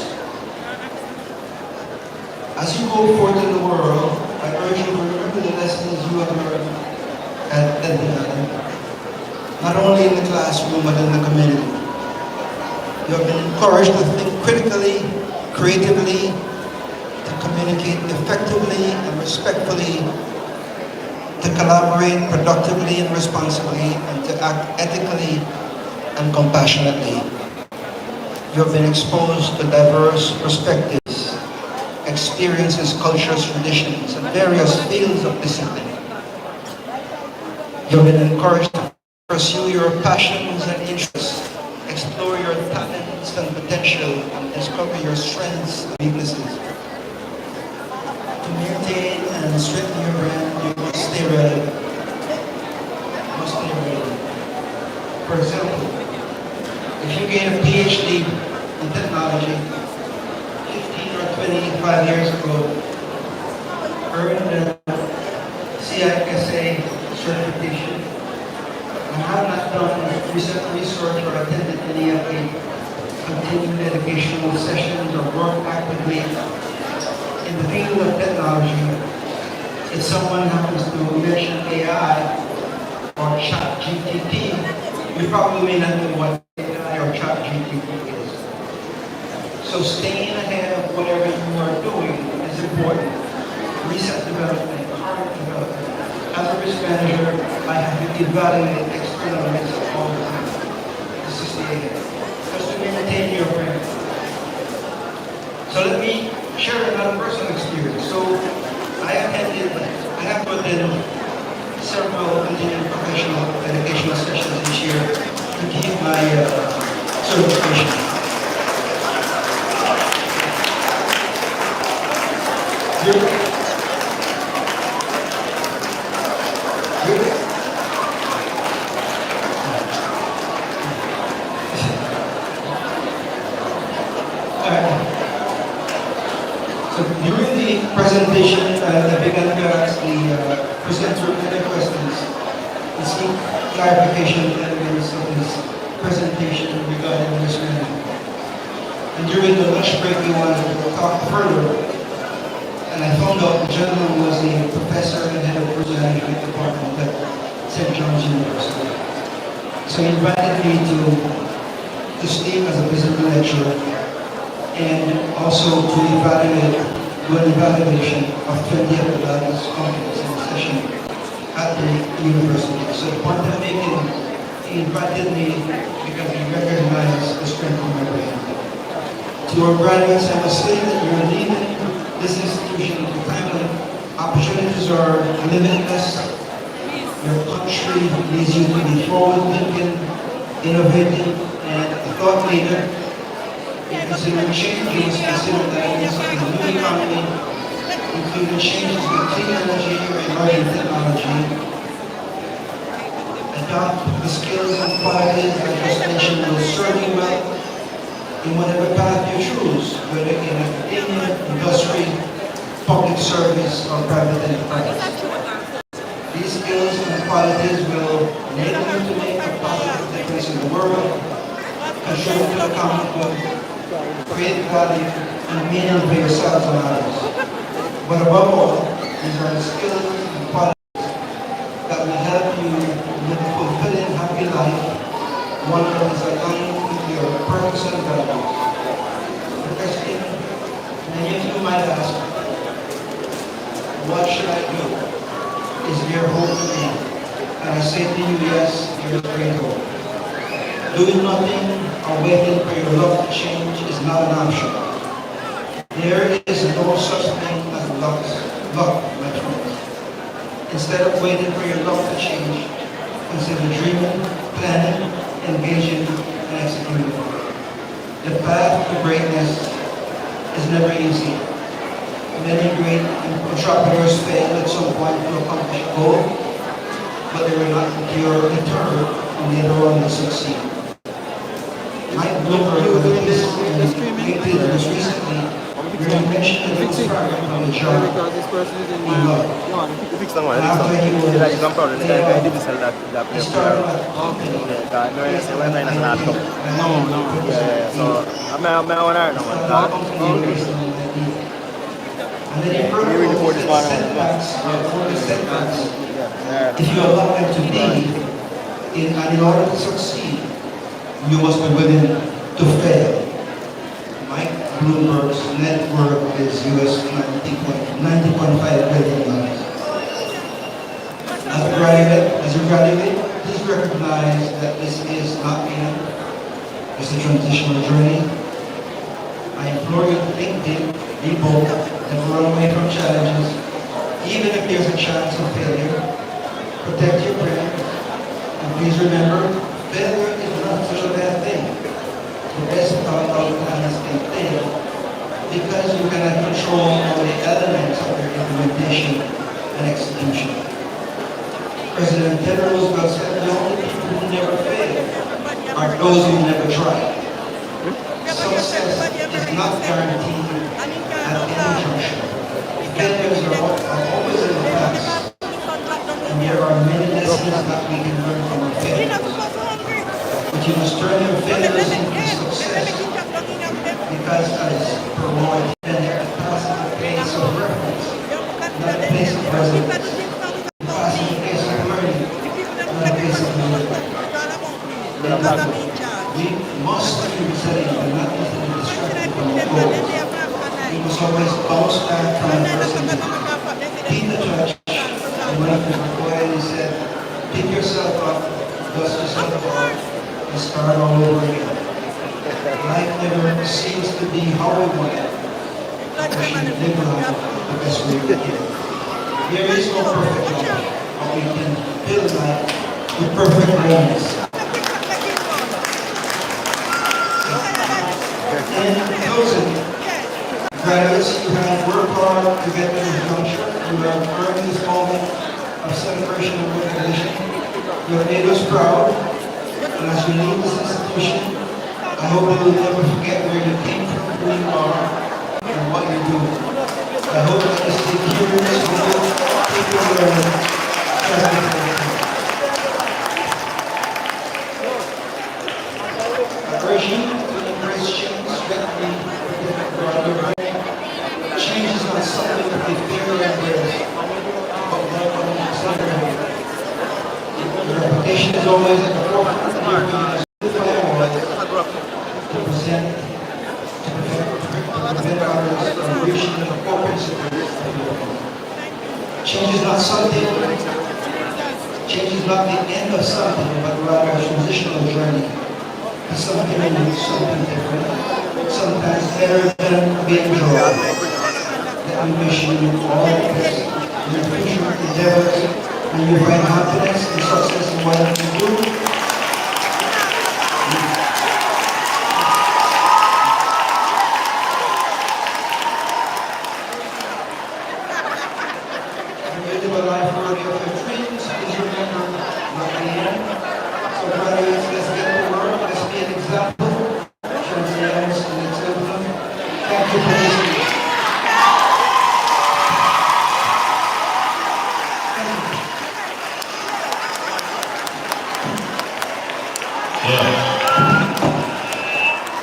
As you go forth in the world, I urge you to remember the lessons you have learned at Edwin, not only in the classroom but in the community. You have been encouraged to think critically, creatively, to communicate effectively and respectfully, to collaborate productively and responsibly, and to act ethically and compassionately. You have been exposed to diverse perspectives, experiences, cultures, traditions, and various fields of discipline. You have been encouraged to pursue your passions and interests, explore your talents and potential, and discover your strengths and weaknesses. To maintain and strengthen your brand, you must stay relevant. For example, if you gain a PhD in technology 15 or 25 years ago, earned a CISA certification, and have not done recent research or attended any of the continuing educational sessions or worked actively in the field of technology, if someone happens to mention AI or ChatGPT, you probably may not know what AI or ChatGPT is. So staying ahead of whatever you are doing is important. Research development, current development. As a risk manager, I have to evaluate external risks all the time. This is the aim. Just to maintain your brain. So let me share another personal experience. So I have to attend several continuing professional educational sessions this year to keep my certification. So during the presentation, I began to ask the presenter many questions and seek clarification and evidence of his presentation regarding risk management. And during the lunch break, we wanted to talk further. And I found out the gentleman was a professor and head of risk management department at St. John's University. So he invited me to speak as a visitor lecturer and also to do an evaluation of 20 of the largest companies in the session at the university. So the point I'm making, he invited me because he recognized the strength of my brain. To our graduates, I must say that you're leaving this institution to family. Opportunities are limitless. Your country needs you to be forward-thinking, innovative, and a thought leader. In considering change, you must consider that in the new economy, including changes in clean energy or emerging technology. Adopt the skills and qualities that this nation will serve you well in whatever path you choose, whether in academia, industry, public service, or private enterprise. These skills and qualities will enable you to make a positive difference in the world, contribute to the common good, create value, and meaning for yourselves and others. But above all, these are the skills and qualities that will help you live a fulfilling, happy life, one that is aligned with your purpose and values. The question many of you might ask, what should I do? Is there hope for me? And I say to you, yes, there is great hope. Doing nothing or waiting for your luck to change is not an option. There is no such thing as luck, my friends. Instead of waiting for your luck to change, consider dreaming, planning, engaging, and executing. The path to greatness is never easy. Many great entrepreneurs fail at some point to accomplish a goal, but they were not deterred, and later on they succeed. Mike Bloomberg was a piece LinkedIn just recently where he mentioned that he was fired from the job he loved. And after he was laid off, he started a company and then he heard about the setbacks, if you allow them to be, and in order to succeed, you must be willing to fail. Mike Bloomberg's net worth is US $90.5 billion. As you graduate, please recognize that this is not the end. It's a transitional journey. I implore you to think big, be bold, and run away from challenges, even if there's a chance of failure. Protect your brain, and please remember, failure is not such a bad thing. The best part of the plan is to fail, because you cannot control all the elements of your implementation and execution. President Teddy Roosevelt said the only people who never fail are those who never try. Success is not guaranteed at any juncture. Failures are always in the past, and there are many lessons that we can learn from our failures. But you must turn your failures into success, because as per Lloyd, the past is a place of reference, not a place of residence. The past is a place of learning, not a place of living. We must be resilient and not easily distracted from our that kind of person. Being the church, and one of them go ahead and said, pick yourself up, dust yourself off, and start all over again. Life never seems to be how we want it. We should live life the best way we can. There is no perfect life, but we can build life with perfect moments. In closing, graduates, you have worked hard to get to this juncture. You have earned this moment of celebration and recognition. You have made us proud. And as you leave this institution, I hope you will never forget where you came from, who you are, and what you're doing. I hope that you stay curious, humble, keep your learning, trust in yourself. I urge you to embrace change, strictly throughout your learning. Change is not something to be feared or embraced, but welcome and celebrate. Your reputation is always at the forefront of your community. To present, to prevent others from reaching the core principles of your own. Change is not something, change is not the end of something, but rather a transitional journey. To something new, something different, sometimes better than we enjoy. Let me wish you all the best in your future endeavors, and you find happiness and success in what you do.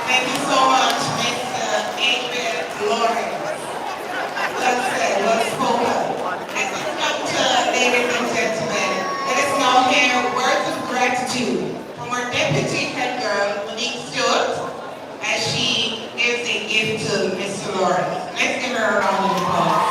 Thank you so much, Mr. Edwin. Well said, well spoken. At this juncture, ladies and gentlemen, let us now hear words of gratitude from our deputy head girl, Monique Stewart, as she gives a gift to Mr. Lawrence. Let's give her a round of applause.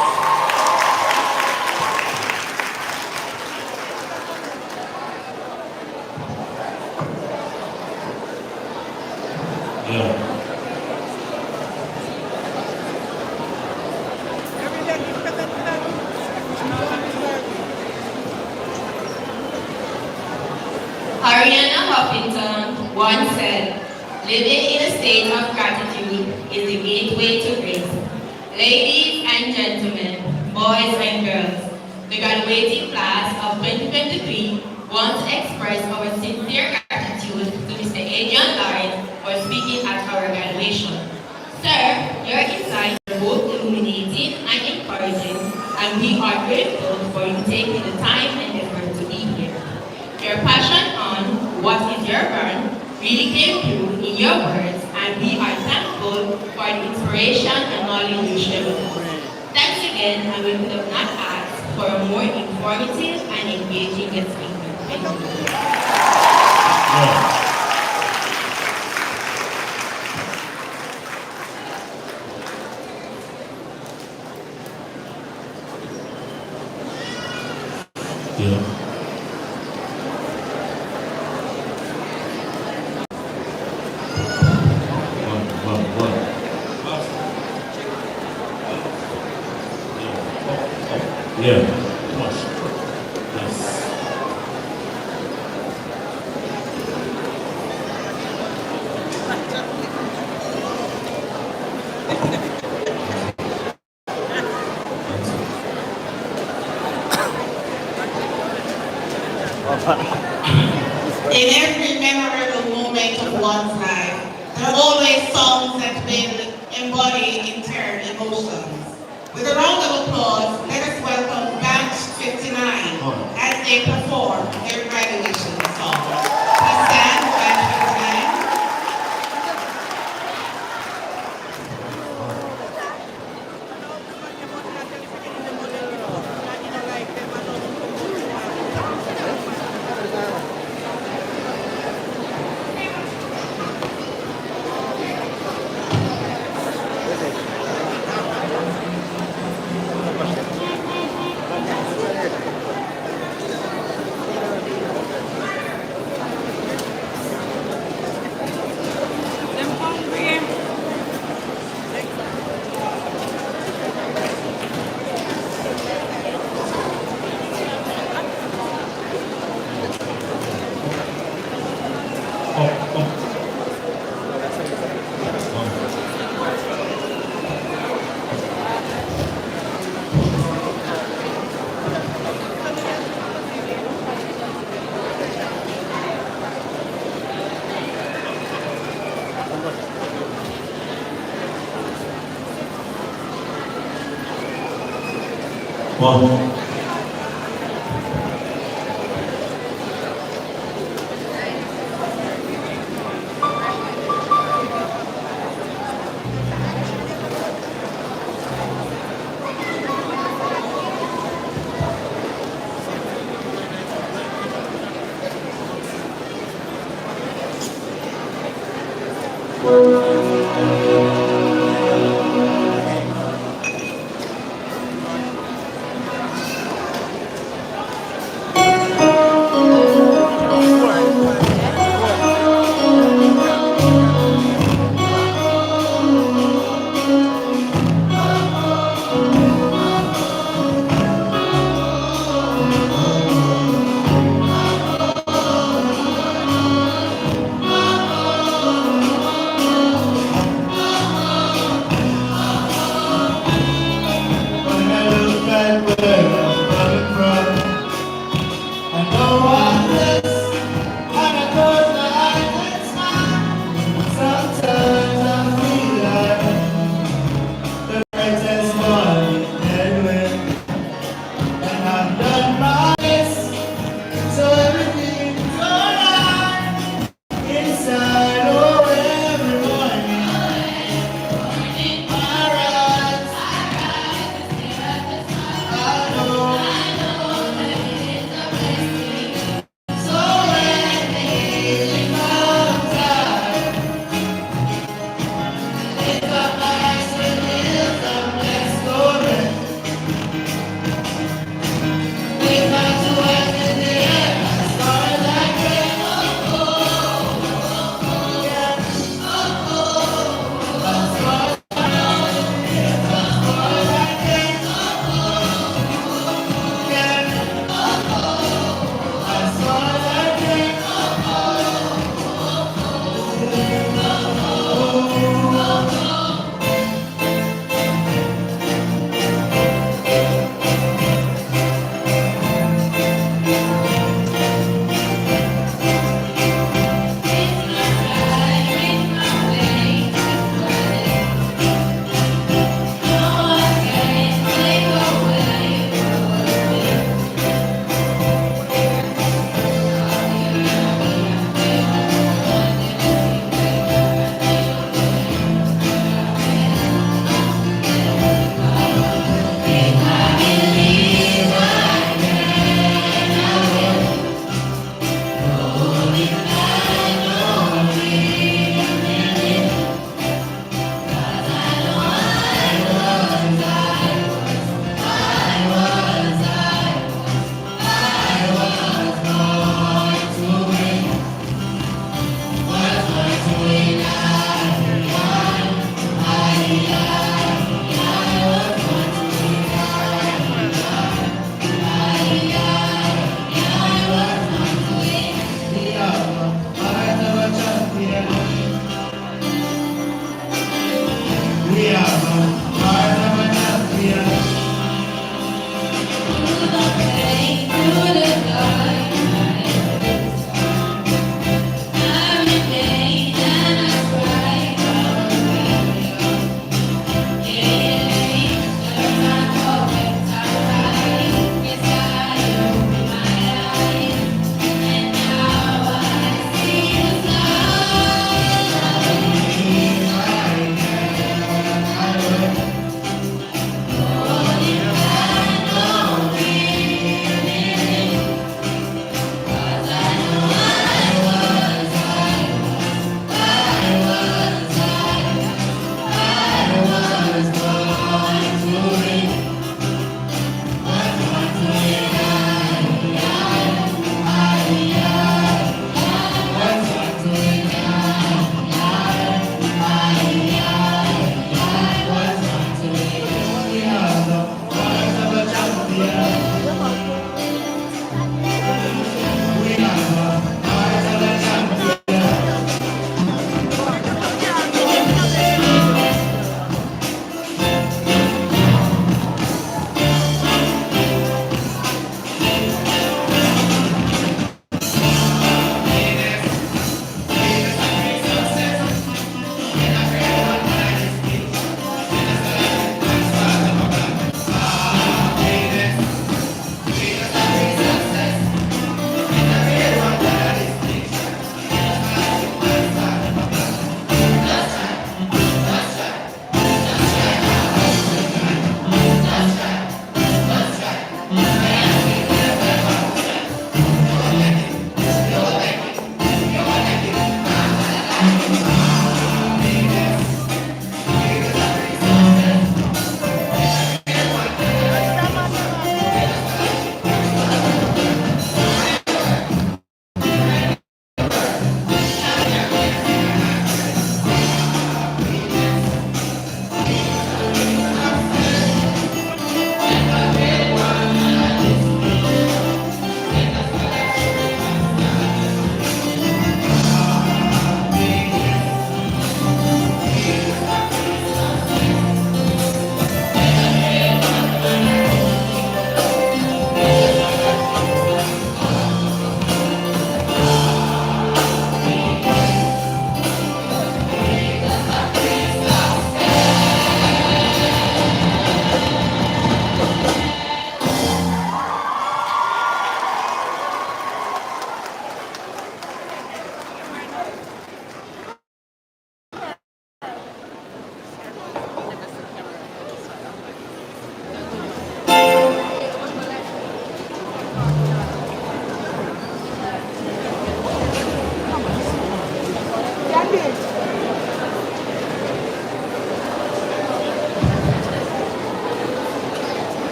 Ariana Huffington once said, living in a state of gratitude is the gateway to grace. Ladies and gentlemen, boys and girls, the graduating class of 2023 wants to express our sincere gratitude to Mr. Adrian Lawrence for speaking at our graduation. Sir, your insights are both illuminating and encouraging, and we are grateful for you taking the time and effort to be here. Your passion on what is your burn really came through in your words, and we are thankful for the inspiration and knowledge you shared with us. Thanks again, and we could have not asked for a more informative and engaging guest speaker. Thank you. In every memorable moment of one's life, there are always songs that will embody entire emotions. With a round of applause, let us welcome Batch 59 as they perform their graduation song. Please stand, Batch 59. One.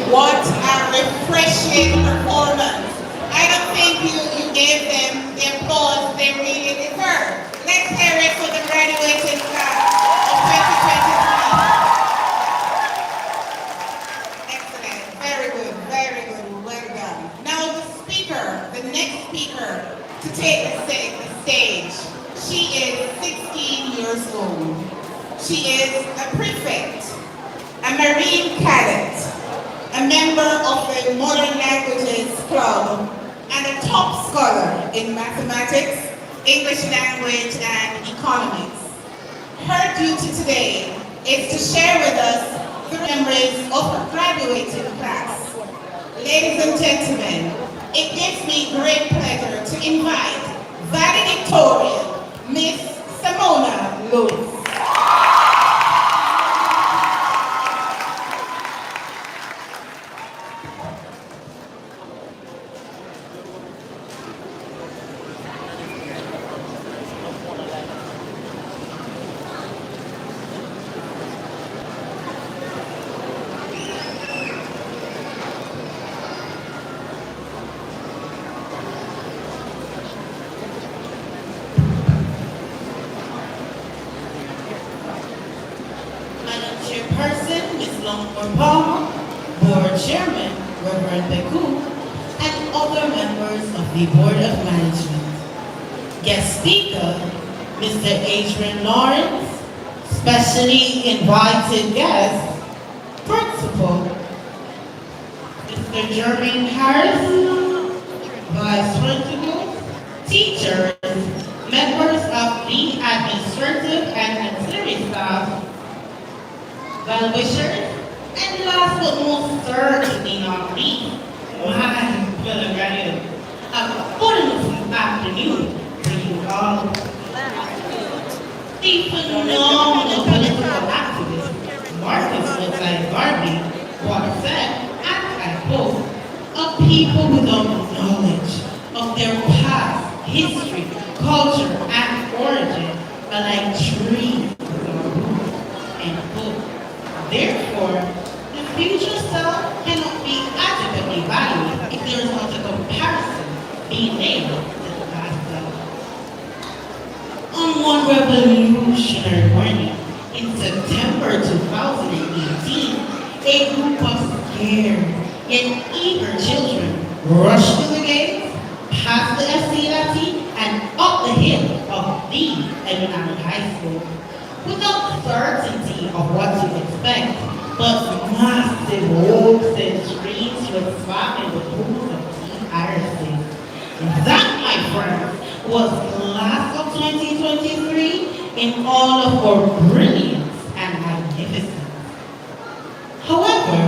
What a refreshing performance. I don't think you gave them the applause they really deserve. Let's hear it for the graduating class of 2023. Excellent. Very good. Very good. Well done. Now the next speaker to take the stage. She is 16 years old. She is a prefect, a Marine cadet, a member of the Modern Languages Club, and a top scholar in mathematics, English language, and economics. Her duty today is to share with us the memories of her graduating class. Ladies and gentlemen, it gives me great pleasure to invite Valedictorian, Miss Simona Lewis. Board Chairman, Reverend Beku, and other members of the Board of Management. Guest speaker, Mr. Adrian Lawrence, specially invited guest, Principal, Mr. Jermaine Harris, Vice Principal, teachers, members of the administrative and ancillary staff, well-wishers, and last but most certainly not least, my fellow graduates, a wonderful afternoon to you all. The phenomenal political activist, Marcus Woodside Garvey, once said, and I quote, a people without knowledge of their past, history, culture, and origin are like trees without roots, end quote. Therefore, the future self cannot be adequately valued if there is not a comparison being made to the past self. On one revolutionary morning in September 2018, a group of scared yet eager children rushed to the gates, past the SCLT, and up the hill of the Edwin High School, without certainty of what to expect, but massive hopes and dreams were swapping the pools of tea irises. That, my friends, was class of 2023 in all of our brilliance and magnificence. However,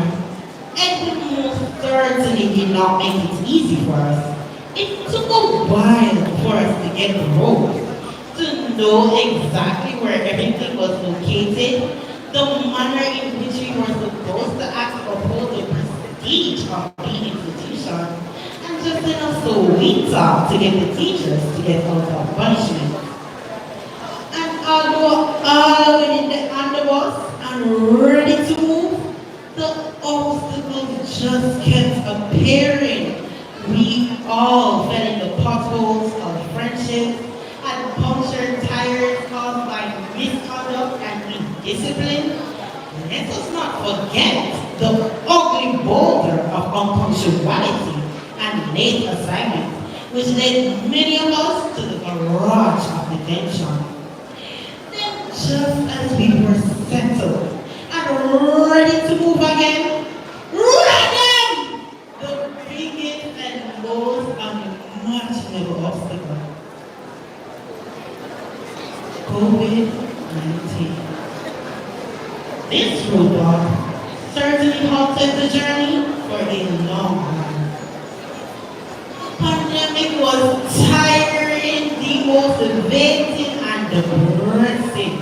Edwin most certainly did not make it easy for us. It took a while for us to get the road, to know exactly where everything was located, the manner in which we were supposed to act to uphold the prestige of the institution, and just enough so we talk to get the teachers to get out of punishment. And although all within the underbus and ready to move, the obstacles just kept appearing. We all fell in the potholes of friendships, and punctured tires caused by misconduct and indiscipline. Let us not forget the ugly boulder of unpunctuality and late assignments, which led many of us to the garage of detention. Then, just as we were settled and ready to move again, random! The biggest and most unimaginable obstacle. COVID-19. This roadblock certainly halted the journey for a long time. Pandemic was tiring, demotivating, and depressing.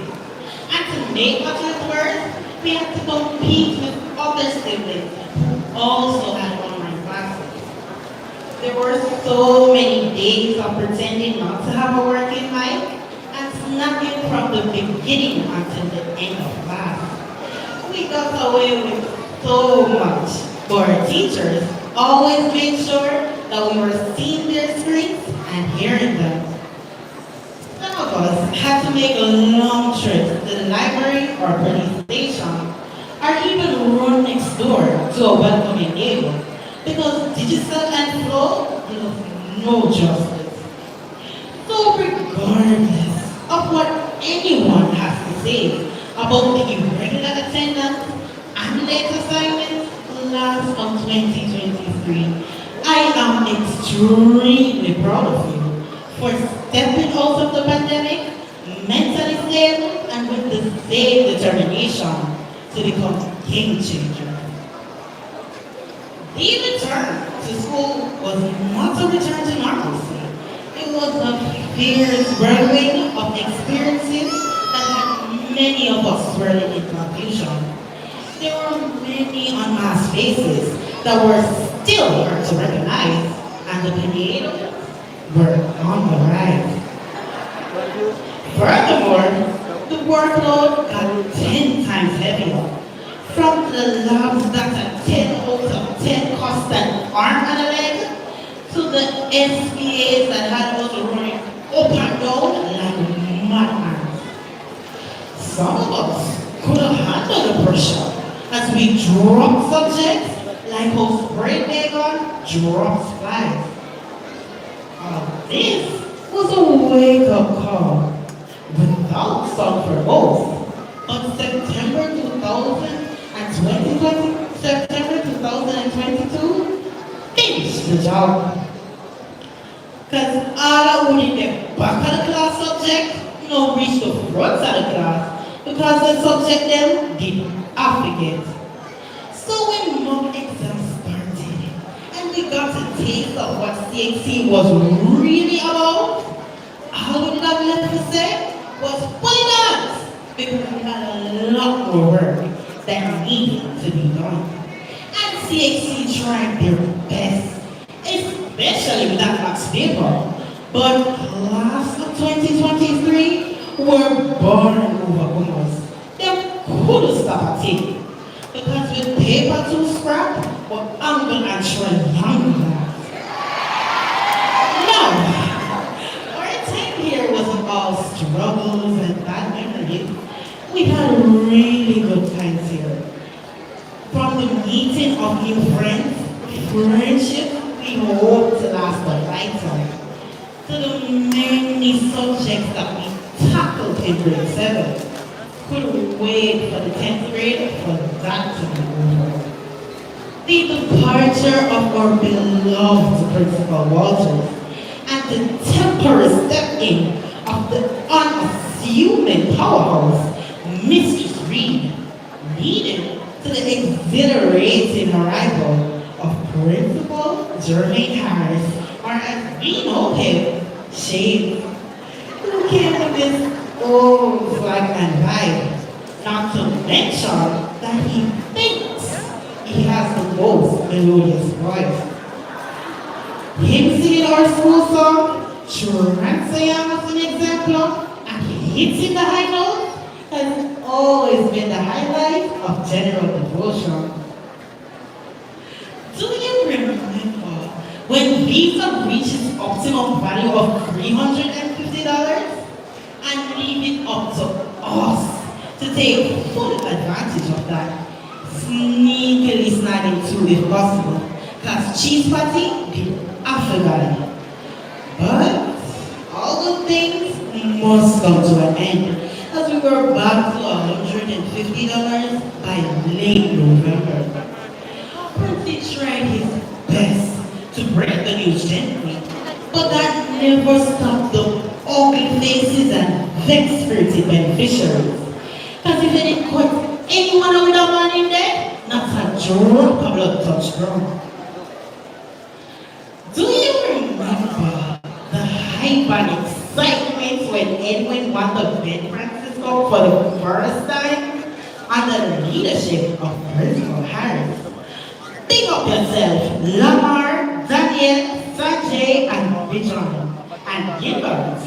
And to make matters worse, we had to compete with other siblings who also had online classes. There were so many days of pretending not to have a working life, snacking from the beginning until the end of class. We got away with so much, but our teachers always made sure that we were seeing their screens and hearing them. Some of us had to make long trips to the library or police station, or even run next door to a welcoming neighbor, because digital and flow does no justice. So regardless of what anyone has to say about the irregular attendance and late assignments class of 2023, I am extremely proud of you for stepping out of the pandemic, mentally stable, and with the same determination to become a game changer. The return to school was not a return to normalcy. It was a fierce whirlwind of experiences that had many of us swirling in confusion. There were many unmasked faces that were still hard to recognize, and the potatoes were on the rise. Furthermore, the workload got 10 times heavier. From the labs that had 10 out of 10 cost an arm and a leg, to the SPAs that had us running up and down like madmen. Some of us could have handled the pressure as we dropped subjects like how spray bacon drops flies. This was a wake-up call without song for both. But September 2022 finished the job. Because all I wouldn't get back of the class subject, no reach the front of the class, because the subject them didn't applicate. So when mock exams started, and we got a taste of what CXC was really about, all we did have left to say was put it on, because we had a lot more work that needed to be done. And CXC tried their best, especially with that max paper. But class of 2023 were born overcomers. They couldn't stop a tick. Because with paper to scrap, or angle and triangle. Now, our time here wasn't all struggles and bad memories. We had really good times here. From the meeting of new friends, friendship we hope to last a lifetime, to the many subjects that we tackled in grade 7. Couldn't wait for the 10th grade for that to be over. The departure of our beloved Principal Walters and the temporary step in of the unassuming powerhouse, Mistress Reed, leading to the exhilarating arrival of Principal Jermaine Harris, or as we know him, Shane, who came with this old flag and vibe, not to mention that he thinks he has the most melodious voice. Him singing our school song, Transayam as an example, and he hits in the high notes, has always been the highlight of general devotion. Do you remember when Visa reaches optimum value of $350 and leave it up to us to take full advantage of that, sneakily snagging too if possible, because cheese party did Africa. But all good things must come to an end, as we were back to $150 by late November. Prince tried his best to break the news gently, but that never stopped the ugly faces and vex-spirited beneficiaries. Because if they didn't quit anyone with a man in there, not a drop of blood touched ground. Do you remember the hype and excitement when Edwin won the Ben Francisco for the first time under the leadership of Principal Harris? Think of yourself, Lamar, Daniel, Sanjay, and Bijan, and Gilbert.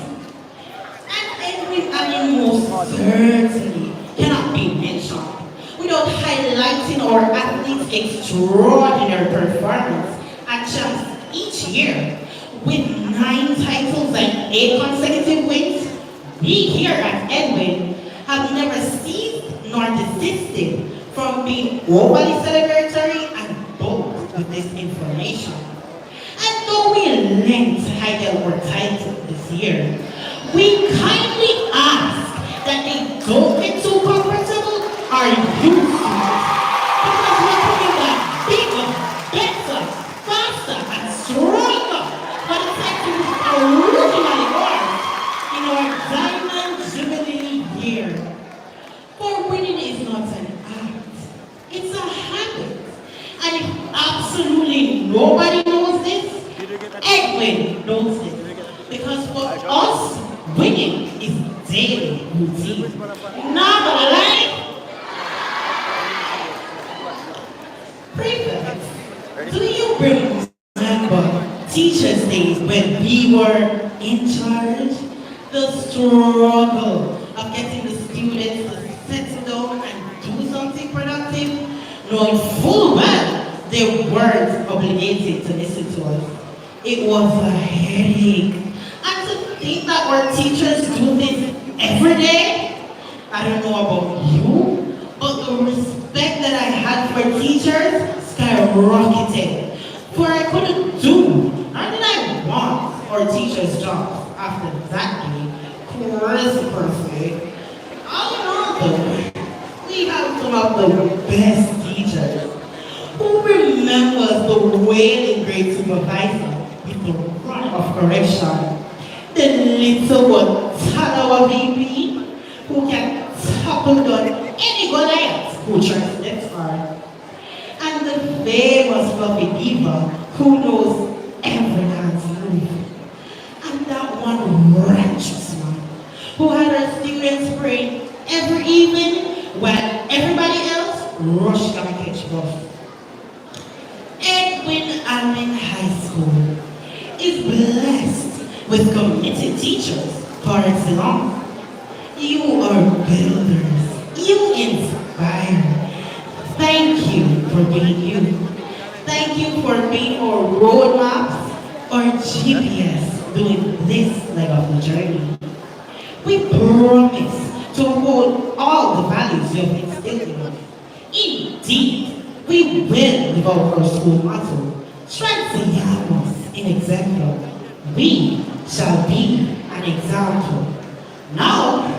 And Edwin, most certainly cannot be mentioned without about highlighting our athletes' extraordinary performance at champs each year. With 9 titles and 8 consecutive wins, we here at Edwin have never ceased nor desisted from being overly celebratory and bold with this information. And though we lent to highlight our title this year, we kindly ask that they don't get too comfortable or used to it. Because we're putting that bigger, better, faster, and stronger for the titles originally ours in our Diamond Jubilee year. For winning is not an act, it's a habit. And if absolutely nobody knows this, Edwin knows this. Because for us, winning is daily routine. Not gonna lie. Prefects, do you remember Teachers' Days when we were in charge? The struggle of getting the students to sit down and do something productive, knowing full well they weren't obligated to listen to us. It was a headache. And to think that our teachers do this every day, I don't know about you, but the respect that I had for teachers skyrocketed. For I couldn't do, nor did I want our teachers' jobs after that day. Christmas, all in all though, we have some of the best teachers who remembers the wailing grade supervisor with the run of correction. The little one, Tanawa VP, who can topple down any Goliath who tries next far. And the famous fluffy diva who knows every dance move. And that one righteous man who had her students praying every evening while everybody else rushed to catch bus. Edwin Allen High School is blessed with committed teachers for its long. You are builders. You inspire. Thank you for being you. Thank you for being our roadmaps, our GPS doing this leg of the journey. We promise to uphold all the values you have instilled in us. Indeed, we will live out our school motto, Transiamos in exemplo. We shall be an example. Now,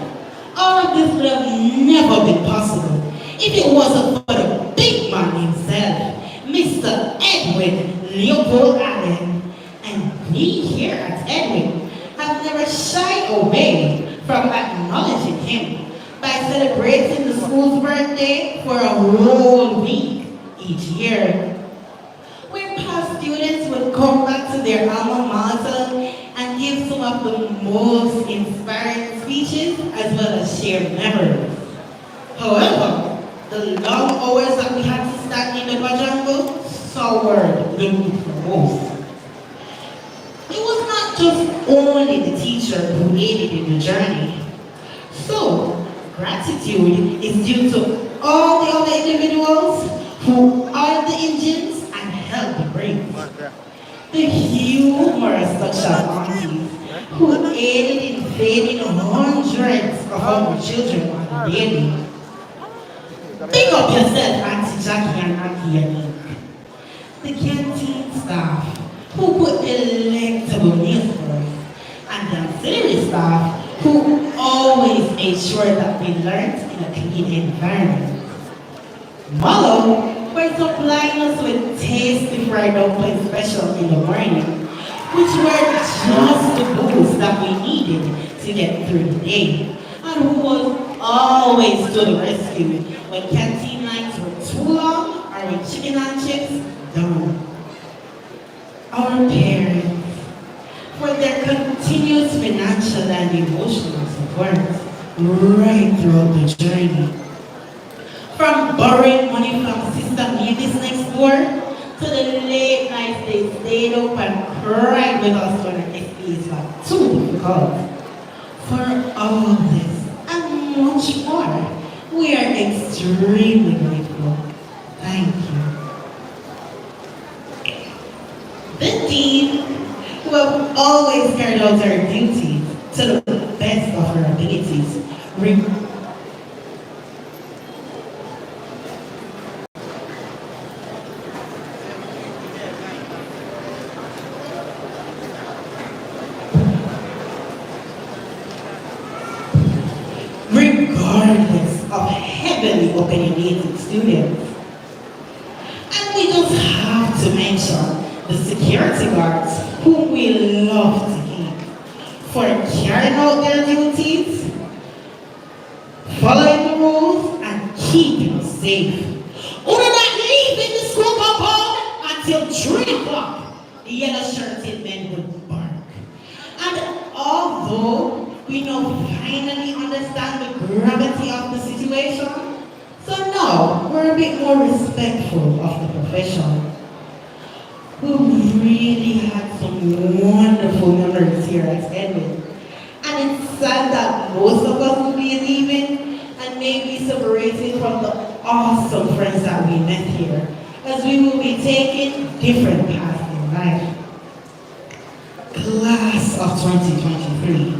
all of this would have never been possible if it wasn't for the big man himself, Mr. Edwin Leopold Allen. And we here at Edwin have never shied away from acknowledging him by celebrating the school's birthday for a whole week each year. Where past students would come back to their alma mater and give some of the most inspiring speeches as well as share memories. However, the long hours that we had to stand in the Bajango soured the mood the most. It was not just only the teacher who aided in the journey. So, gratitude is due to all the other individuals who are the engines and help the brakes. The humorous touch-up aunties who aided in feeding hundreds of our children on a daily. Pick up yourself, Auntie Jackie and Auntie Yannick. The canteen staff who put delectable meals for us, and the auxiliary staff who always made sure that we learned in a clean environment. Malo for supplying us with tasty fried dumplings special in the morning, which were just the boost that we needed to get through the day, and who was always to the rescue when canteen nights were too long or when chicken and chips done. Our parents, for their continuous financial and emotional support right throughout the journey. From borrowing money from Sister Mavis next door to the late nights they stayed up and cried with us when our SPs got too difficult. For all this and much more, We are extremely grateful. Thank you. The Dean, who have always carried out her duties to the best of her abilities, regardless of heavily opinionated students. And we don't have to mention the security guards whom we love to keep for carrying out their duties, following the rules, and keeping us safe. We're not leaving the school compound until 3 o'clock. The yellow shirted men would bark. And although we now finally understand the gravity of the situation, so now we're a bit more respectful of the profession. We really had some wonderful memories here at Edwin. And it's sad that most of us will be leaving and maybe separating from the awesome friends that we met here, as we will be taking different paths in life. Class of 2023.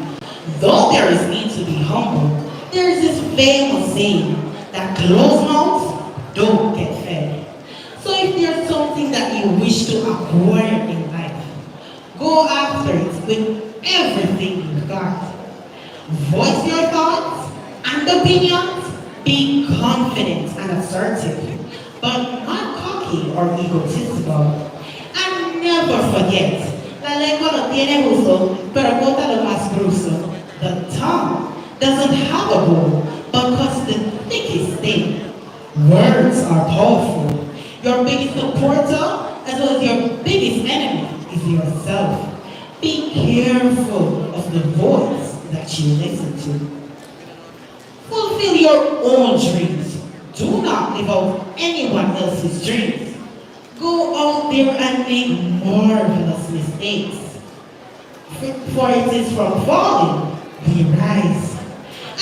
Though there is need to be humble, there is this famous saying that closed mouths don't get fed. So if there's something that you wish to acquire in life, go after it with everything you've got. Voice your thoughts and opinions, be confident and assertive, but not cocky or egotistical. And never forget, la lengua no tiene uso, pero bota lo más grueso. The tongue doesn't have a goal, but cuts the thickest thing. Words are powerful. Your biggest supporter, as well as your biggest enemy, is yourself. Be careful of the voice that you listen to. Fulfill your own dreams. Do not live out anyone else's dreams. Go out there and make marvelous mistakes. For it is from falling we rise.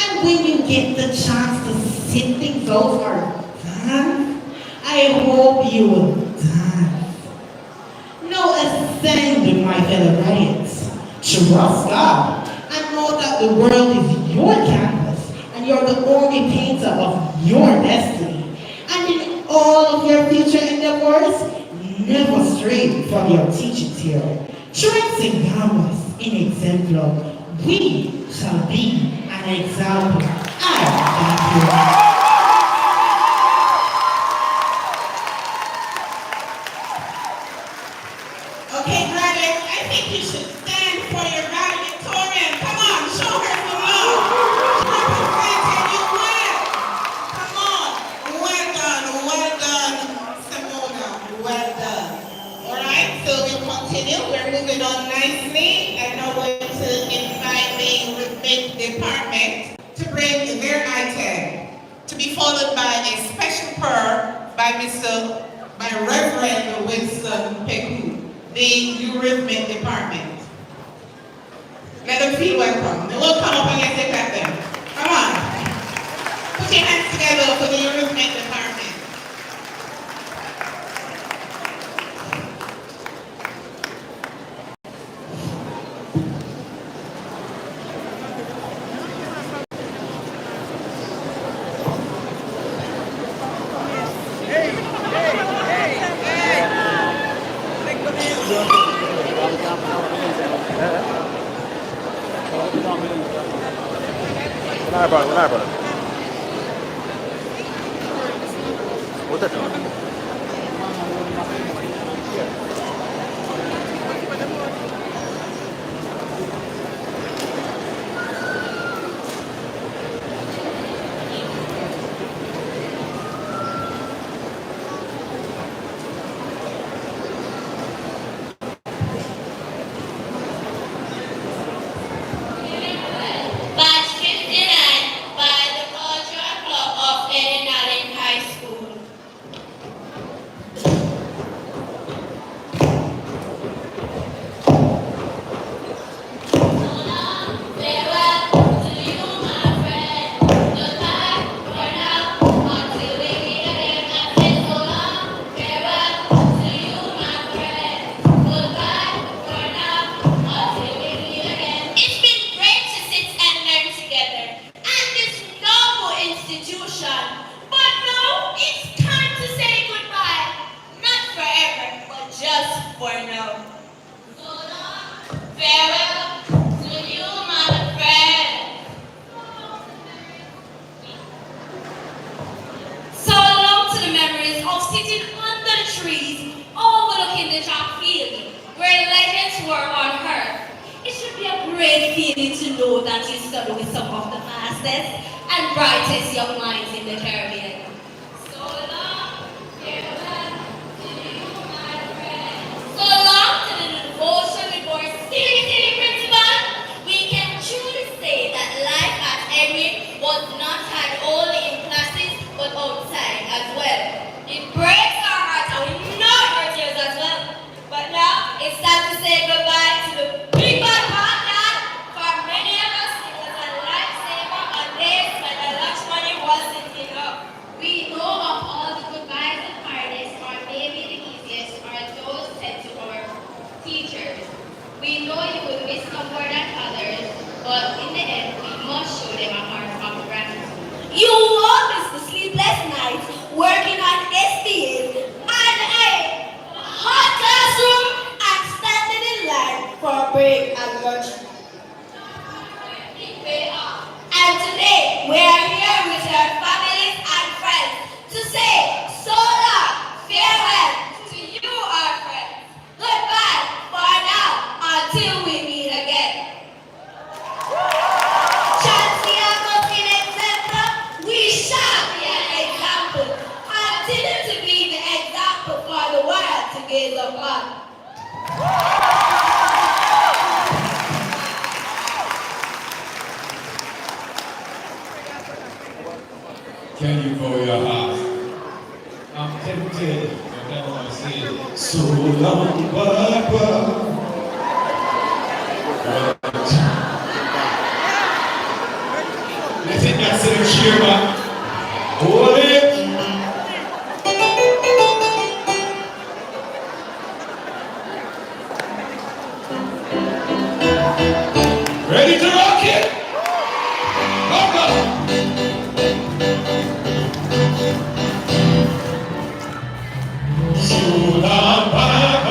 And when you get the chance to sit things out or dance, I hope you will dance. Now ascend, my fellow riots. Trust God and know that the world is your canvas and you're the only painter of your destiny. And in all of your future endeavors, never stray from your teachings here. Transingamos in exemplar. We shall be an example. I thank you. Okay, graduates, I think you should stand for your valedictorian. Come on, show her some love. Representing you well. Come on. Well done, Simona. Well done. All right, so we'll continue. We're moving on nicely. And now we're going to invite the rhythmic department to bring their item, to be followed by a special prayer by Reverend Winston Peku, the Eurythmic Department. Let them feel welcome. They will come up and get it at them. Come on. Put your hands together for the Eurythmic Department. Batch 59 by the in the track field, where legends were unheard. It should be a great feeling to know that you study with some of the fastest and brightest young minds in the Caribbean. So long, farewell to you, my friend. So long to the devotion before silly principal. We can truly say that life at Edwin was not had only in classes, but outside as well. It breaks our hearts and we know your tears as well. But now it's time to say goodbye to the big bad partner. For many of us, it was a lifesaver on days when the lunch money wasn't enough. We know of all the goodbyes and hardest, or maybe the easiest, are those said to our teachers. We know you will miss them more than others, but in the end, we must show them a heart of gratitude. You won't miss the sleepless nights working on SPAs and a hot classroom and standing in line for a break and lunch. And today, we are here with your families and friends to say so long, farewell to you, our friends. Goodbye for now until we meet again. We shall be an example. Continue to be the example for the world to gaze upon. Can you go your heart? I'm tempted, but I want to say, so long, Papa. I think that's a cheer, man. Hold it. Ready to rock it? Rock up. So long, Papa.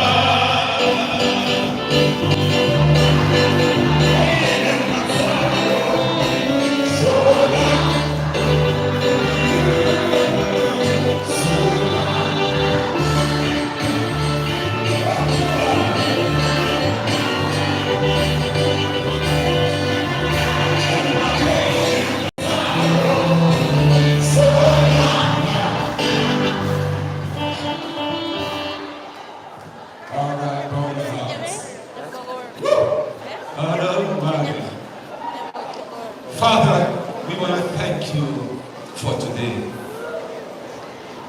Father, we want to thank you for today.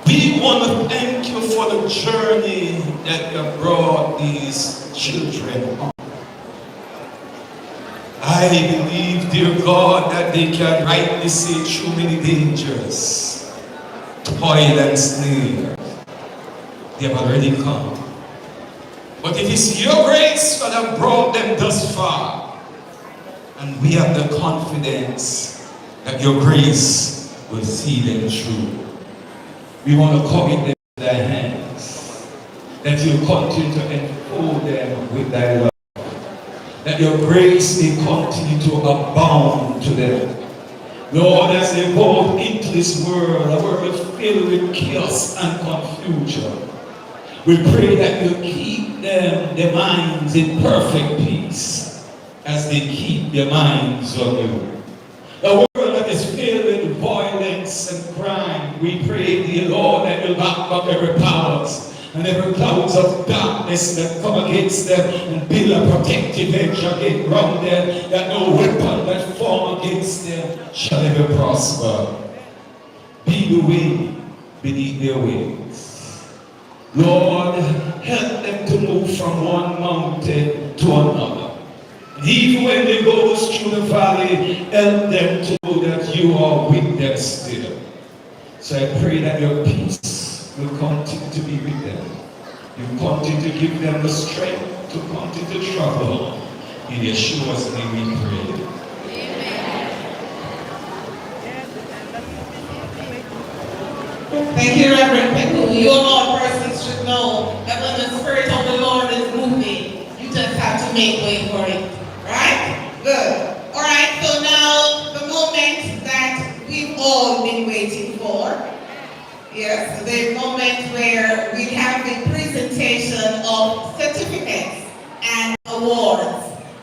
We want to thank you for the journey that you have brought these children on. I believe, dear God, that they can rightly say through many dangers, toil and snare. They have already come. But it is your grace that have brought them thus far. And we have the confidence that your grace will see them through. We want to commit them to thy hands, that you continue to enfold them with thy love, that your grace may continue to abound to them. Lord, as they go into this world, a world filled with chaos and confusion, we pray that you keep them, their minds in perfect peace, as they keep their minds on you. A world that is filled with violence and crime, we pray, dear Lord, that you'll back up every powers and every clouds of darkness that come against them and build a protective edge around them, that no weapon that form against them shall ever prosper. Be the wind beneath their wings. Lord, help them to move from one mountain to another. Even when they go through the valley, help them to know that you are with them still. So I pray that your peace will continue to be with them. You continue to give them the strength to continue to travel. In Yeshua's name we pray. Thank you, Reverend Pickle. You all persons should know that when the Spirit of the Lord is moving, you just have to make way for it. Right? Good. All right, so now the moment that we've all been waiting for. Yes, the moment where we have the presentation presentation of certificates and awards.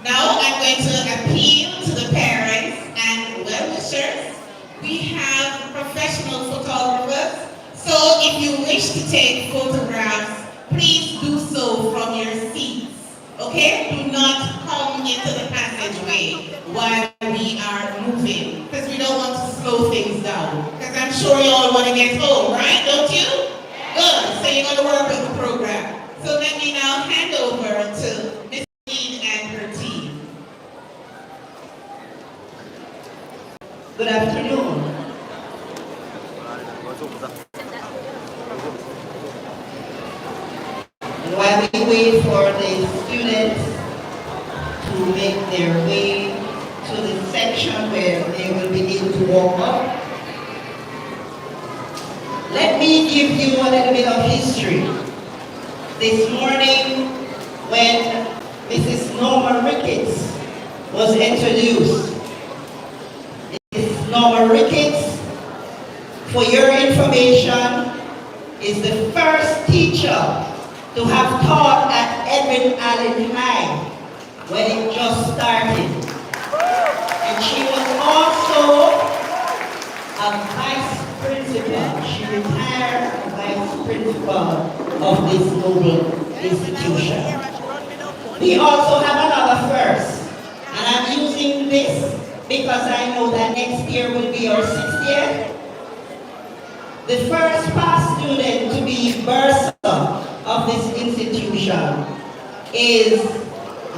Now I'm going to appeal to the parents and well-wishers. We have professional photographers, so if you wish to take photographs, please do so from your seats. Okay? Do not come into the passageway while we are moving, because we don't want to slow things down. Because I'm sure you all want to get home, right? Don't you? Good. So you're going to work with the program. So let me now hand over to Ms. Dean and her team. Good afternoon. While we wait for the students to make their way to the section where they will begin to warm up, let me give you a little bit of history. This morning, when Mrs. Norma Ricketts was introduced, Mrs. Norma Ricketts, for your information, is the first teacher to have taught at Edwin Allen High when it just started. And she was also a vice principal. She retired as vice principal of this noble institution. We also have another first, and I'm using this because I know that next year will be our 60th. The first past student to be bursar of this institution is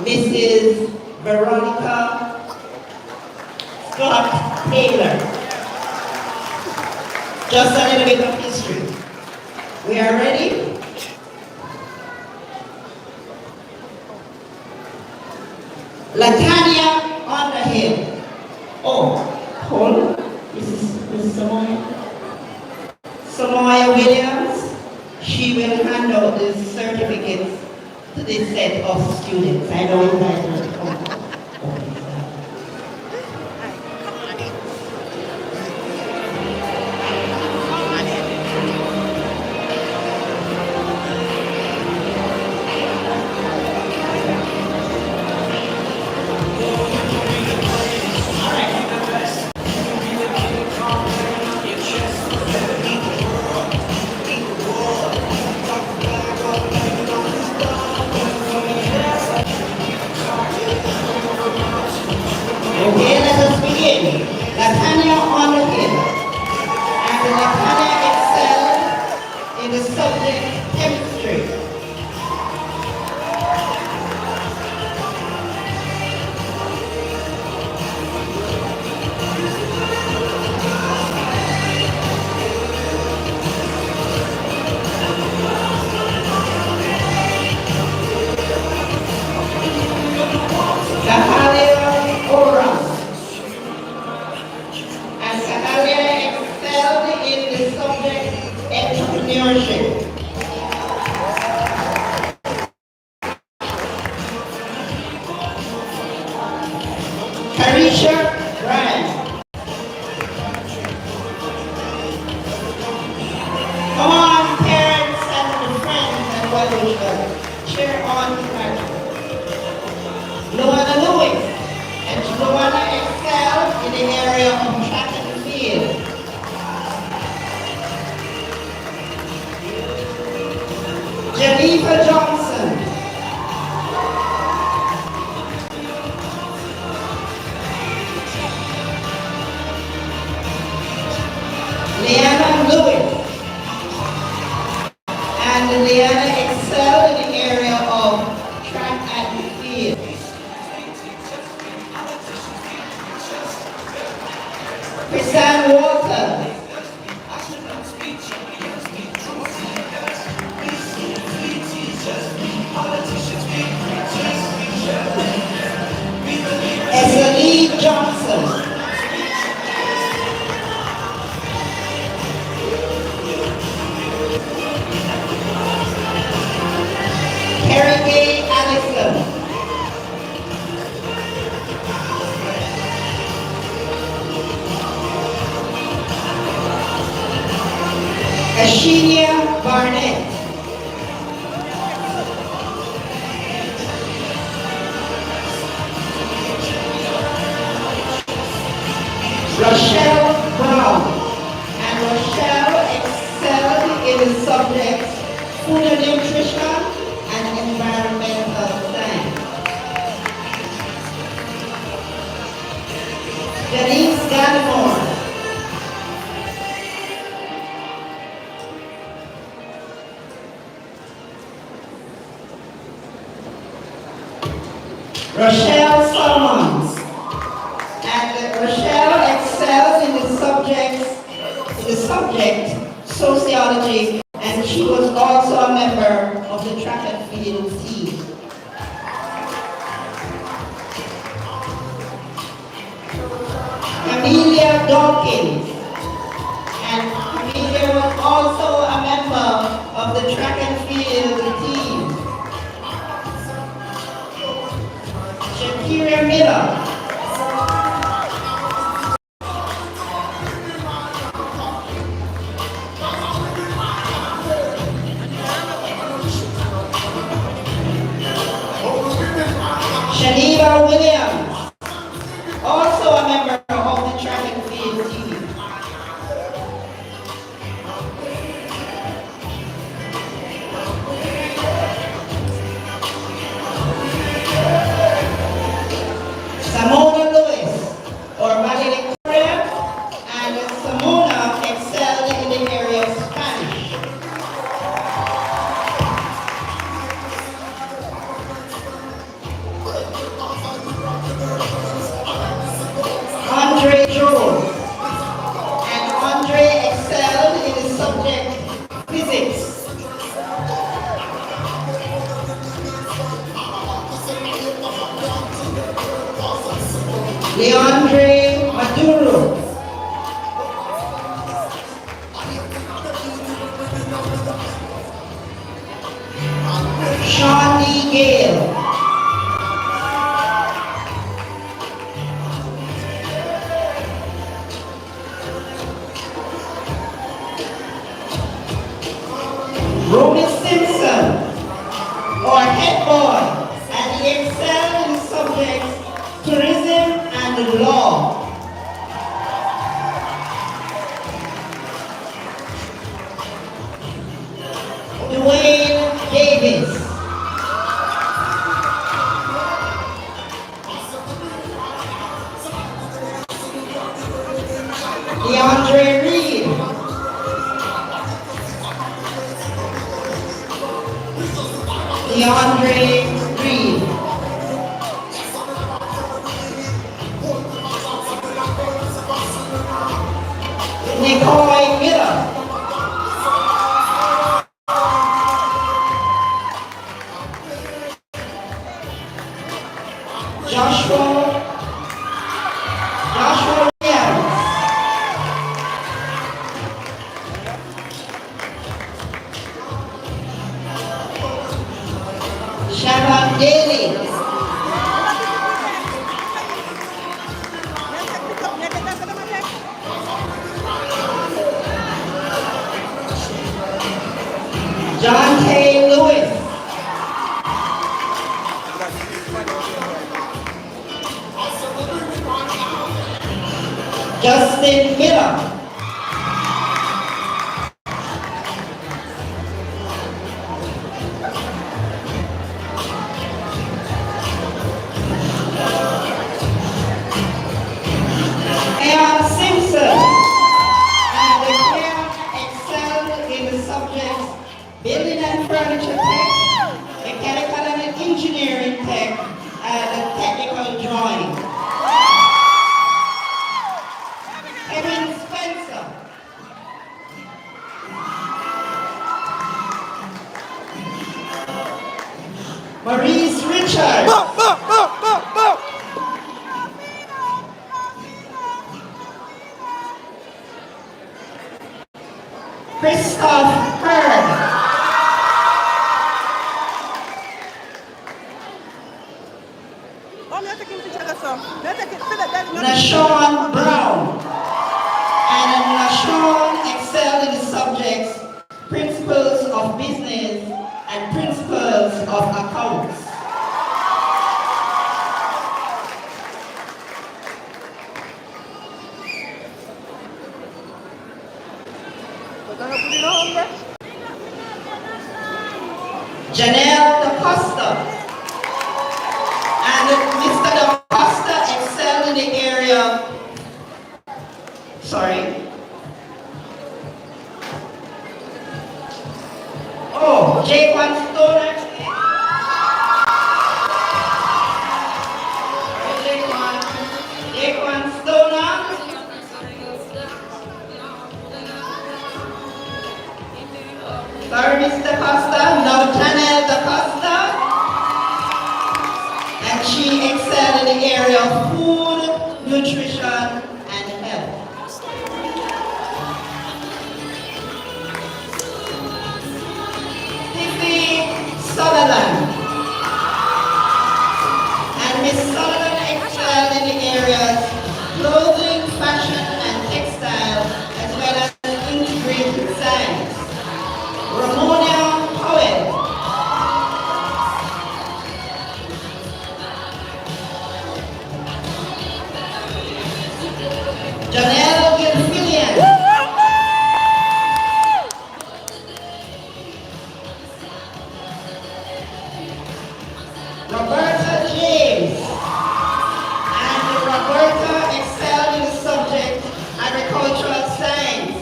Mrs. Veronica Scott Taylor. Just a little bit of history. We are ready? Latanya Underhill. Oh, hold on. This is Samoya. Samoya Williams. She will hand out the certificates to this set of students. I know you guys want to come. Okay, let us begin. Latanya Underhill. And Latanya excelled in the subject chemistry. And Catalia excelled in the subject entrepreneurship. Carisha Brand. Come on, parents and friends and well-wishers, cheer on Carisha. Luana Lewis, and Luana excelled in the area of track and field. Jennifer Johnson. Leanna Lewis. And Leanna excelled in the area of track and field. Chrisanne Walker. Esselie Johnson. Carrie Gay Senior Nutrition and Environmental Science. Denise Ganmore. Rochelle Solomons. And Rochelle excels in the subject sociology, and she was also a member of the track and field team. Amelia Dawkins. And Amelia was also a member of the track and field team. Shakira Miller. Shaniva Williams, also a member of the track and field team. Simona Lewis, or Valedictorian, and Simona excelled in the area of Spanish. Andre Jones, and Andre excelled in the subject physics. Leandre Maduro. Sean D. Gale. Romy Simpson, or head boy, and he excelled in the subjects tourism and law. Dwayne Davis. DeAndre Reed. DeAndre Reed. Nicole Miller. Joshua Williams. Sharon Daly. John K. Lewis. Justin Miller. Aaron Simpson. And the pair excelled in the subjects building and furniture tech, mechanical and engineering tech, and technical drawing. Kevin Spencer. Maurice Richards. Christoph Hurd. Nashawn Brown. And Nashawn excelled in the subjects principles of business and principles of accounts. Janelle Da Costa. And Mr. Da Costa excelled in the area, Jaquan Stoner. Jaquan Stoner. Sorry, Mr. Costa. Now Janelle Da Costa. And she excelled in the area of food, nutrition, and health. Sutherland. And Miss Sutherland excelled in the areas clothing, fashion, and textile, as well as integrated science. Ramona Powell. Janelle Gilfillian. Roberta James. And Roberta excelled in the subject agricultural science.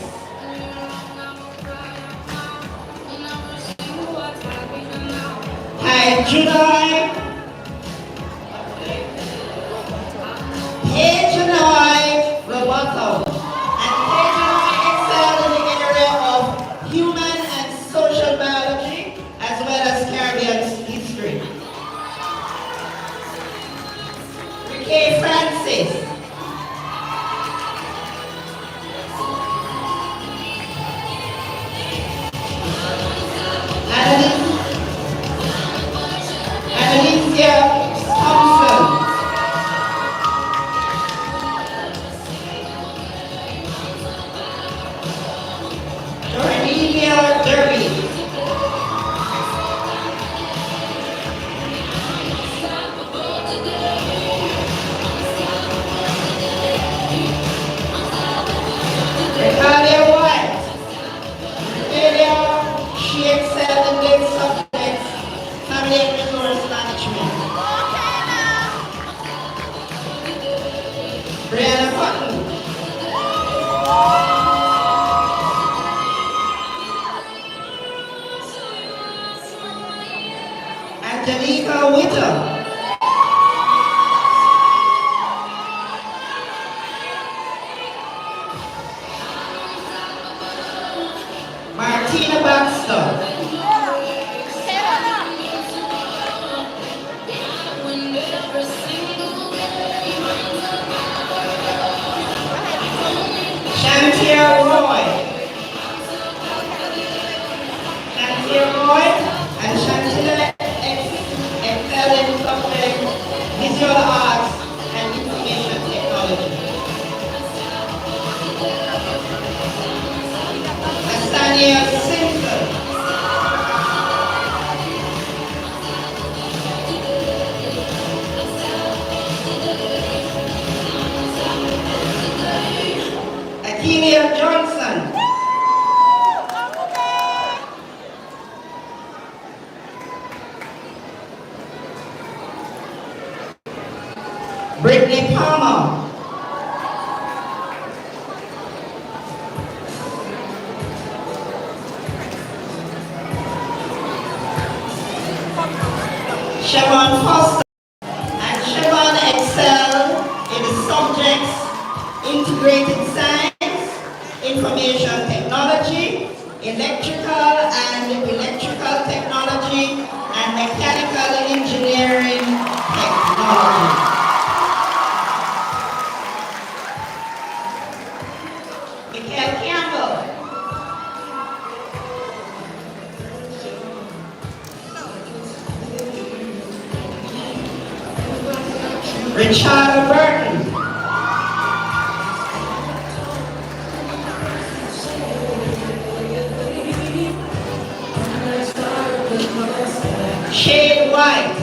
Hi, Junoi. Hey, Junoi Roboto. And hey, Junoi excelled in the area of human and social biology, as well as Caribbean history. K. Francis. Alicia Thompson. Jordelia Derby. Natalia White. She excelled in these subjects, family and resource management. Brianna Cotton. Angelica Witter. Martina Baxter. Shantia Roy. Shantia Roy and Shantia excelled in subject visual arts and information technology. Asania Simpson. Akeelia Johnson. Brittany Palmer. Siobhan Foster. And Siobhan excelled in the subjects integrated science, information technology, electrical technology, and mechanical engineering technology. Michael Campbell. Richard Burton. Shane White.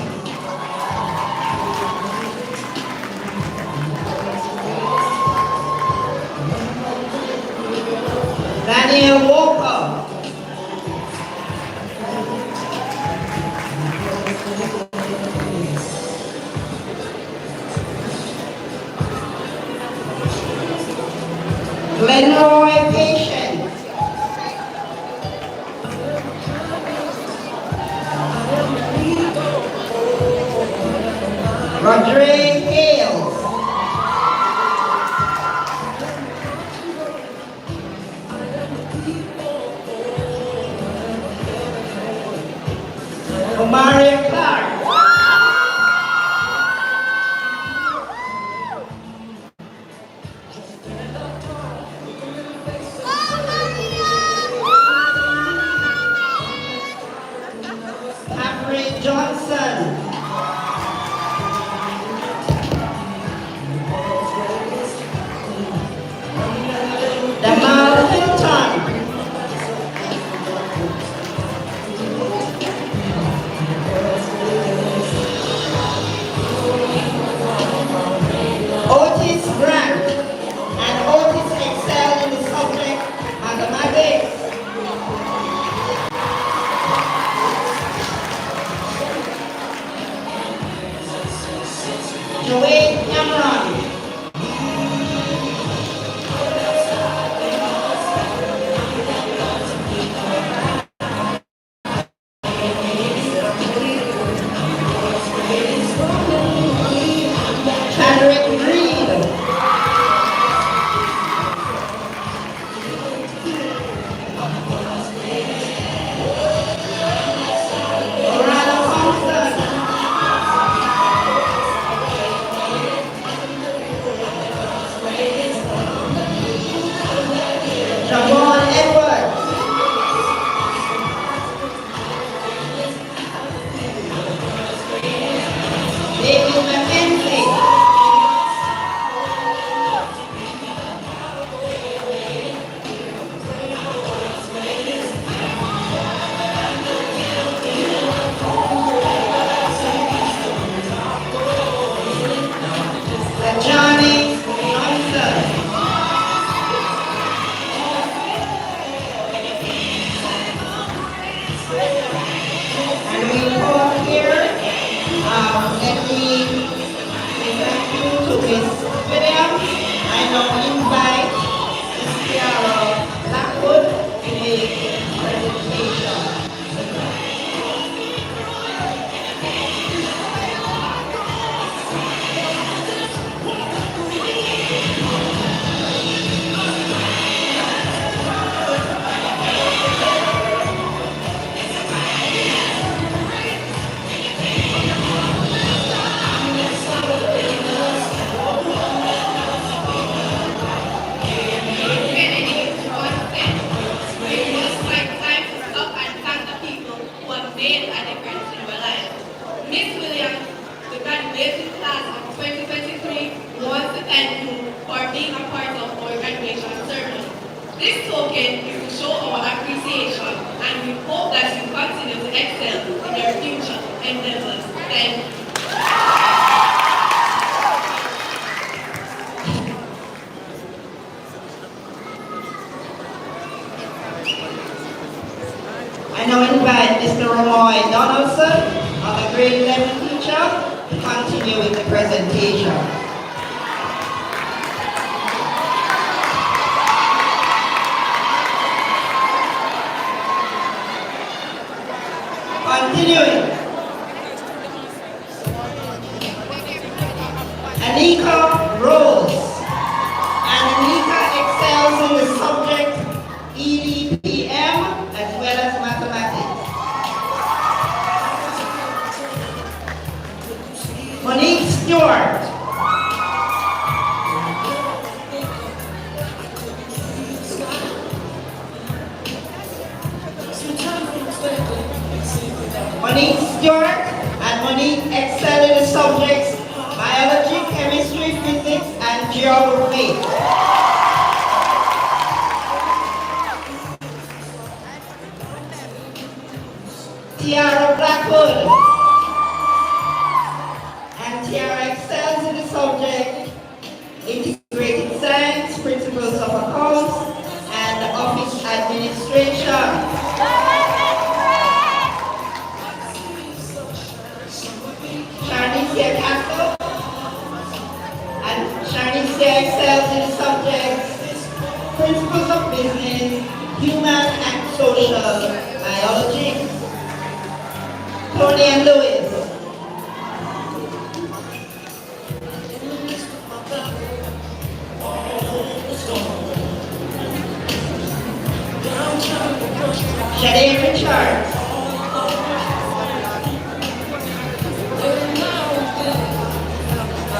Daniel Walker. Lenroy Patient. Rodrigue Hales. Omari Clark. Humphrey Johnson. Damal Hilton. Otis Grant. And Otis excelled in the subject mathematics. Joanne Cameron. Chadwick Reed. Lorana Thompson. Javon Edwards. David McKenzie. Johnny Johnson. And we call here, let me say thank you to Miss Williams. I now invite Miss Tiara Blackwood to make a presentation. Miss Williams, the graduating class of 2023, wants to thank you for being a part of our graduation ceremony. This token is to show our appreciation, and we hope that you continue to excel in your future endeavors. Thank you. I now invite Mr. Romoy Donaldson, our grade 11 teacher, to continue with the presentation. Continuing. Anika Rose. And Anika excels in the subject EDPM as well as mathematics. Monique Stewart. Monique Stewart and Monique excel in the subjects biology, chemistry, physics, and geography. Tiara Blackwood. And Tiara excels in the subject integrated science, principles of accounts, and office administration. Charnicia Castle. And Charnicia excels in the subjects business, human and social biology. Tony and Lewis. Shade Richards.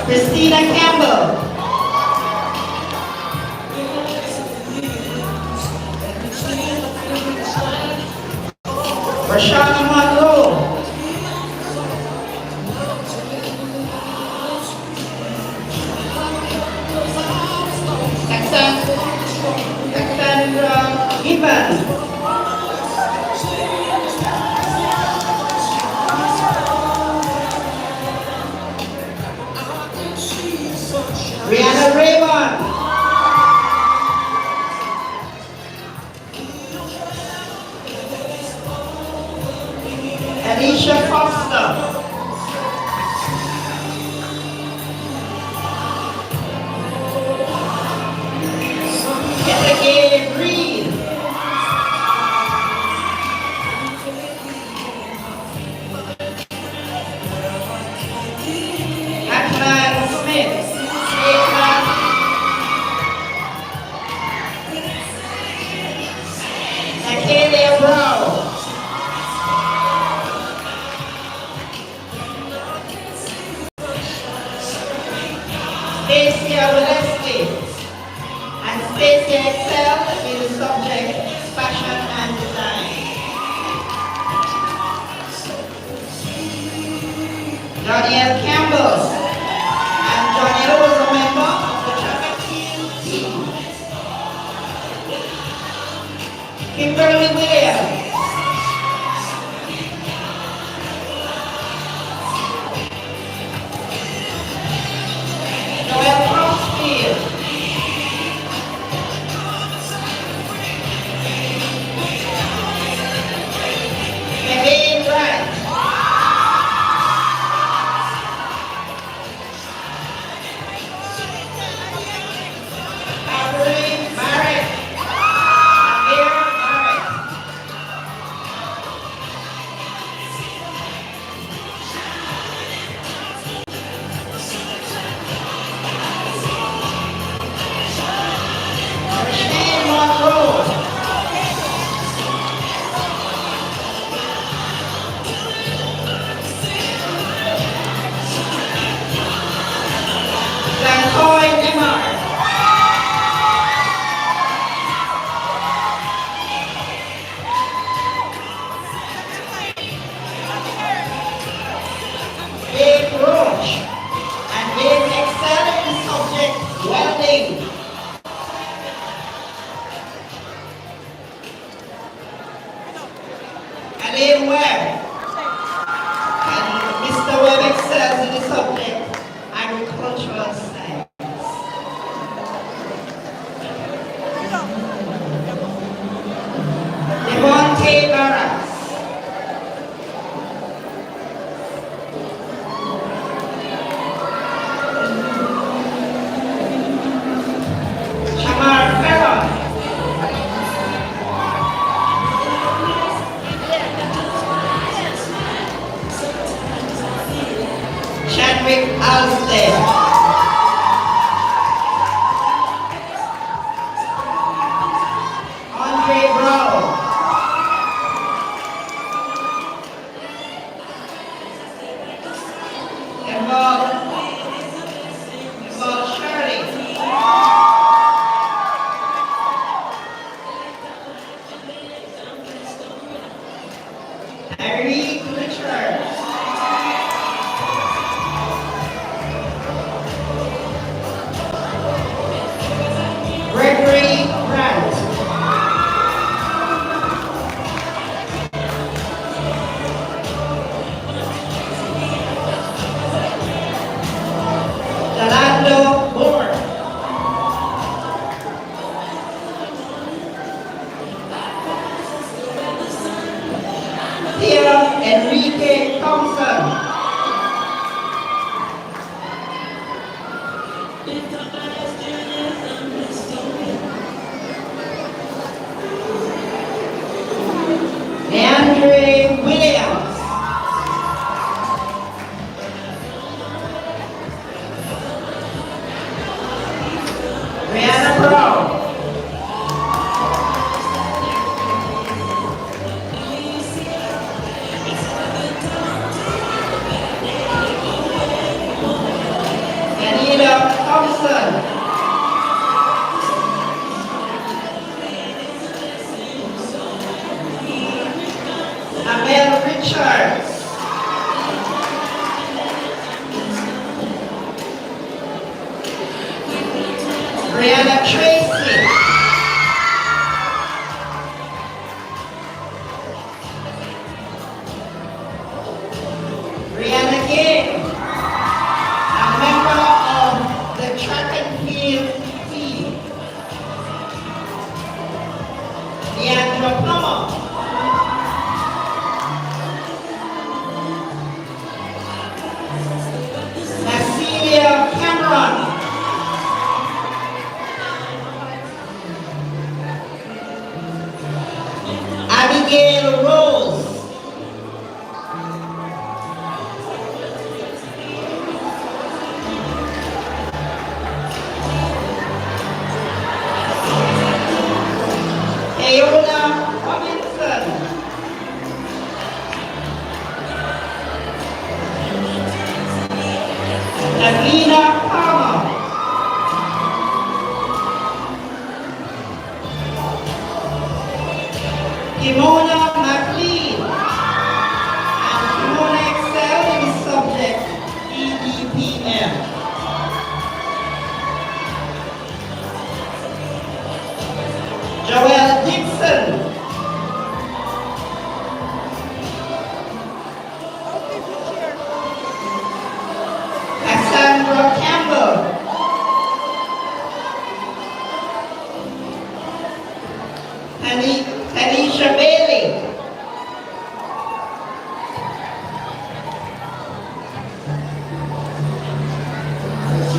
Christina Campbell. Rashana Monroe. Cassandra Gibbons. Rihanna Raymond. Alicia Foster. Abigail Reed. Atlan Smith. Akelia Brown. Stacia Walensky. And Stacia excelled in the subject fashion and design. Danielle Campbell. And Danielle was a member of the track and field team. Kimberly Williams. Noel Crossfield. Kevin Wright. Catherine Barrett. Amir Barrett. Christine Monroe. Lancoy Nemar. Dave Roach. And Dave excelled in the subject welding. Elaine Webb. And Mr. Webb excels in the subject agricultural science. Devontae Barras. Shamar Farron. Chadwick Alsted. Andre Brown. Emerald Shirley. Irene Richards.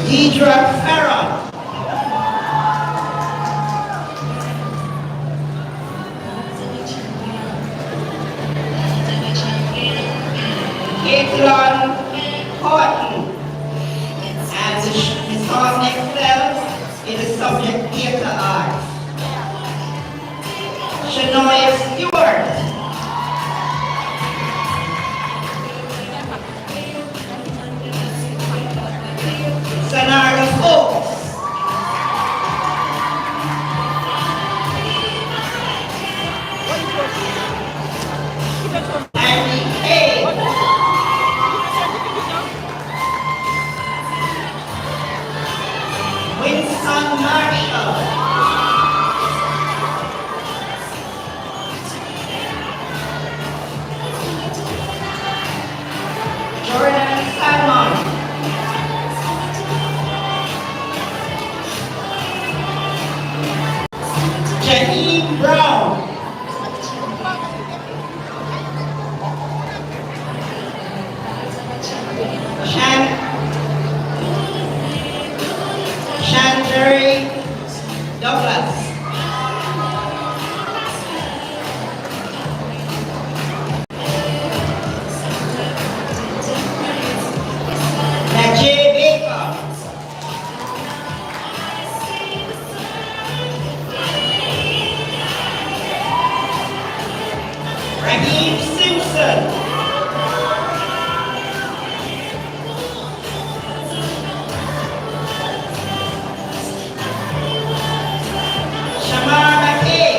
Deidre Farrell. Caitlin Horton. And Ms. Horton excels in the subject theater arts. Shanoia Stewart. Sanarda Folks. Andy Hay. Winston Marshall. Jordan Salmon. Janine Brown. Shandri Douglas. Najee Baker. Raheem Simpson. Shamar McKay.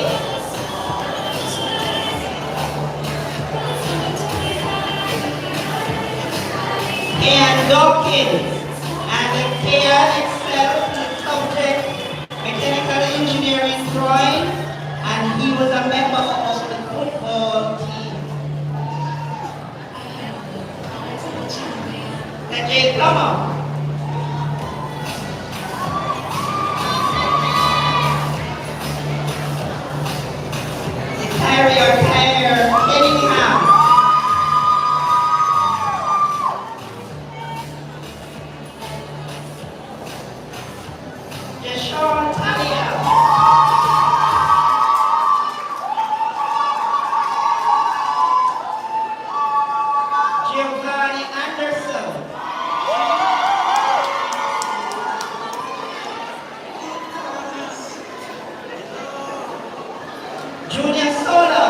Ian Dawkins. And Ian excelled in the subject mechanical engineering drawing, and he was a member of the football team. Najee Plummer. Tyler Kenningham. Deshaun Talia. Giovanni Anderson. Junior Sola.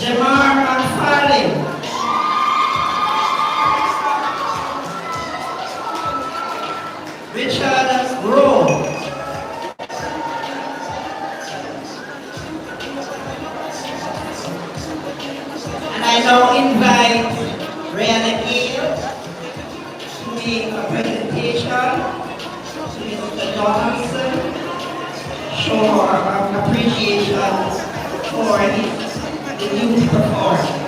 Jamar McFarlane. Richard Grove. And I now invite Brianna Gale to make a presentation to Mr. Donaldson, show our appreciation for the youth performance.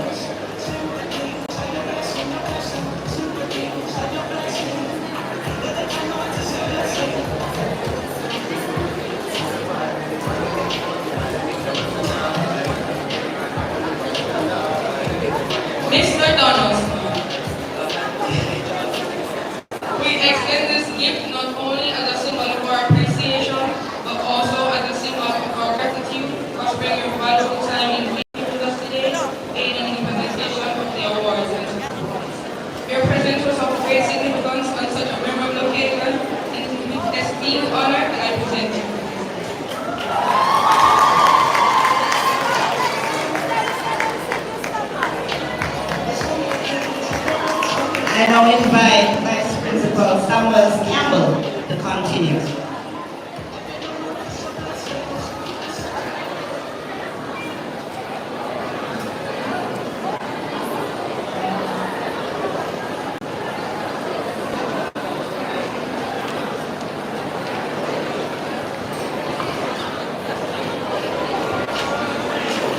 Mr. Donaldson, we extend this gift not only as a symbol of our appreciation, but also as a symbol of our gratitude for spending your valuable time in being with us today, aiding in the presentation of the awards and certificates. Your presence was of great significance on such a memorable occasion, and it is with esteemed honor that I present you. I now invite Vice Principal Samuel Campbell to continue.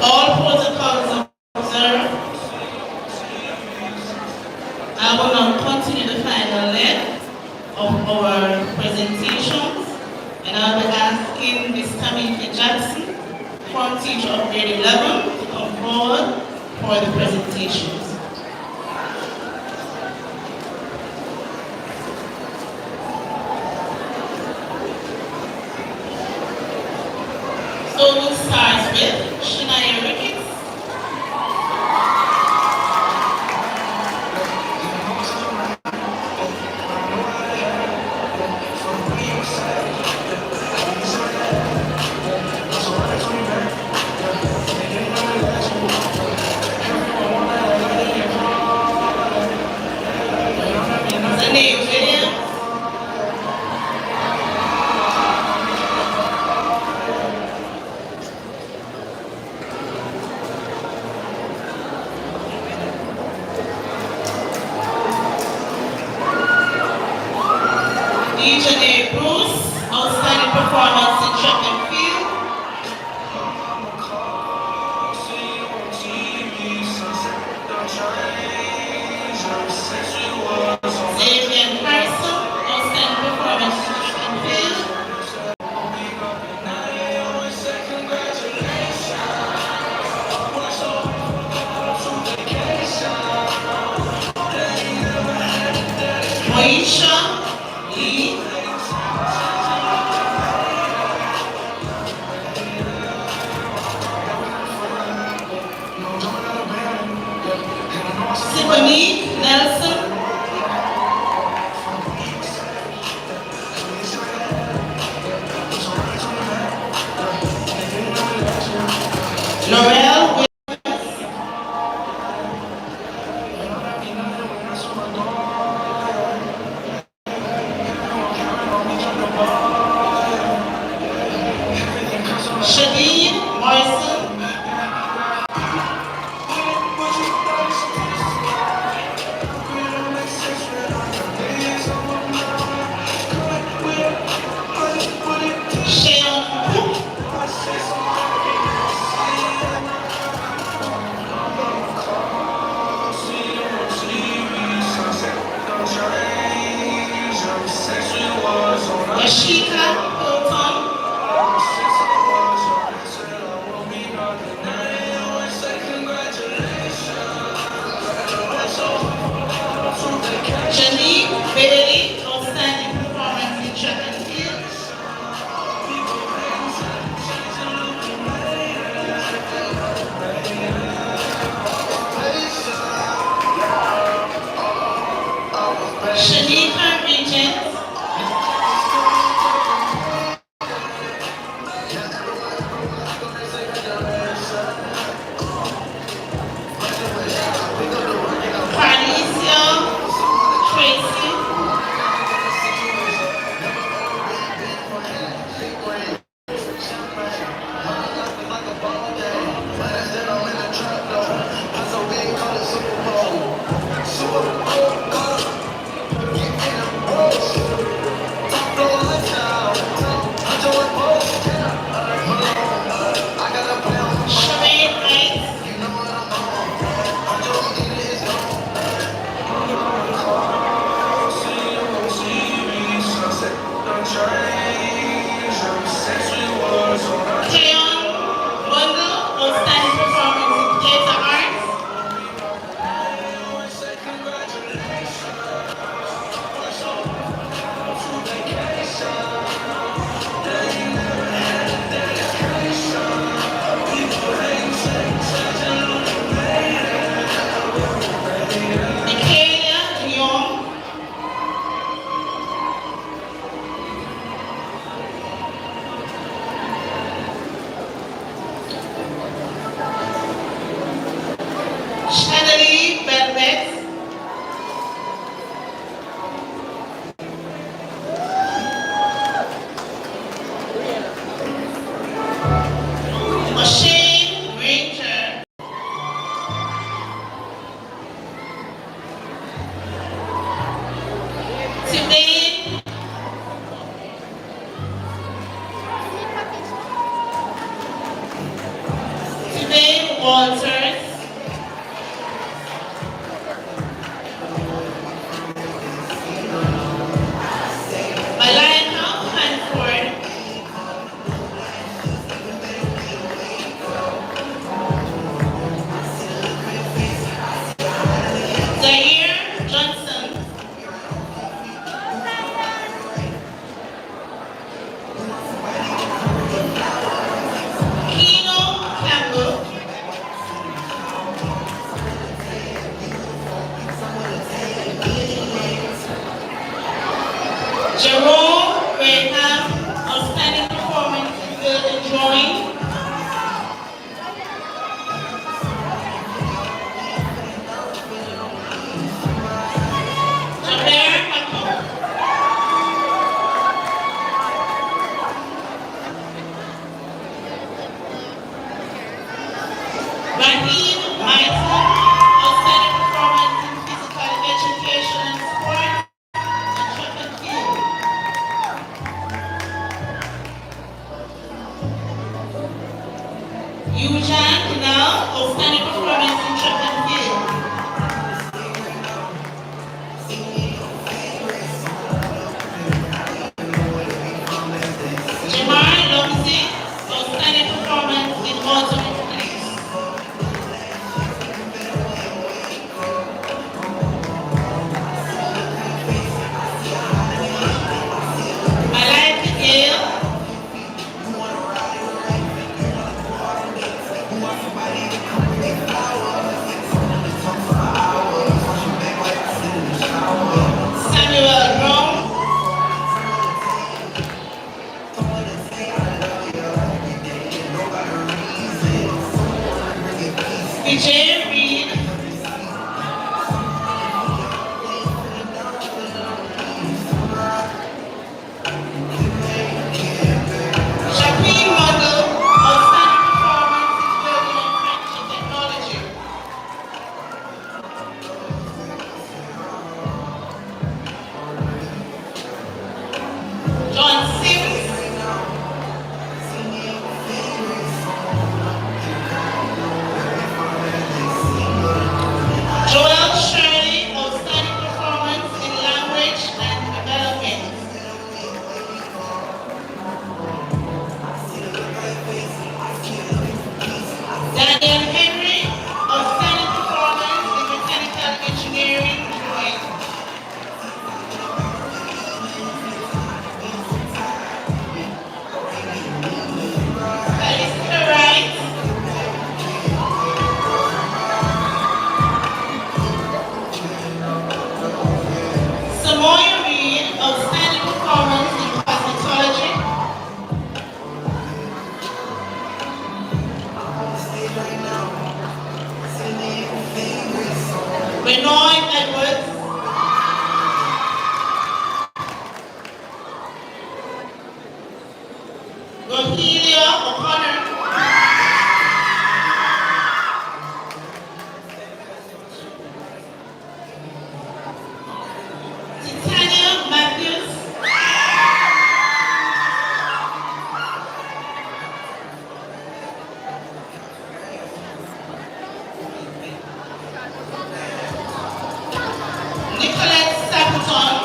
All protocols observed. I will now continue the final leg of our presentations, and I'll be asking Ms. Tamika Jackson to form teacher of grade 11 to come forward for the presentations. So we'll start with Shania Ricketts. Outstanding performance in track and field. Adrian Harrison, outstanding performance in track and field. Moisha Lee. Monique Nelson. Laurel Shadeen Morrison. Ashika Hilton. Janique Bailey, outstanding performance in track and field. Shanika Regent. Walters. Malika Hanford. Raheem Michael, outstanding performance in physical education and sport and track and field. Yujan Kunal, outstanding performance in track and field. Jamar Lomzi, outstanding performance in auto mechanics. Malaika Gale, Samuel Rome, Vijay Reed, Shapeen Model, outstanding performance in building and friendship technology. John Sims, Joel Shirley, outstanding performance in language and development. Daniel Henry, outstanding performance in mechanical engineering and drawing. Alistair Wright, Samoya Reed, outstanding performance in cosmetology. Benoit Edwards, Rohelia O'Connor, Titania Matthews, Nicolette Stapleton,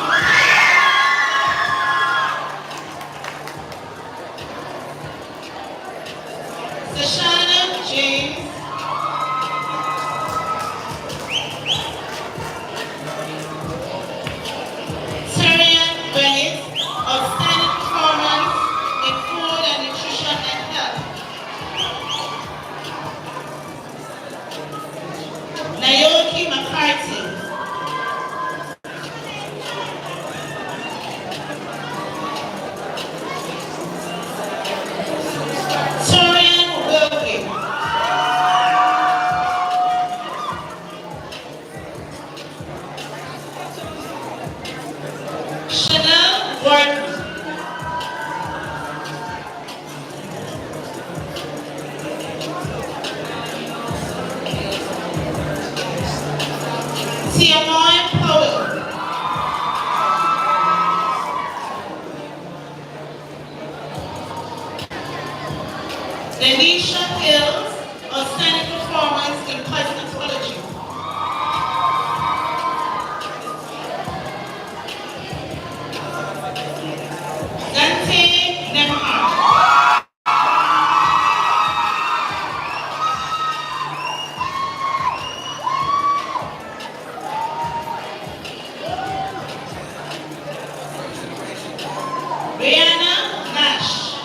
Sashana James, Tyrion Bennett, outstanding performance in food and nutrition and health. Naoki McCarthy, Torian Wilkie, Chanel Gordon, Tiamoy Powell, Denisha Hills, outstanding performance in cosmetology. Dante Nemhart, Brianna Nash,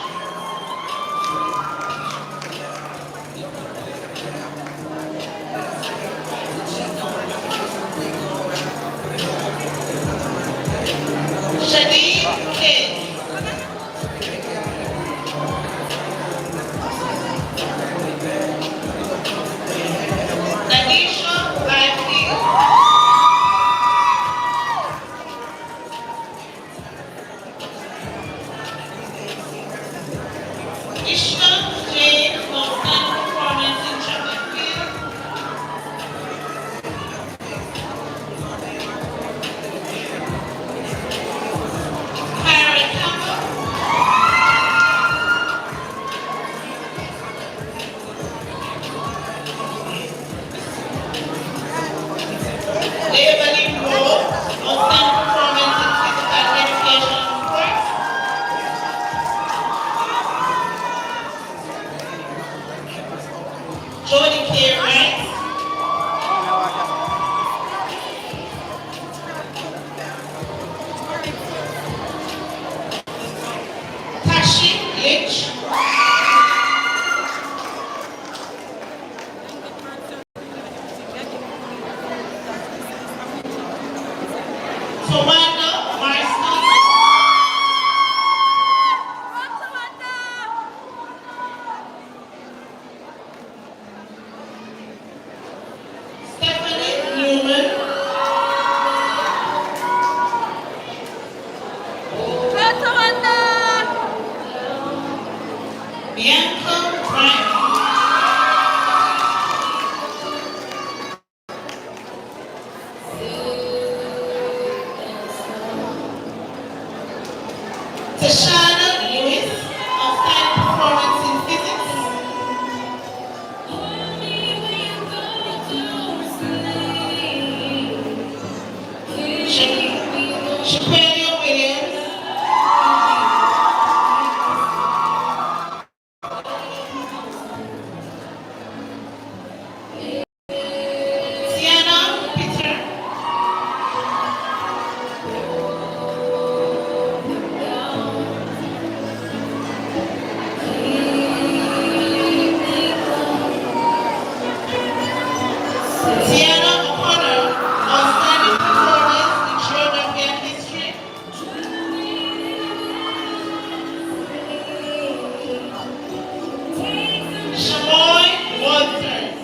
Jody K. Wright. Tashi Lynch. Tawanda Marston. Stephanie Newman. Bianca Bryant. Tashana Lewis of Time Performance in Physics. Shaquille Williams. Sienna Peter. Sienna O'Connor, outstanding performance in geography and history. Shamoy Walters.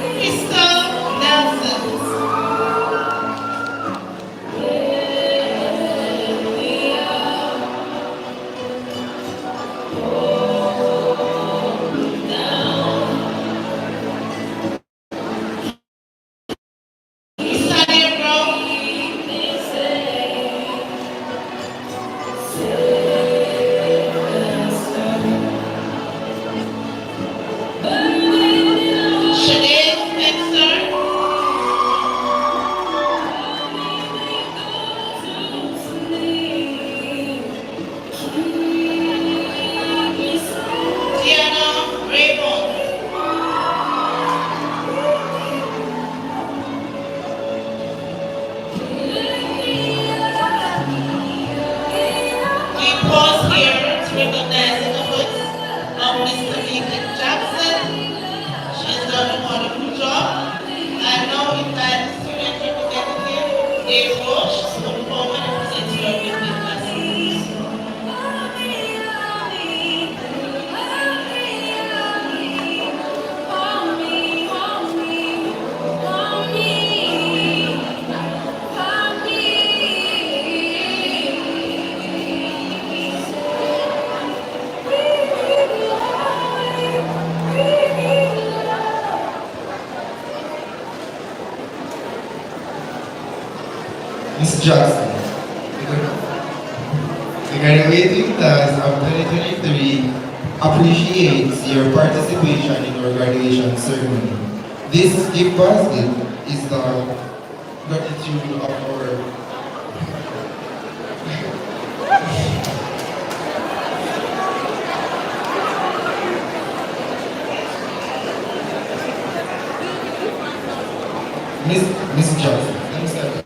Crystal Nelson. Isaiah Brown. Sinead Spencer. Diana Raymond. We pause here to recognize the efforts of Mr. Lincoln Jackson. She has done a wonderful job. I now invite the student representative, Dave Roche, to come forward and present your business classes. Ms. Jackson, the graduating class of 2023 appreciates your participation in our graduation ceremony. This gift basket is the gratitude of our Miss Jackson. Let me start.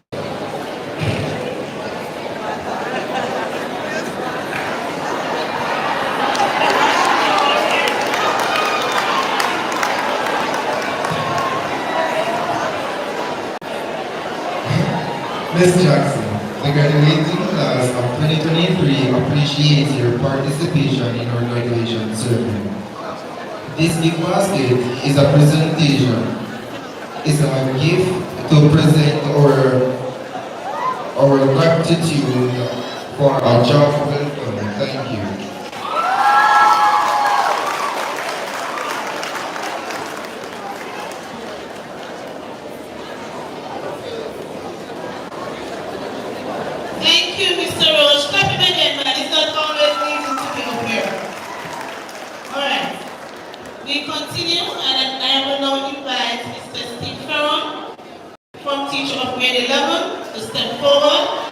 Ms. Jackson, the graduating class of 2023 appreciates your participation in our graduation ceremony. This gift basket is a presentation, is a gift to present our gratitude for our job well done. Thank you. Thank you, Mr. Roche. Clap him again, man. It's not always easy to be up here. All right. We continue, and I will now invite Mr. Steve Farron from teacher of grade 11 to step forward.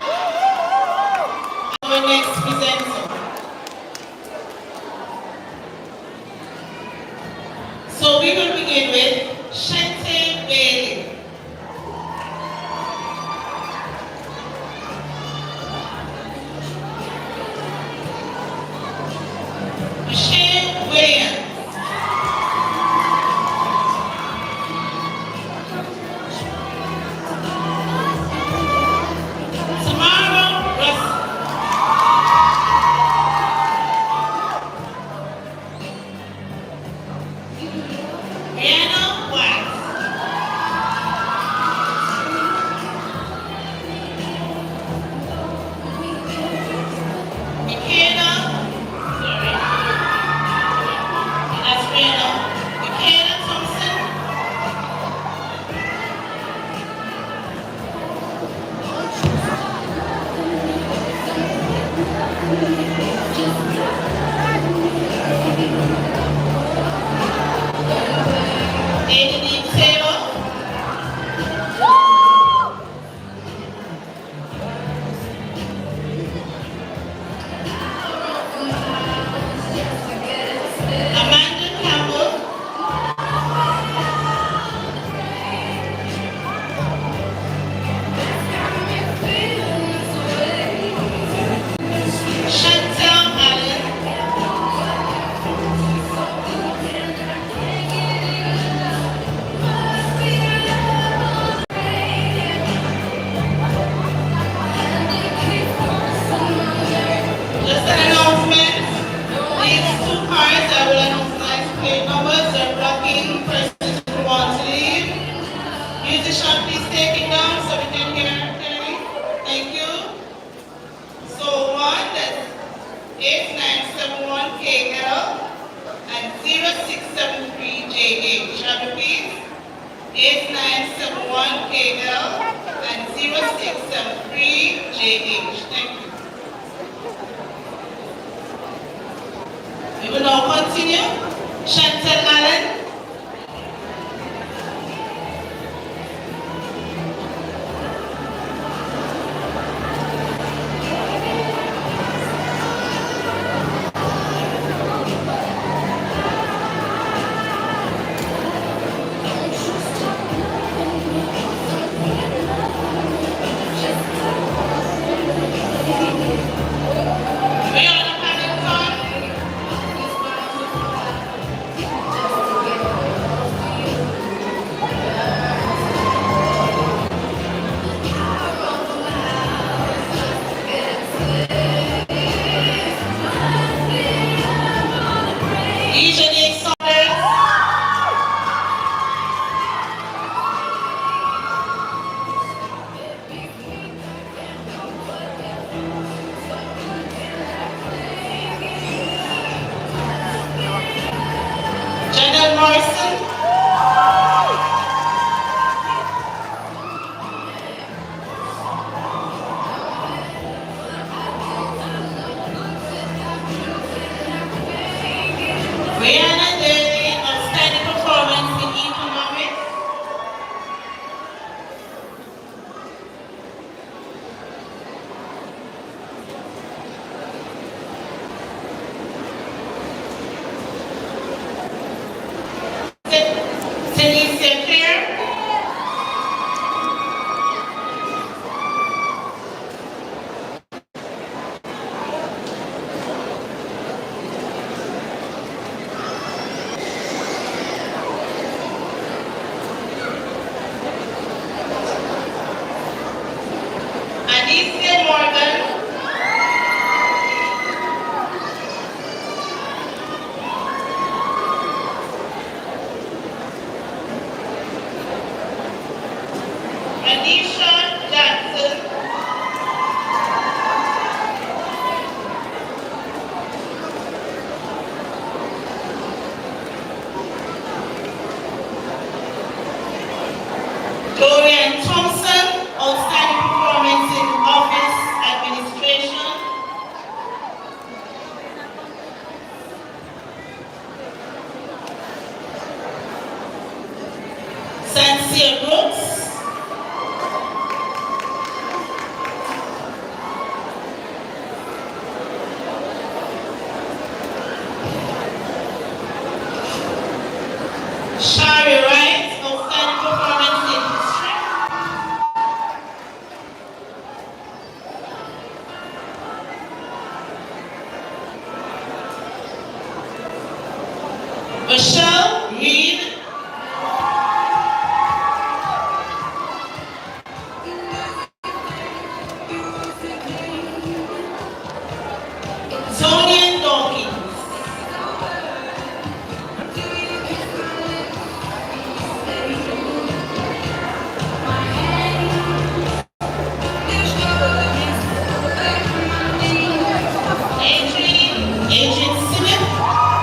Adrian Smith,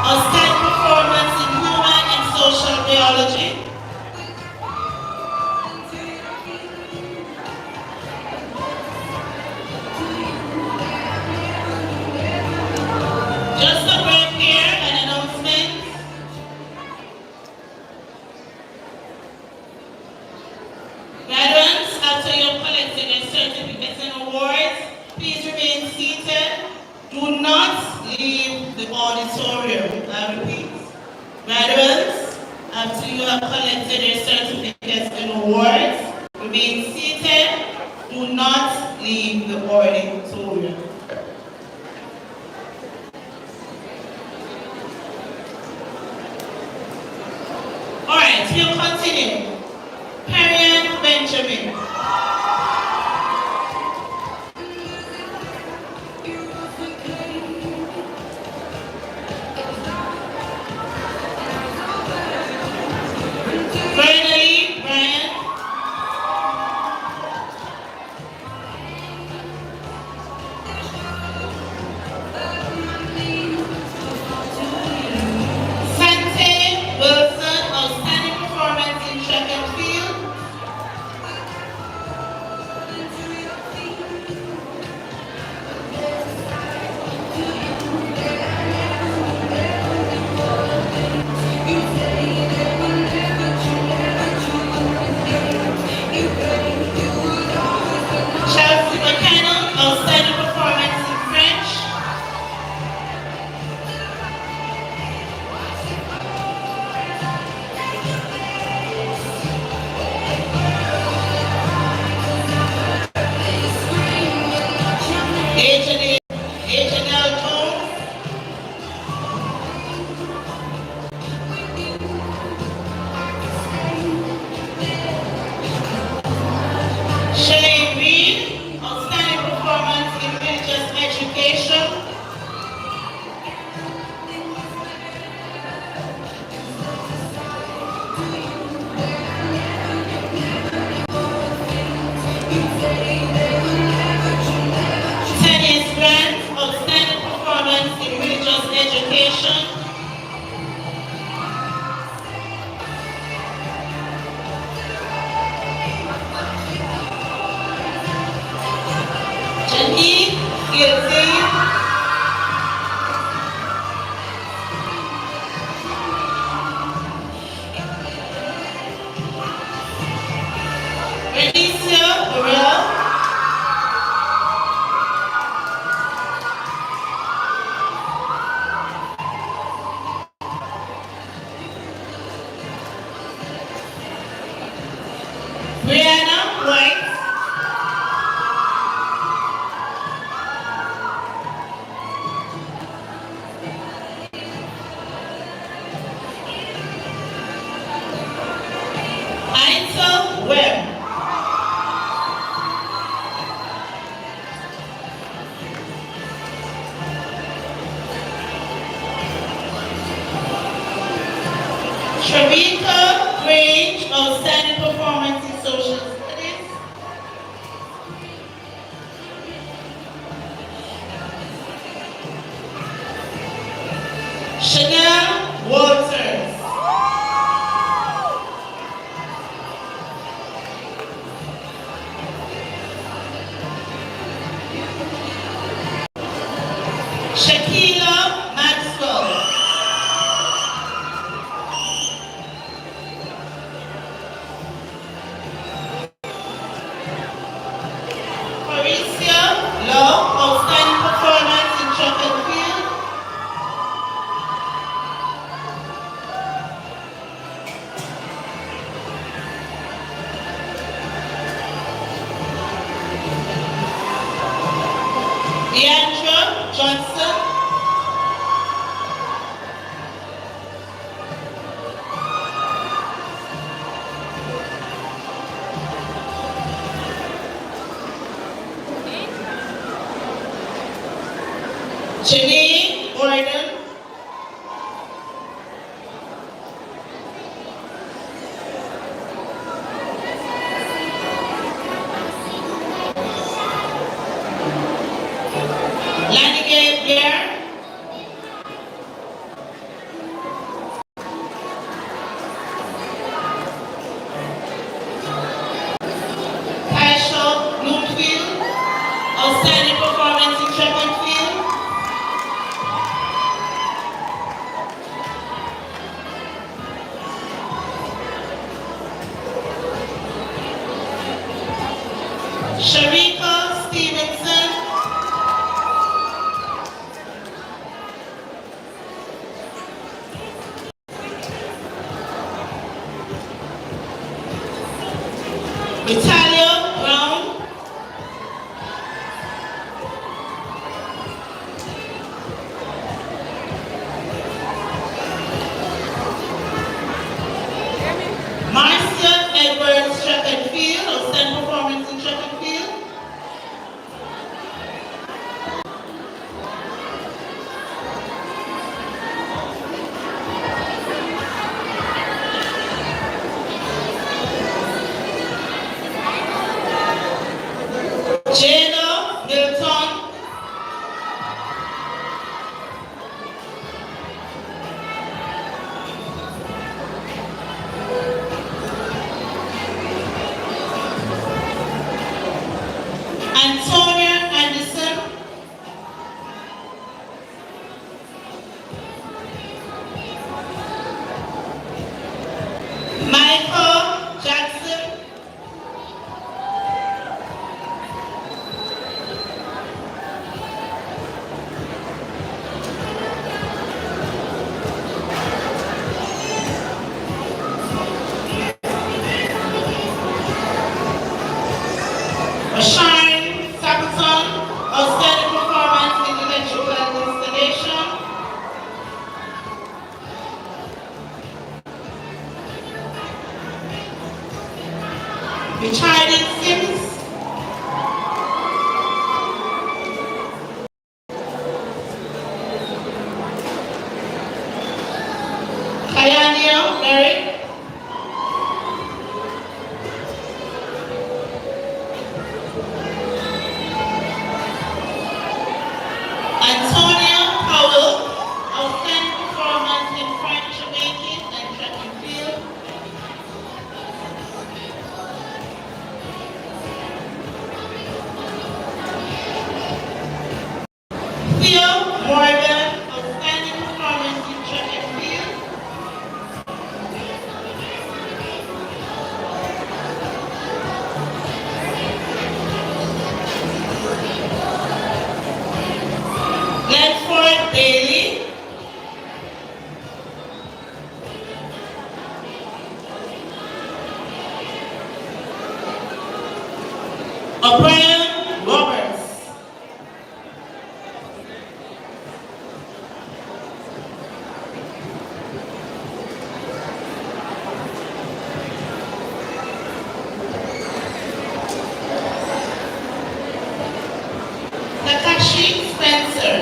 outstanding performance in human and social do not leave the auditorium. I repeat, graduates, after you have collected your certificates and awards, remain seated. Do not leave the auditorium. All right, we'll continue. Perian Benjamin. Finally, Brian. Sante Wilson, outstanding performance in track and field. Chelsea McKenna, outstanding performance in French. H&L Jones. Shane Reed, outstanding performance in religious education. Tennis Grant, outstanding performance in religious education. Janine Gilsey. Benicia Burrell. Brianna White. Ainsa Webb. Sharika Grange, outstanding performance in social studies. Chanel Walters. Shakila Maxwell. Faricia Law, outstanding performance in track and field. Deandra Johnson. Janine Gordon. Lanigan Blair. Paisha Bloomfield, outstanding performance in track and field. Sharika Stevenson. Antonia Anderson. Michael Jackson. Shine Sabaton, outstanding performance in electrical installation. Richard Sims. Kayania Mary. Antonia Powell, outstanding performance in French making and track and field. Theo Morgan, outstanding performance in track and field. Glenford Bailey. O'Brien Roberts. Takashi Spencer.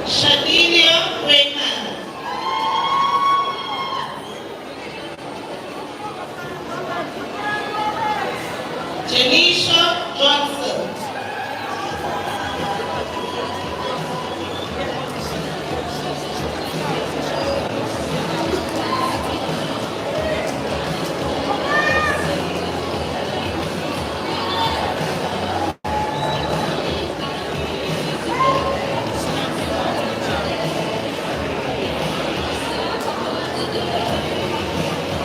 Shadilia Raymond. Janisha Johnson.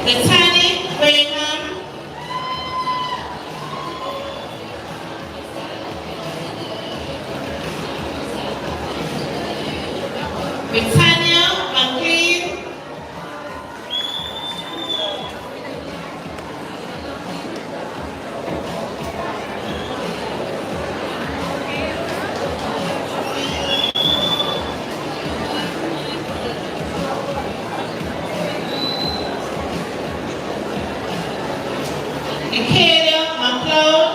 Brittany Graham. Britannia McLean. Michaela McLeod.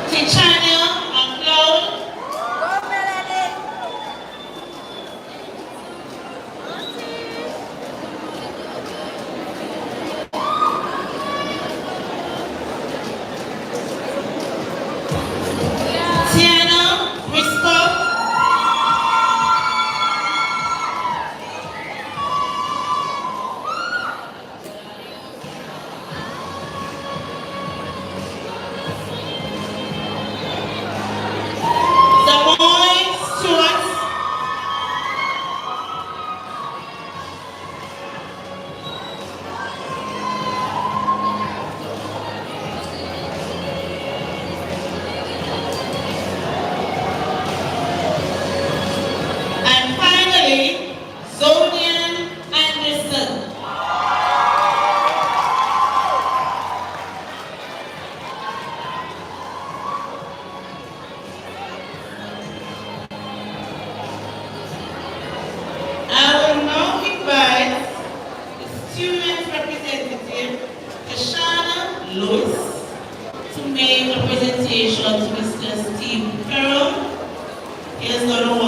Tichania McLeod. Tiana Risco. Samoy Stewart. And finally, Zodian Anderson. I will now invite the student representative, Tashana Lewis, to make a presentation to Mr. Steve Carroll. He has got a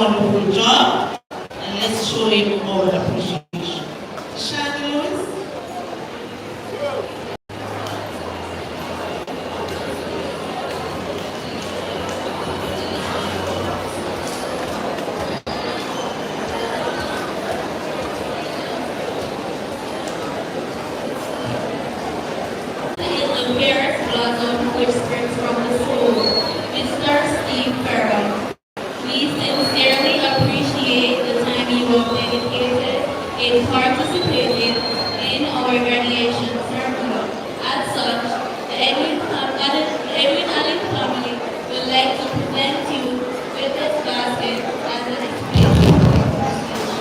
dedicated in participating in our graduation ceremony. As such, the Edwin Allen family would like to present you with this basket as an expression of appreciation.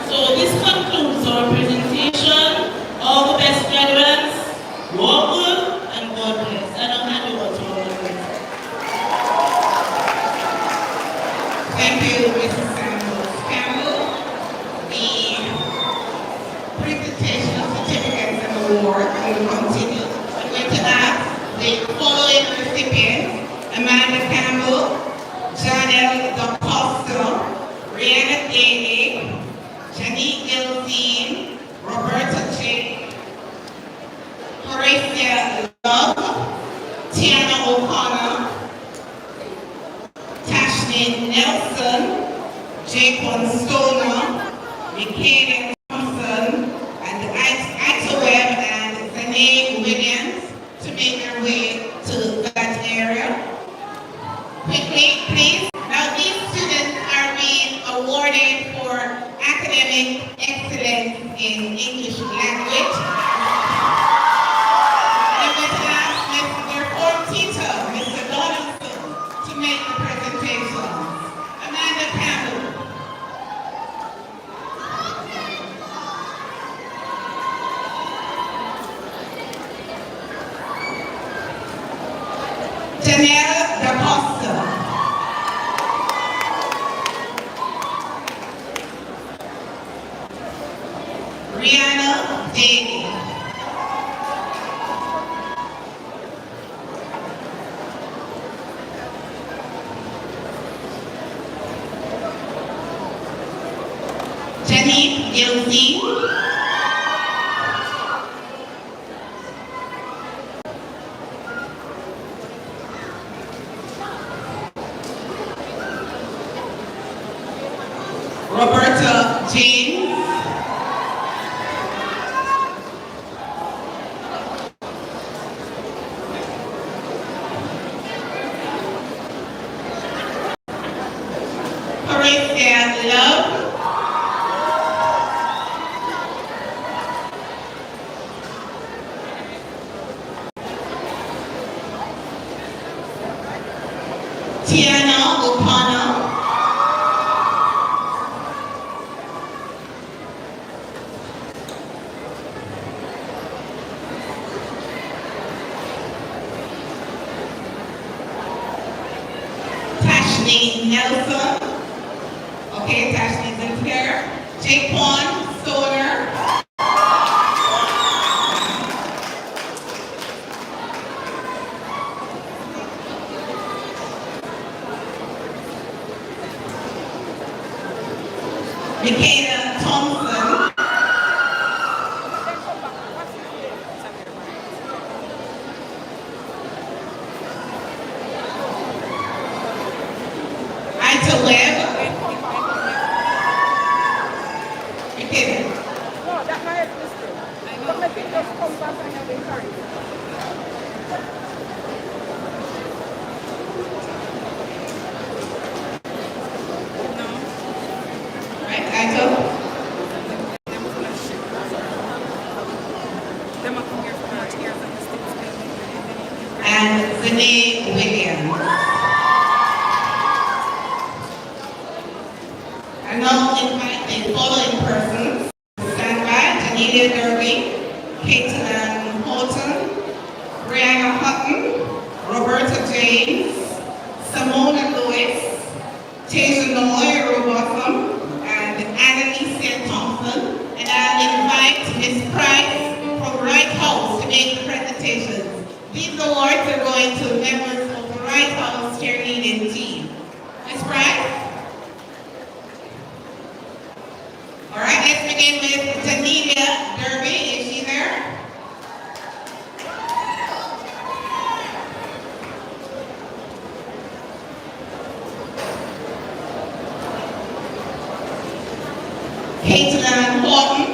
So this concludes our presentation. All the best graduates, walk good and God bless. And I'll hand over to our graduates. Thank you, Mrs. Campbell. The presentation of certificates and awards will continue. I'm going to ask the following recipients: Amanda Campbell, Janelle DaCosta, Rihanna Daly, Janique Gilzine, Roberta J. Horacia Love, Tiana O'Connor, Tashlin Nelson, Jaquan Stoner, Michaela Thompson, and Ita Webb and Zane Williams to make their way to that area. Quickly, please. Now these students are being awarded for academic excellence in English language. I'm going to ask their form teacher, Mr. Donaldson, to make the presentation. Amanda Campbell. Janelle DaCosta. Rihanna Daly. Janique Gilzine. Roberta James. Horacia Love. Tiana O'Connor. Tashlin Nelson. Okay, Tashlin's in here. Jaquan Stoner. Michaela Thompson. Ita Webb. Michaela. No, that might be mistake. But maybe just come back and have it correct. Right, Ita. And Zane Williams. I now invite the following persons to stand by: Janelia Derby, Caitlin Horton, Brianna Hutton, Roberta James, Simona Lewis, Tasia Noy Robotham, and Annalisa Thompson. And I'll invite Ms. Price from Wright House to make the presentations. These awards are going to members of the Wright House cheerleading team. Ms. Price? All right, let's begin with Janelia Derby. Is she there? Caitlin Horton.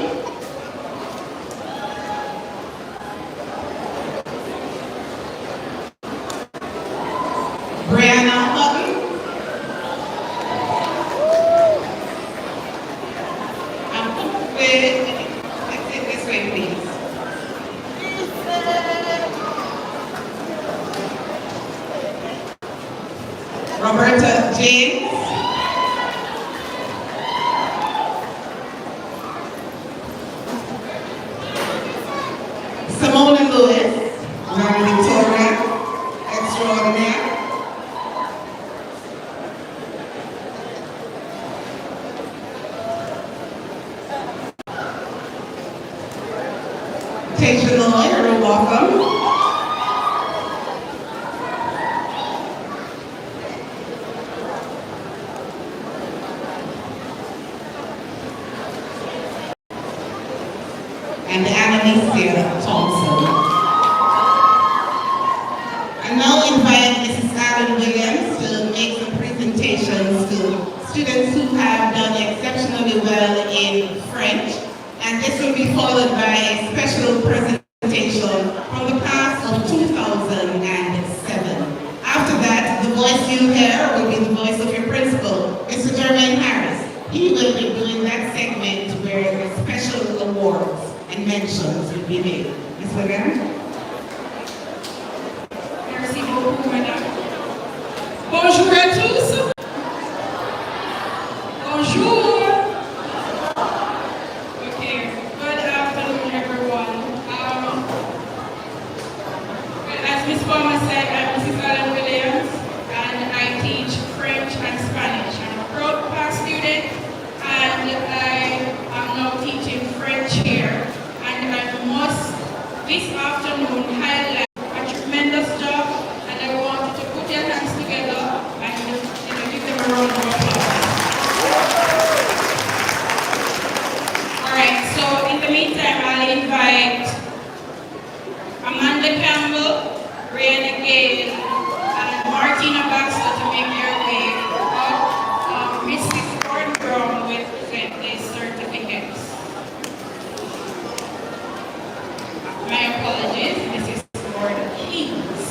James. Simona Lewis, Valedictorian, extraordinaire. Tasia Lloyd, you're welcome. And Annalisa Thompson. I now invite Mrs. Allen Williams to make some presentations to students who have done exceptionally well in French. And this will be followed by a special presentation from the class of 2007. After that, the voice you hear will be the voice of your principal, Mr. Jermaine Harris. He will be doing that segment where the special awards and mentions will be made. Ms. Williams? Merci beaucoup, madame. Bonjour à tous. Bonjour. Okay, good afternoon, everyone. As Ms. Palmer said, I'm Mrs. Allen Williams, and I teach French and Spanish. I'm a proud past student, and I am now teaching French here. And I must, this afternoon, highlight a tremendous job, and I want you to put your hands together and give them a round of applause. All right, so in the meantime, I'll invite Amanda Campbell, Brianna Gale, and Martina Baxter to make their way up. Mrs. Gordon Brown will present the certificates. My apologies, Mrs. Gordon Keynes.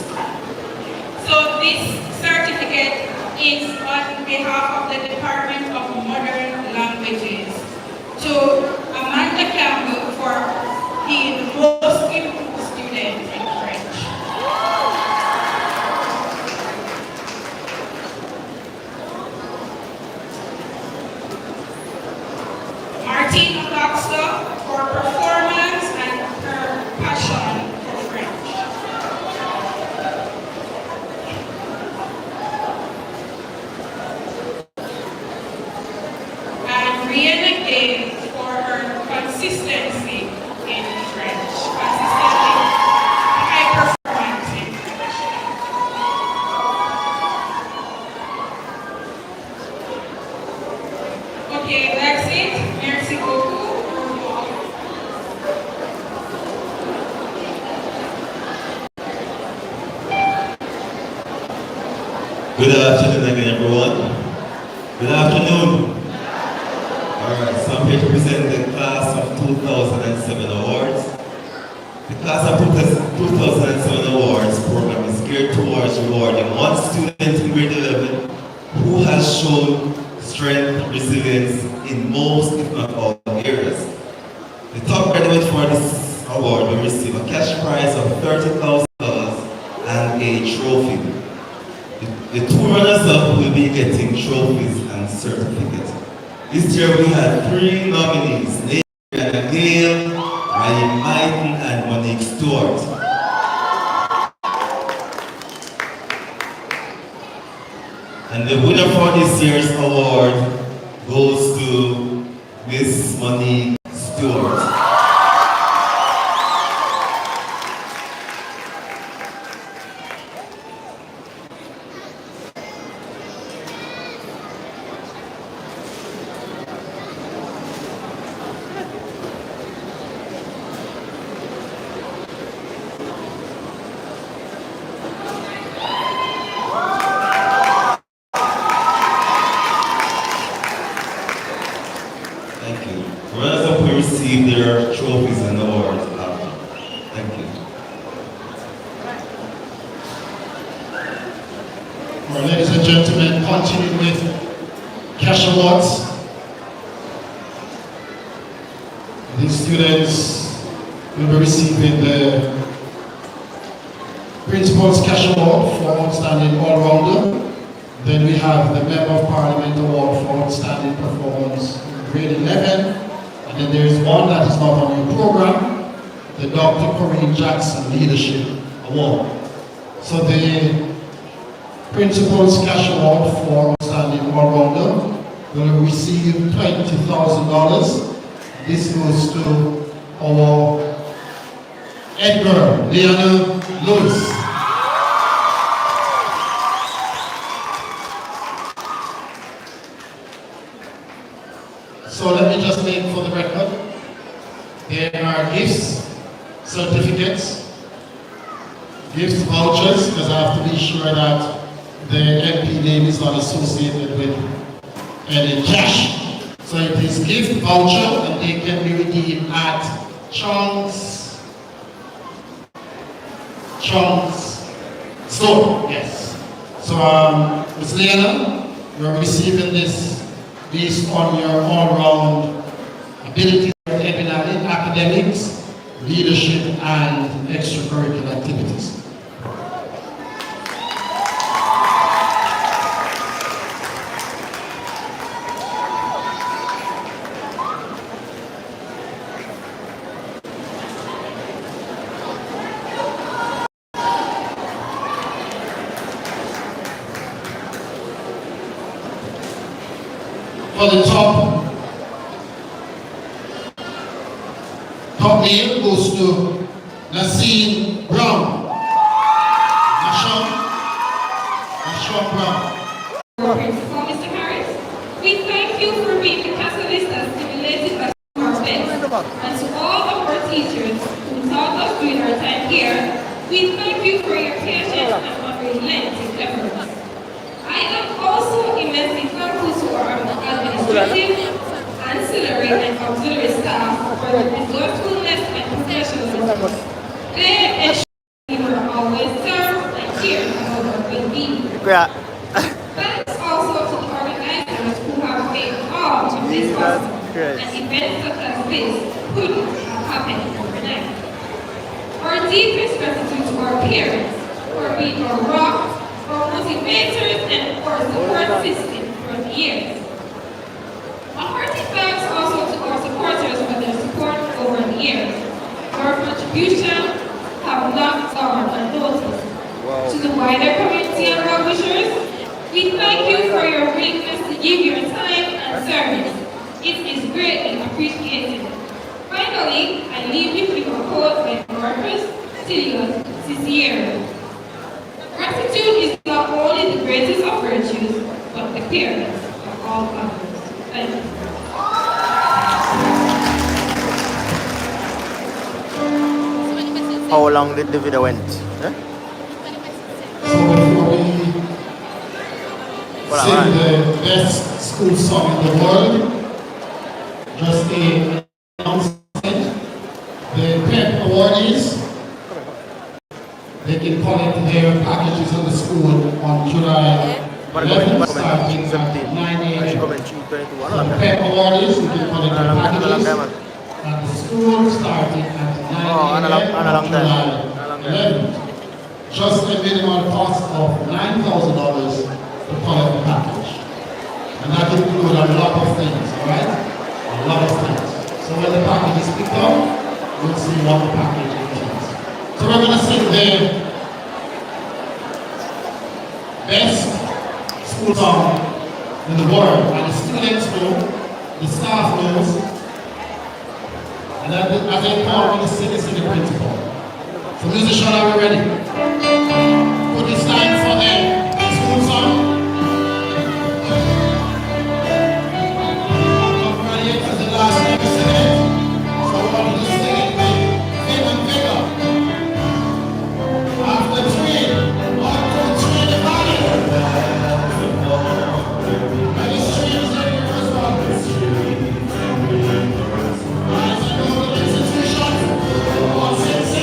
So this certificate is on behalf of the Department of Modern Languages to Amanda Campbell for being the most improved student in French. Martina Baxter for performance and her passion for French. And Brianna Gale for her consistency in French. Consistently high performance in French. Okay, that's it. Merci beaucoup. Good afternoon again, everyone. Good afternoon. Alright, so I'm here to present the class of 2007 awards. The class of 2007 awards program is geared towards rewarding one student in grade 11 who has shown strength, resilience in most, if not all, areas. The top graduate for this award will receive a cash prize of $30,000 and a trophy. The two runners-up will be getting trophies and certificates. This year we had 3 nominees, Brianna Gale, Ryan Myton, and Monique Stewart. And the winner for this year's award goes to Miss Monique Stewart. Thank you. Runners-up will receive their trophies and awards after. Thank you. All right, ladies and gentlemen, continuing with cash awards. These students will be receiving the Principal's Cash Award for Outstanding All-Rounder, Then we have the Member of Parliament Award for Outstanding Performance in grade 11. And then there's one that is not on your program, the Dr. Corinne Jackson Leadership Award. So the Principal's Cash Award for Outstanding All-Rounder will receive $20,000. This goes to our Edgar Leonel Lewis. So let me just make for the record, there are gifts, certificates, gifts, vouchers, because I have to be sure that the MP name is not associated with any cash. So it is gift voucher and they can be redeemed at Chong's store, yes. So Ms. Leona, you're receiving this based on your all-round ability in academics, leadership, and extracurricular activities. For the top name goes to Nassim Brown. Nashon Brown. Principal, Mr. Harris, we thank you for being the catalyst that stimulated by our best. And to all of our teachers who taught us during our time here, we thank you for your patience and unrelenting efforts. I am also immensely thankful to our administrative, ancillary, and auxiliary staff for their resourcefulness and professionalism. They ensure we were always served and cared about our well-being. Thanks also to the organizers who have made all of this possible, and events such as this couldn't have happened overnight. Our deepest gratitude to our parents for being our rock, our motivators, and our support system for the years. A hearty thanks also to our supporters for their support over the years. Your contributions have not gone unnoticed. To the wider community and well-wishers, we thank you for your willingness to give your time and service. It is greatly appreciated. Finally, I leave you with a quote by Marcus Tilius Cicero. Gratitude is not only the greatest of virtues, but the parents of all others. Thank you. How long did the video went? So before we sing the best school song in the world, just a announcement. The PEP awardees, they can collect their packages of the school on July 11th, starting at 9 a.m. So PEP awardees, you can collect their packages at the school starting at 9 a.m. on July 11th. Just a minimal cost of $9,000 to collect the package. And that includes a lot of things, alright? A lot of things. So when the package is picked up, we'll see what the package contains. So we're going to sing the best school song in the world. And the students know, the staff knows, and as they come, we're going to sing it to the principal. So musician, are we ready? Put this time for the school song. I'm not ready yet because the last name is in it. So we're going to just sing it with vim and vigor. After 3, 1, 2, 3, the body. Many streams in your response. Rise and go to the institution. 1, 6, 6.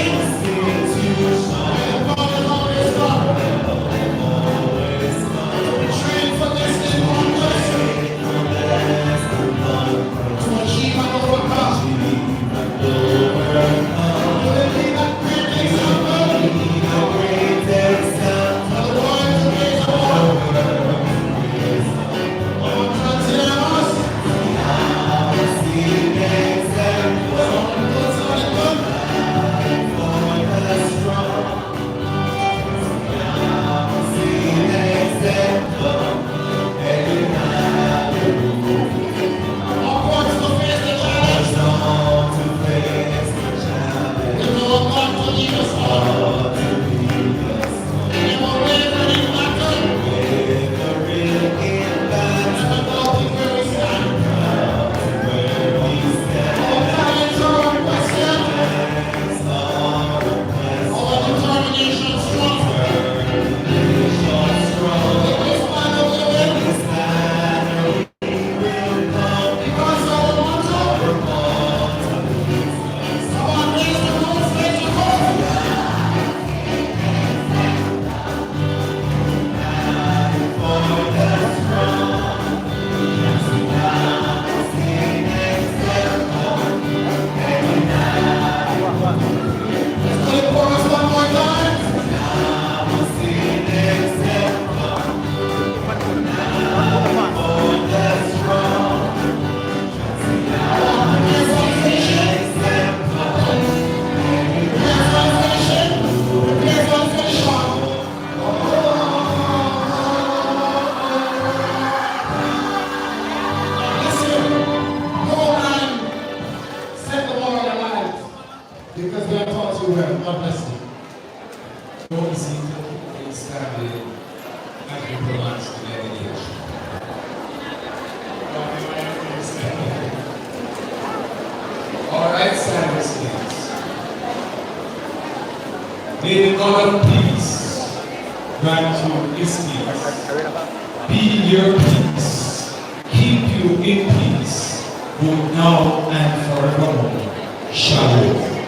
because we are taught you well. God bless you. Don't see to standing as we pronounce the dedication. All right, silence, please. May the God of peace grant you his peace. Be your peace. Keep you in peace, both now and forevermore. Shalom.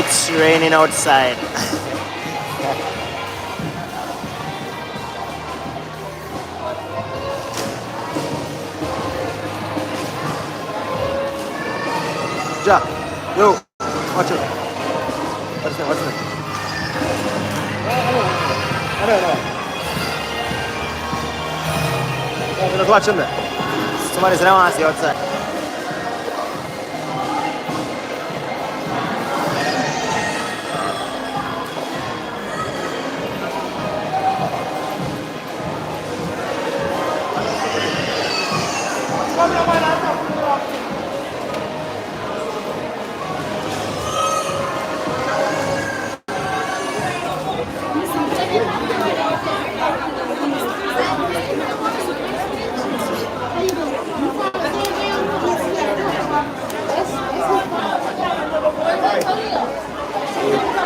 It's raining outside. Ja, yo, watch it. What's that? What's that? No, just watch him there. Somebody said I want to see outside.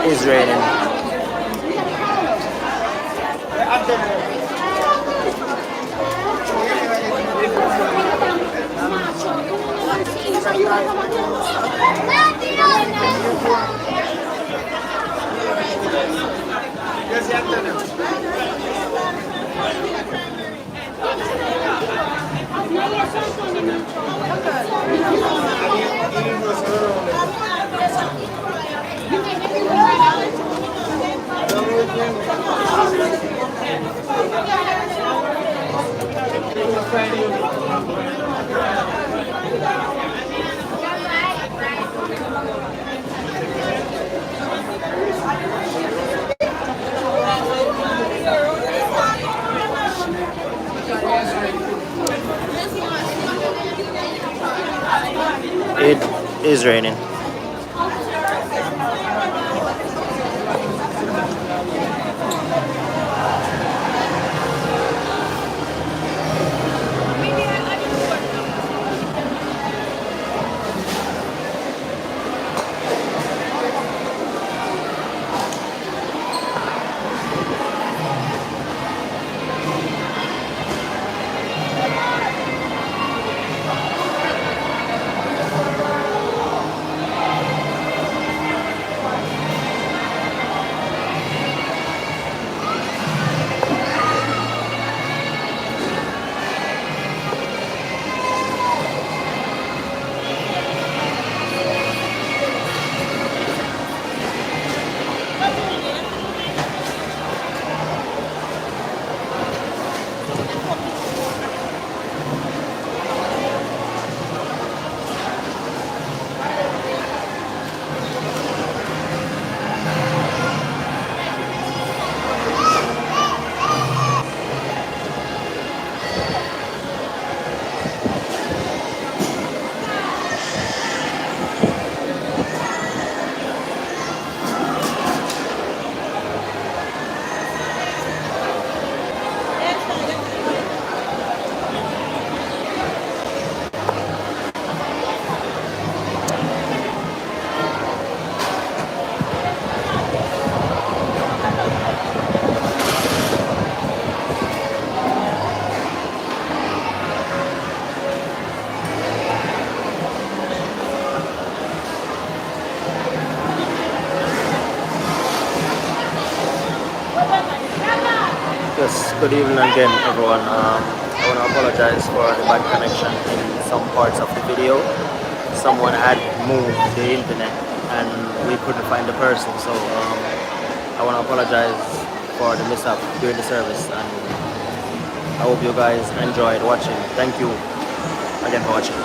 It's raining. It is raining. Yes, good evening again, everyone. I want to apologize for the bad connection in some parts of the video. Someone had moved the internet and we couldn't find the person, so I want to apologize for the mishap during the service, and I hope you guys enjoyed watching. Thank you again for watching.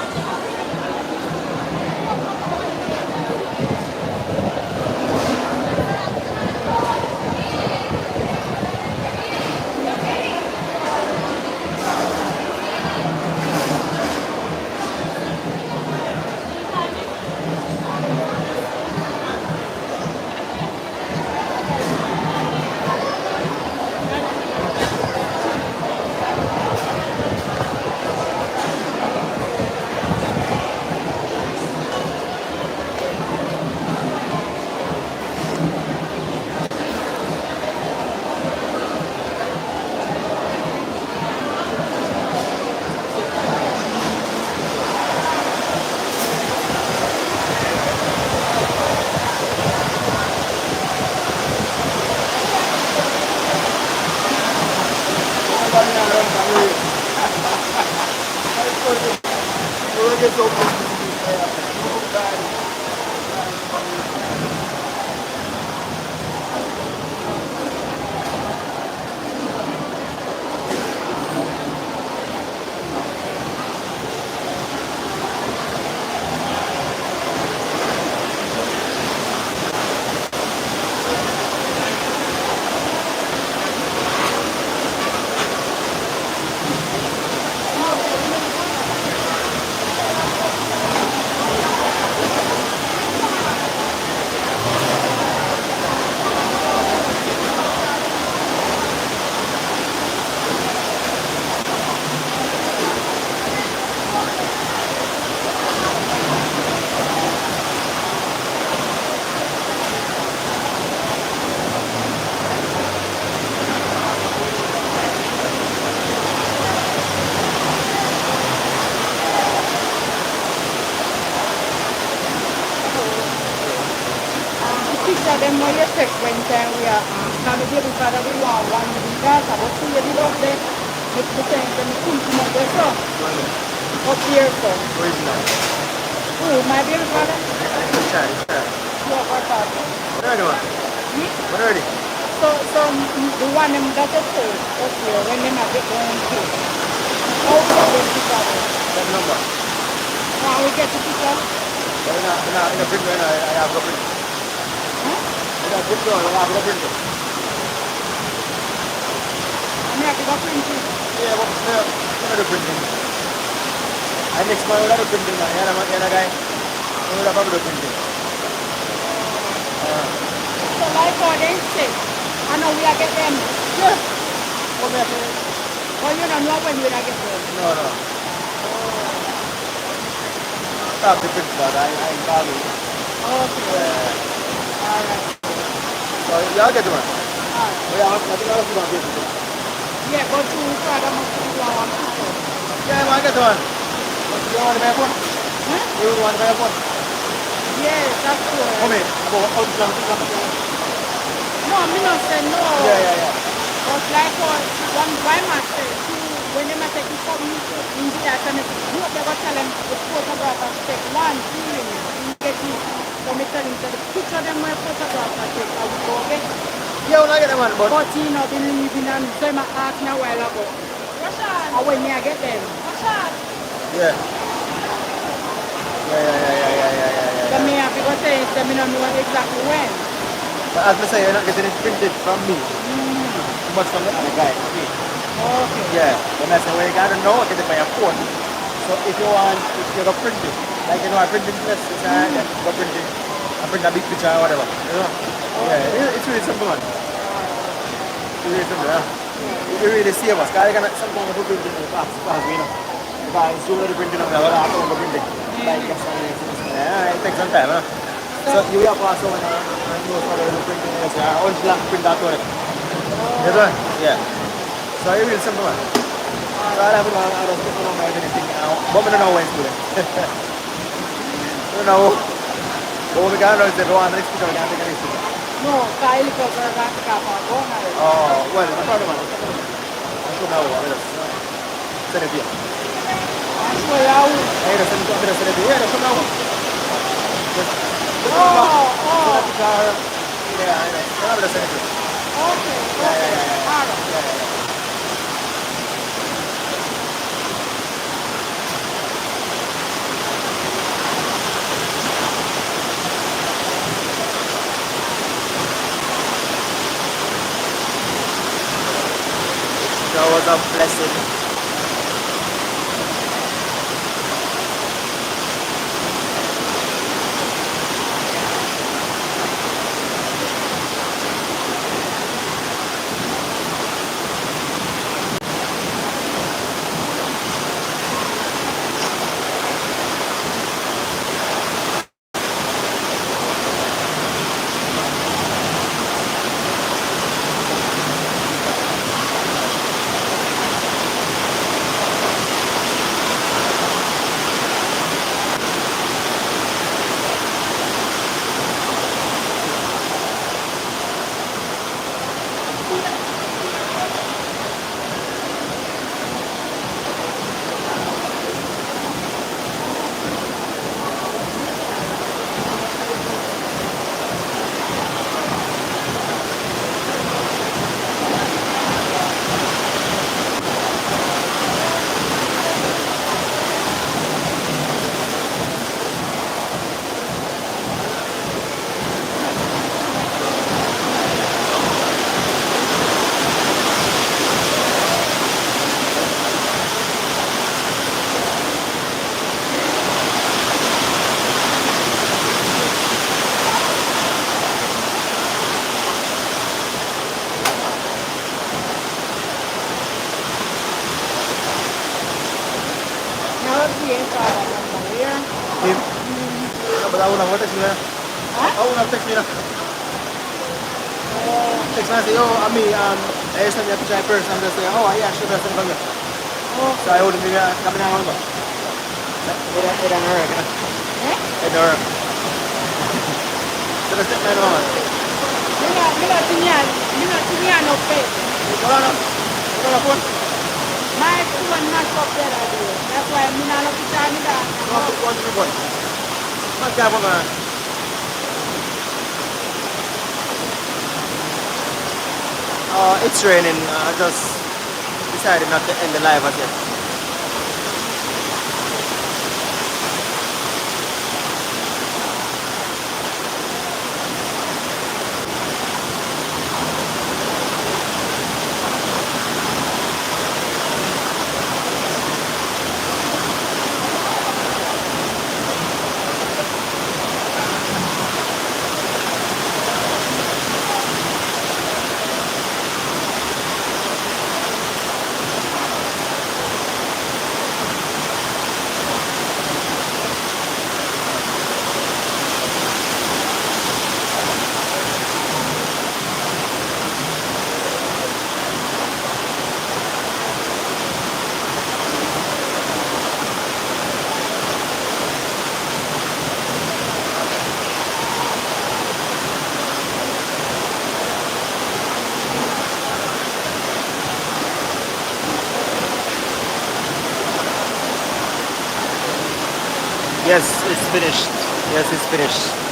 Teacher, them know you take when time we are now the baby father we want one because I was see you did up there. It's the same thing to come up there so. Up here so. Where is that? Who, my baby father? It's child. Yeah, what father? What are you? What are you? So the one them that they say up here when they not get their own kid. How we get the father? That number. How we get the teacher? But in a print right now, I have to print. In a print I have to print. I have to go print it. Yeah, but I'm not printing. I next month I'm printing. I am a guy. I'm not printing. So like how they say, I know we are getting them. Yeah. Oh, you don't know when we are getting them? No. Stop the print, but I call you. Okay. Alright. So you all get one. Yeah, I think I'll do one. Yeah, but you father must do one picture. Yeah, I get one. You want to buy one? Huh? You want to buy one? Yes, that's good. Come here. Go out to No, me not say no. Yeah. But like one by myself, when they take you from me to India, and you have to tell them the photographer take one feeling, you get it. So me tell him, the picture them my photographer take, I will go get it. Yeah, I get them one, but you know, believing and so I asked me a while ago. Or when me I get them. Yeah. So me have to go say, so me don't know exactly when. But as I say, you're not getting it printed from me. Too much from the other guy. Me. Okay. Yeah. When I say, well, you gotta know, I get it by a phone. So if you want, if you go print it, like you know, I print it less, go print it. I print a big picture or whatever. You know? Yeah, it's really simple, man. It's really simple, yeah. You really save us. Because sometimes we print it in the past, you know. Because it's too many printing of the other after we print it. Like, it takes some time, huh? So you have to also when you know how to print it, so I want to print that one. Yes, right? Yeah. So it's really simple, man. So I don't know anything now. But I don't know when it's doing. I don't know. But what we got to know is that one next picture we can't take a next picture. No, Kyle because we're going to go for oh, well, no problem, man. I should know what it is. Send it here. Hey, send it here. I should know. Yeah, I know. I'm going to send it here. Okay. Yeah. All right. That was a blessing. Because we ain't saw that number. Where? Him? No, but I wouldn't have text me now. Huh? I wouldn't have text me now. Text me and say, oh, me, I send me a picture in person. I'm just saying, oh, yeah, sure, that's from you. So I wouldn't be coming out on. It don't hurt, you know? It don't hurt. So let's take my number. You know, to me, I no face. Hold on, hold on, phone. My phone not up there, I do. That's why I'm not up to time that. No, one, three, one. What's that one, man? It's raining. I just decided not to end the live as yet. Yes, it's finished. Yes, it's finished.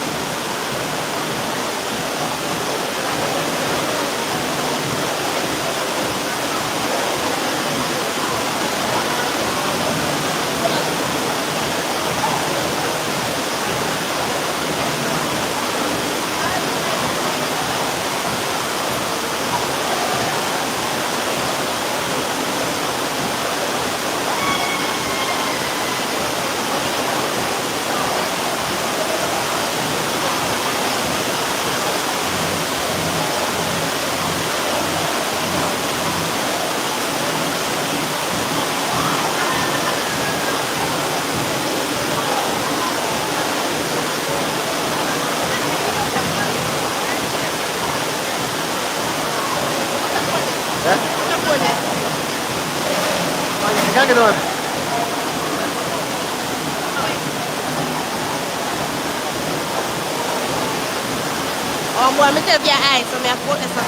Can't get on. Boy, me tell your eyes, so me have to put this on.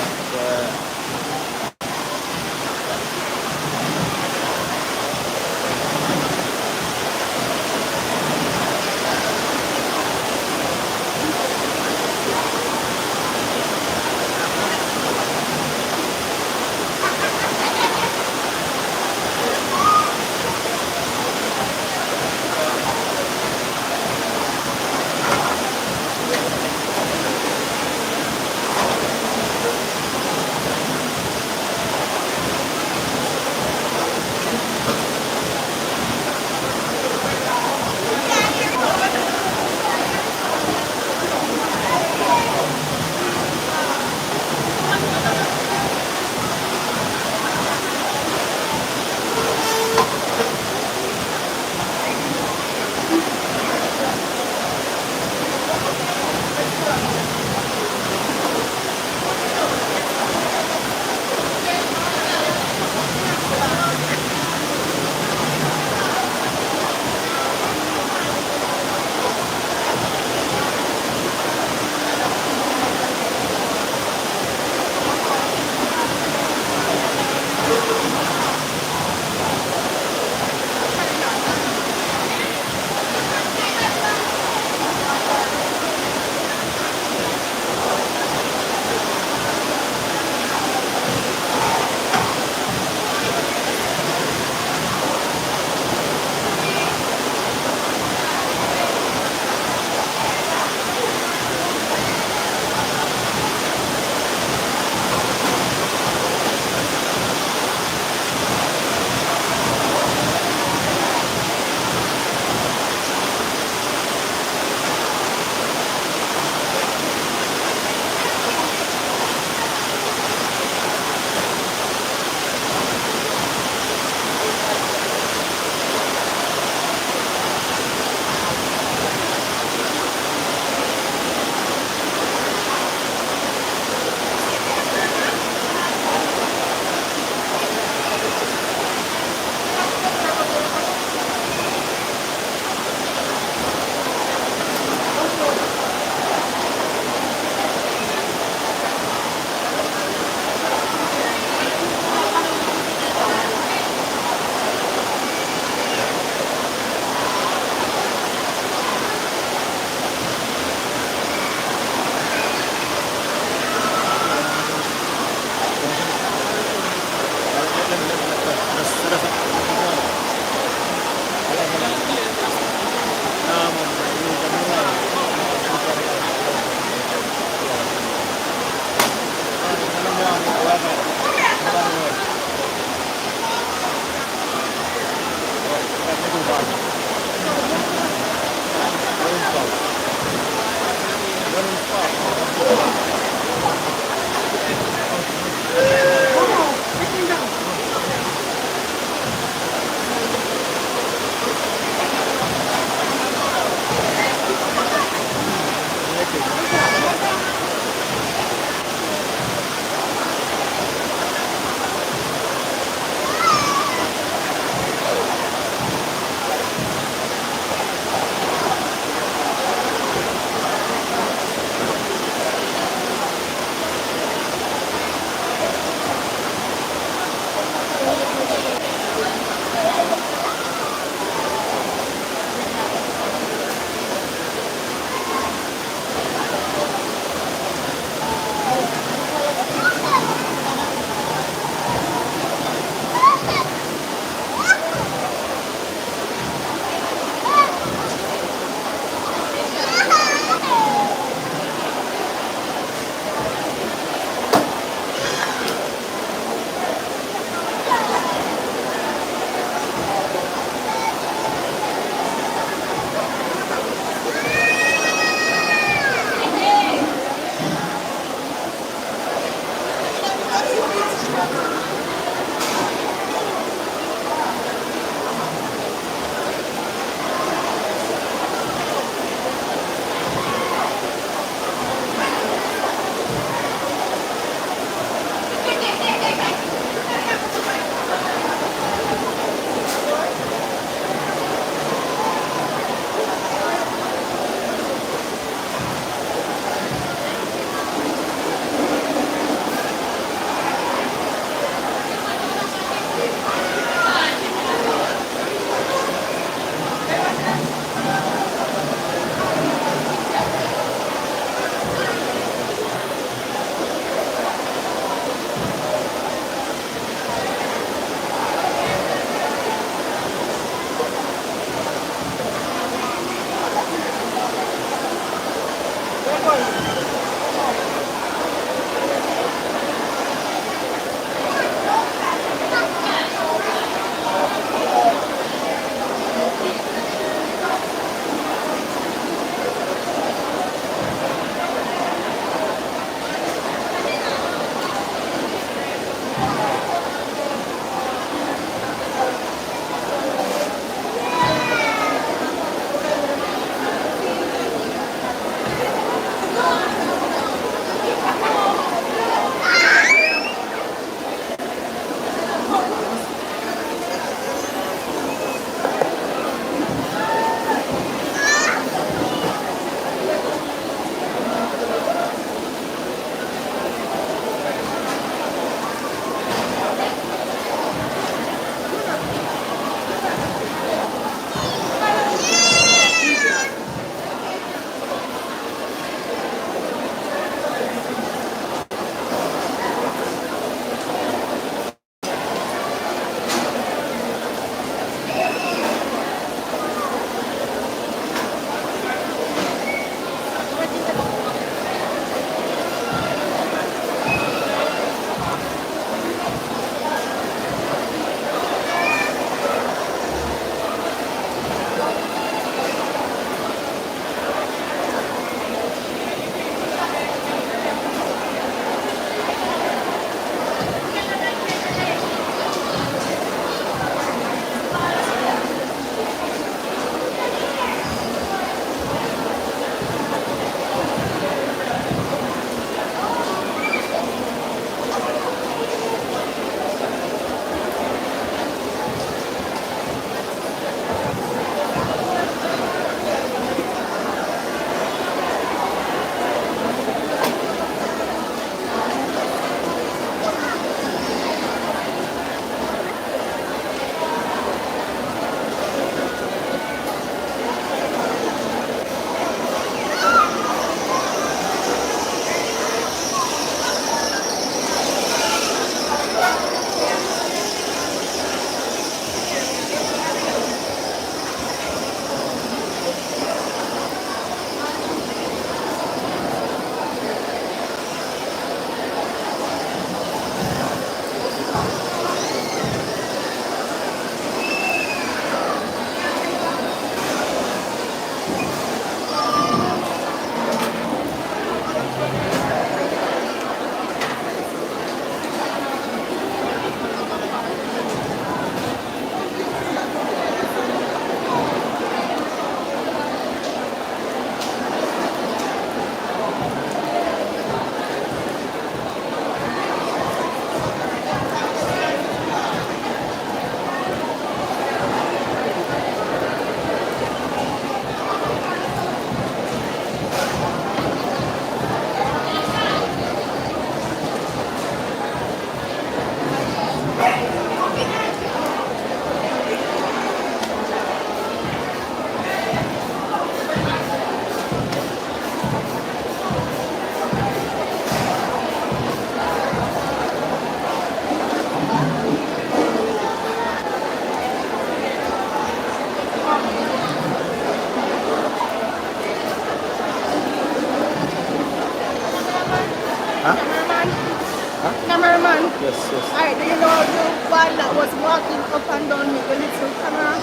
was walking up and down with the little camera.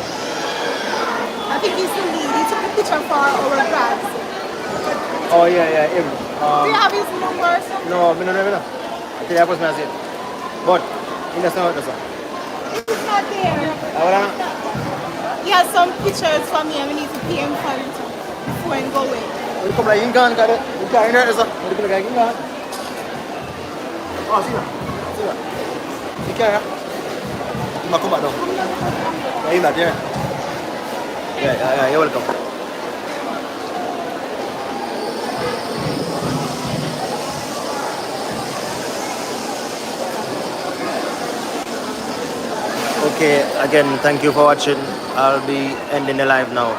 I think he's the lead. He took a picture for our class. Oh yeah, him. Do you have his number or something? No, I don't know. I think that was my seat. But, he doesn't know this one. He's not there. He has some pictures for me and we need to pay him for it before I go away. You come like, you can't get it. You can't get it. You come like, you can't. Oh, see that? See that? You can't. You come back down. Yeah, he's not there. Yeah, you're welcome. Okay, again, thank you for watching. I'll be ending the live now.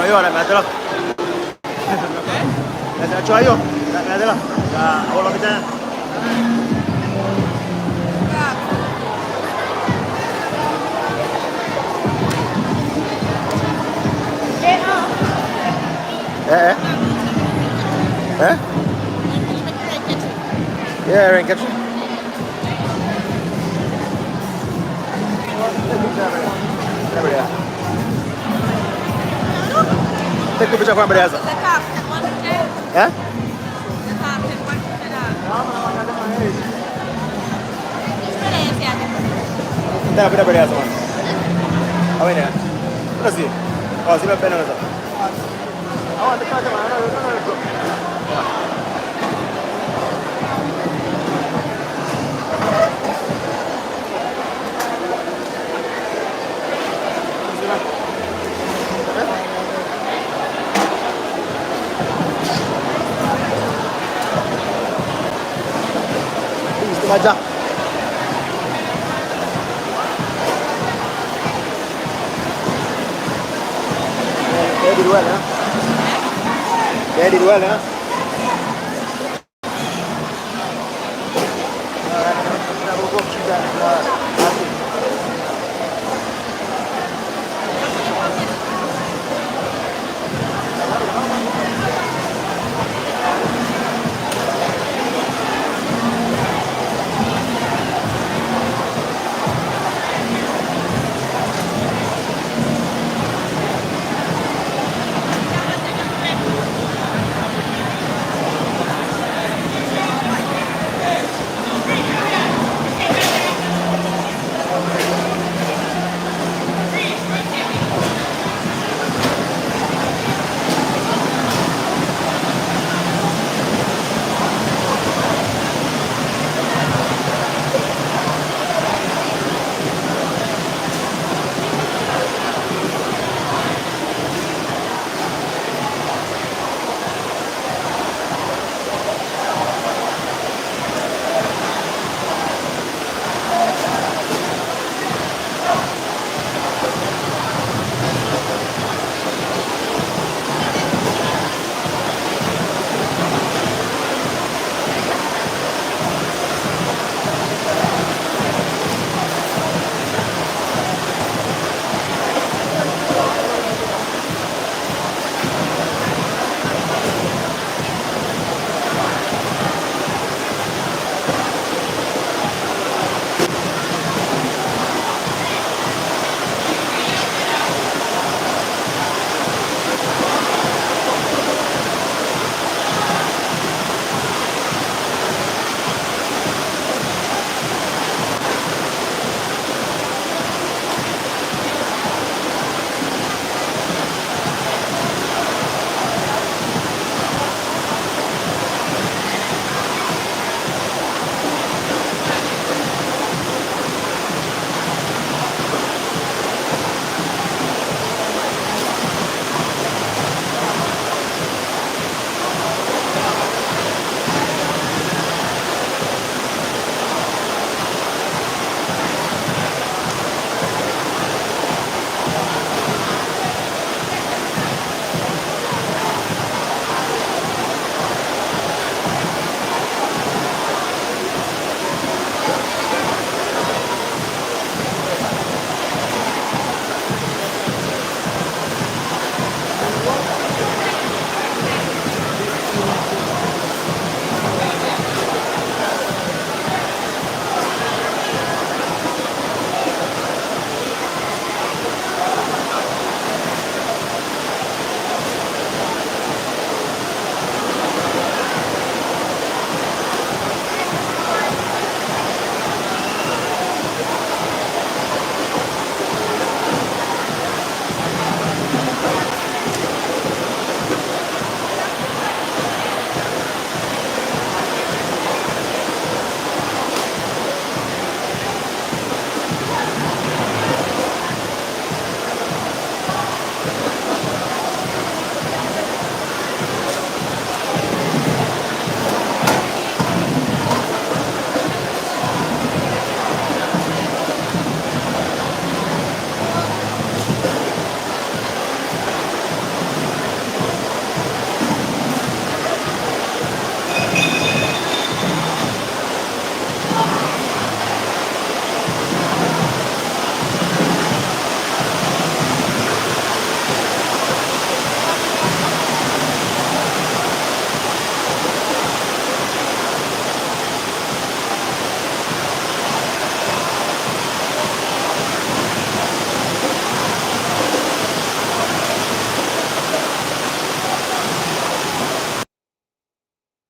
Ayo, mételo. Hecho ayo, mételo. Ya, ahora lo que Yeah, rain catch. Take a picture from the other. Huh? Dah, dah, dah, dah, How many? Let's see. Oh, see my pen on it. I want the camera. No. Baca. Dia di duel ya.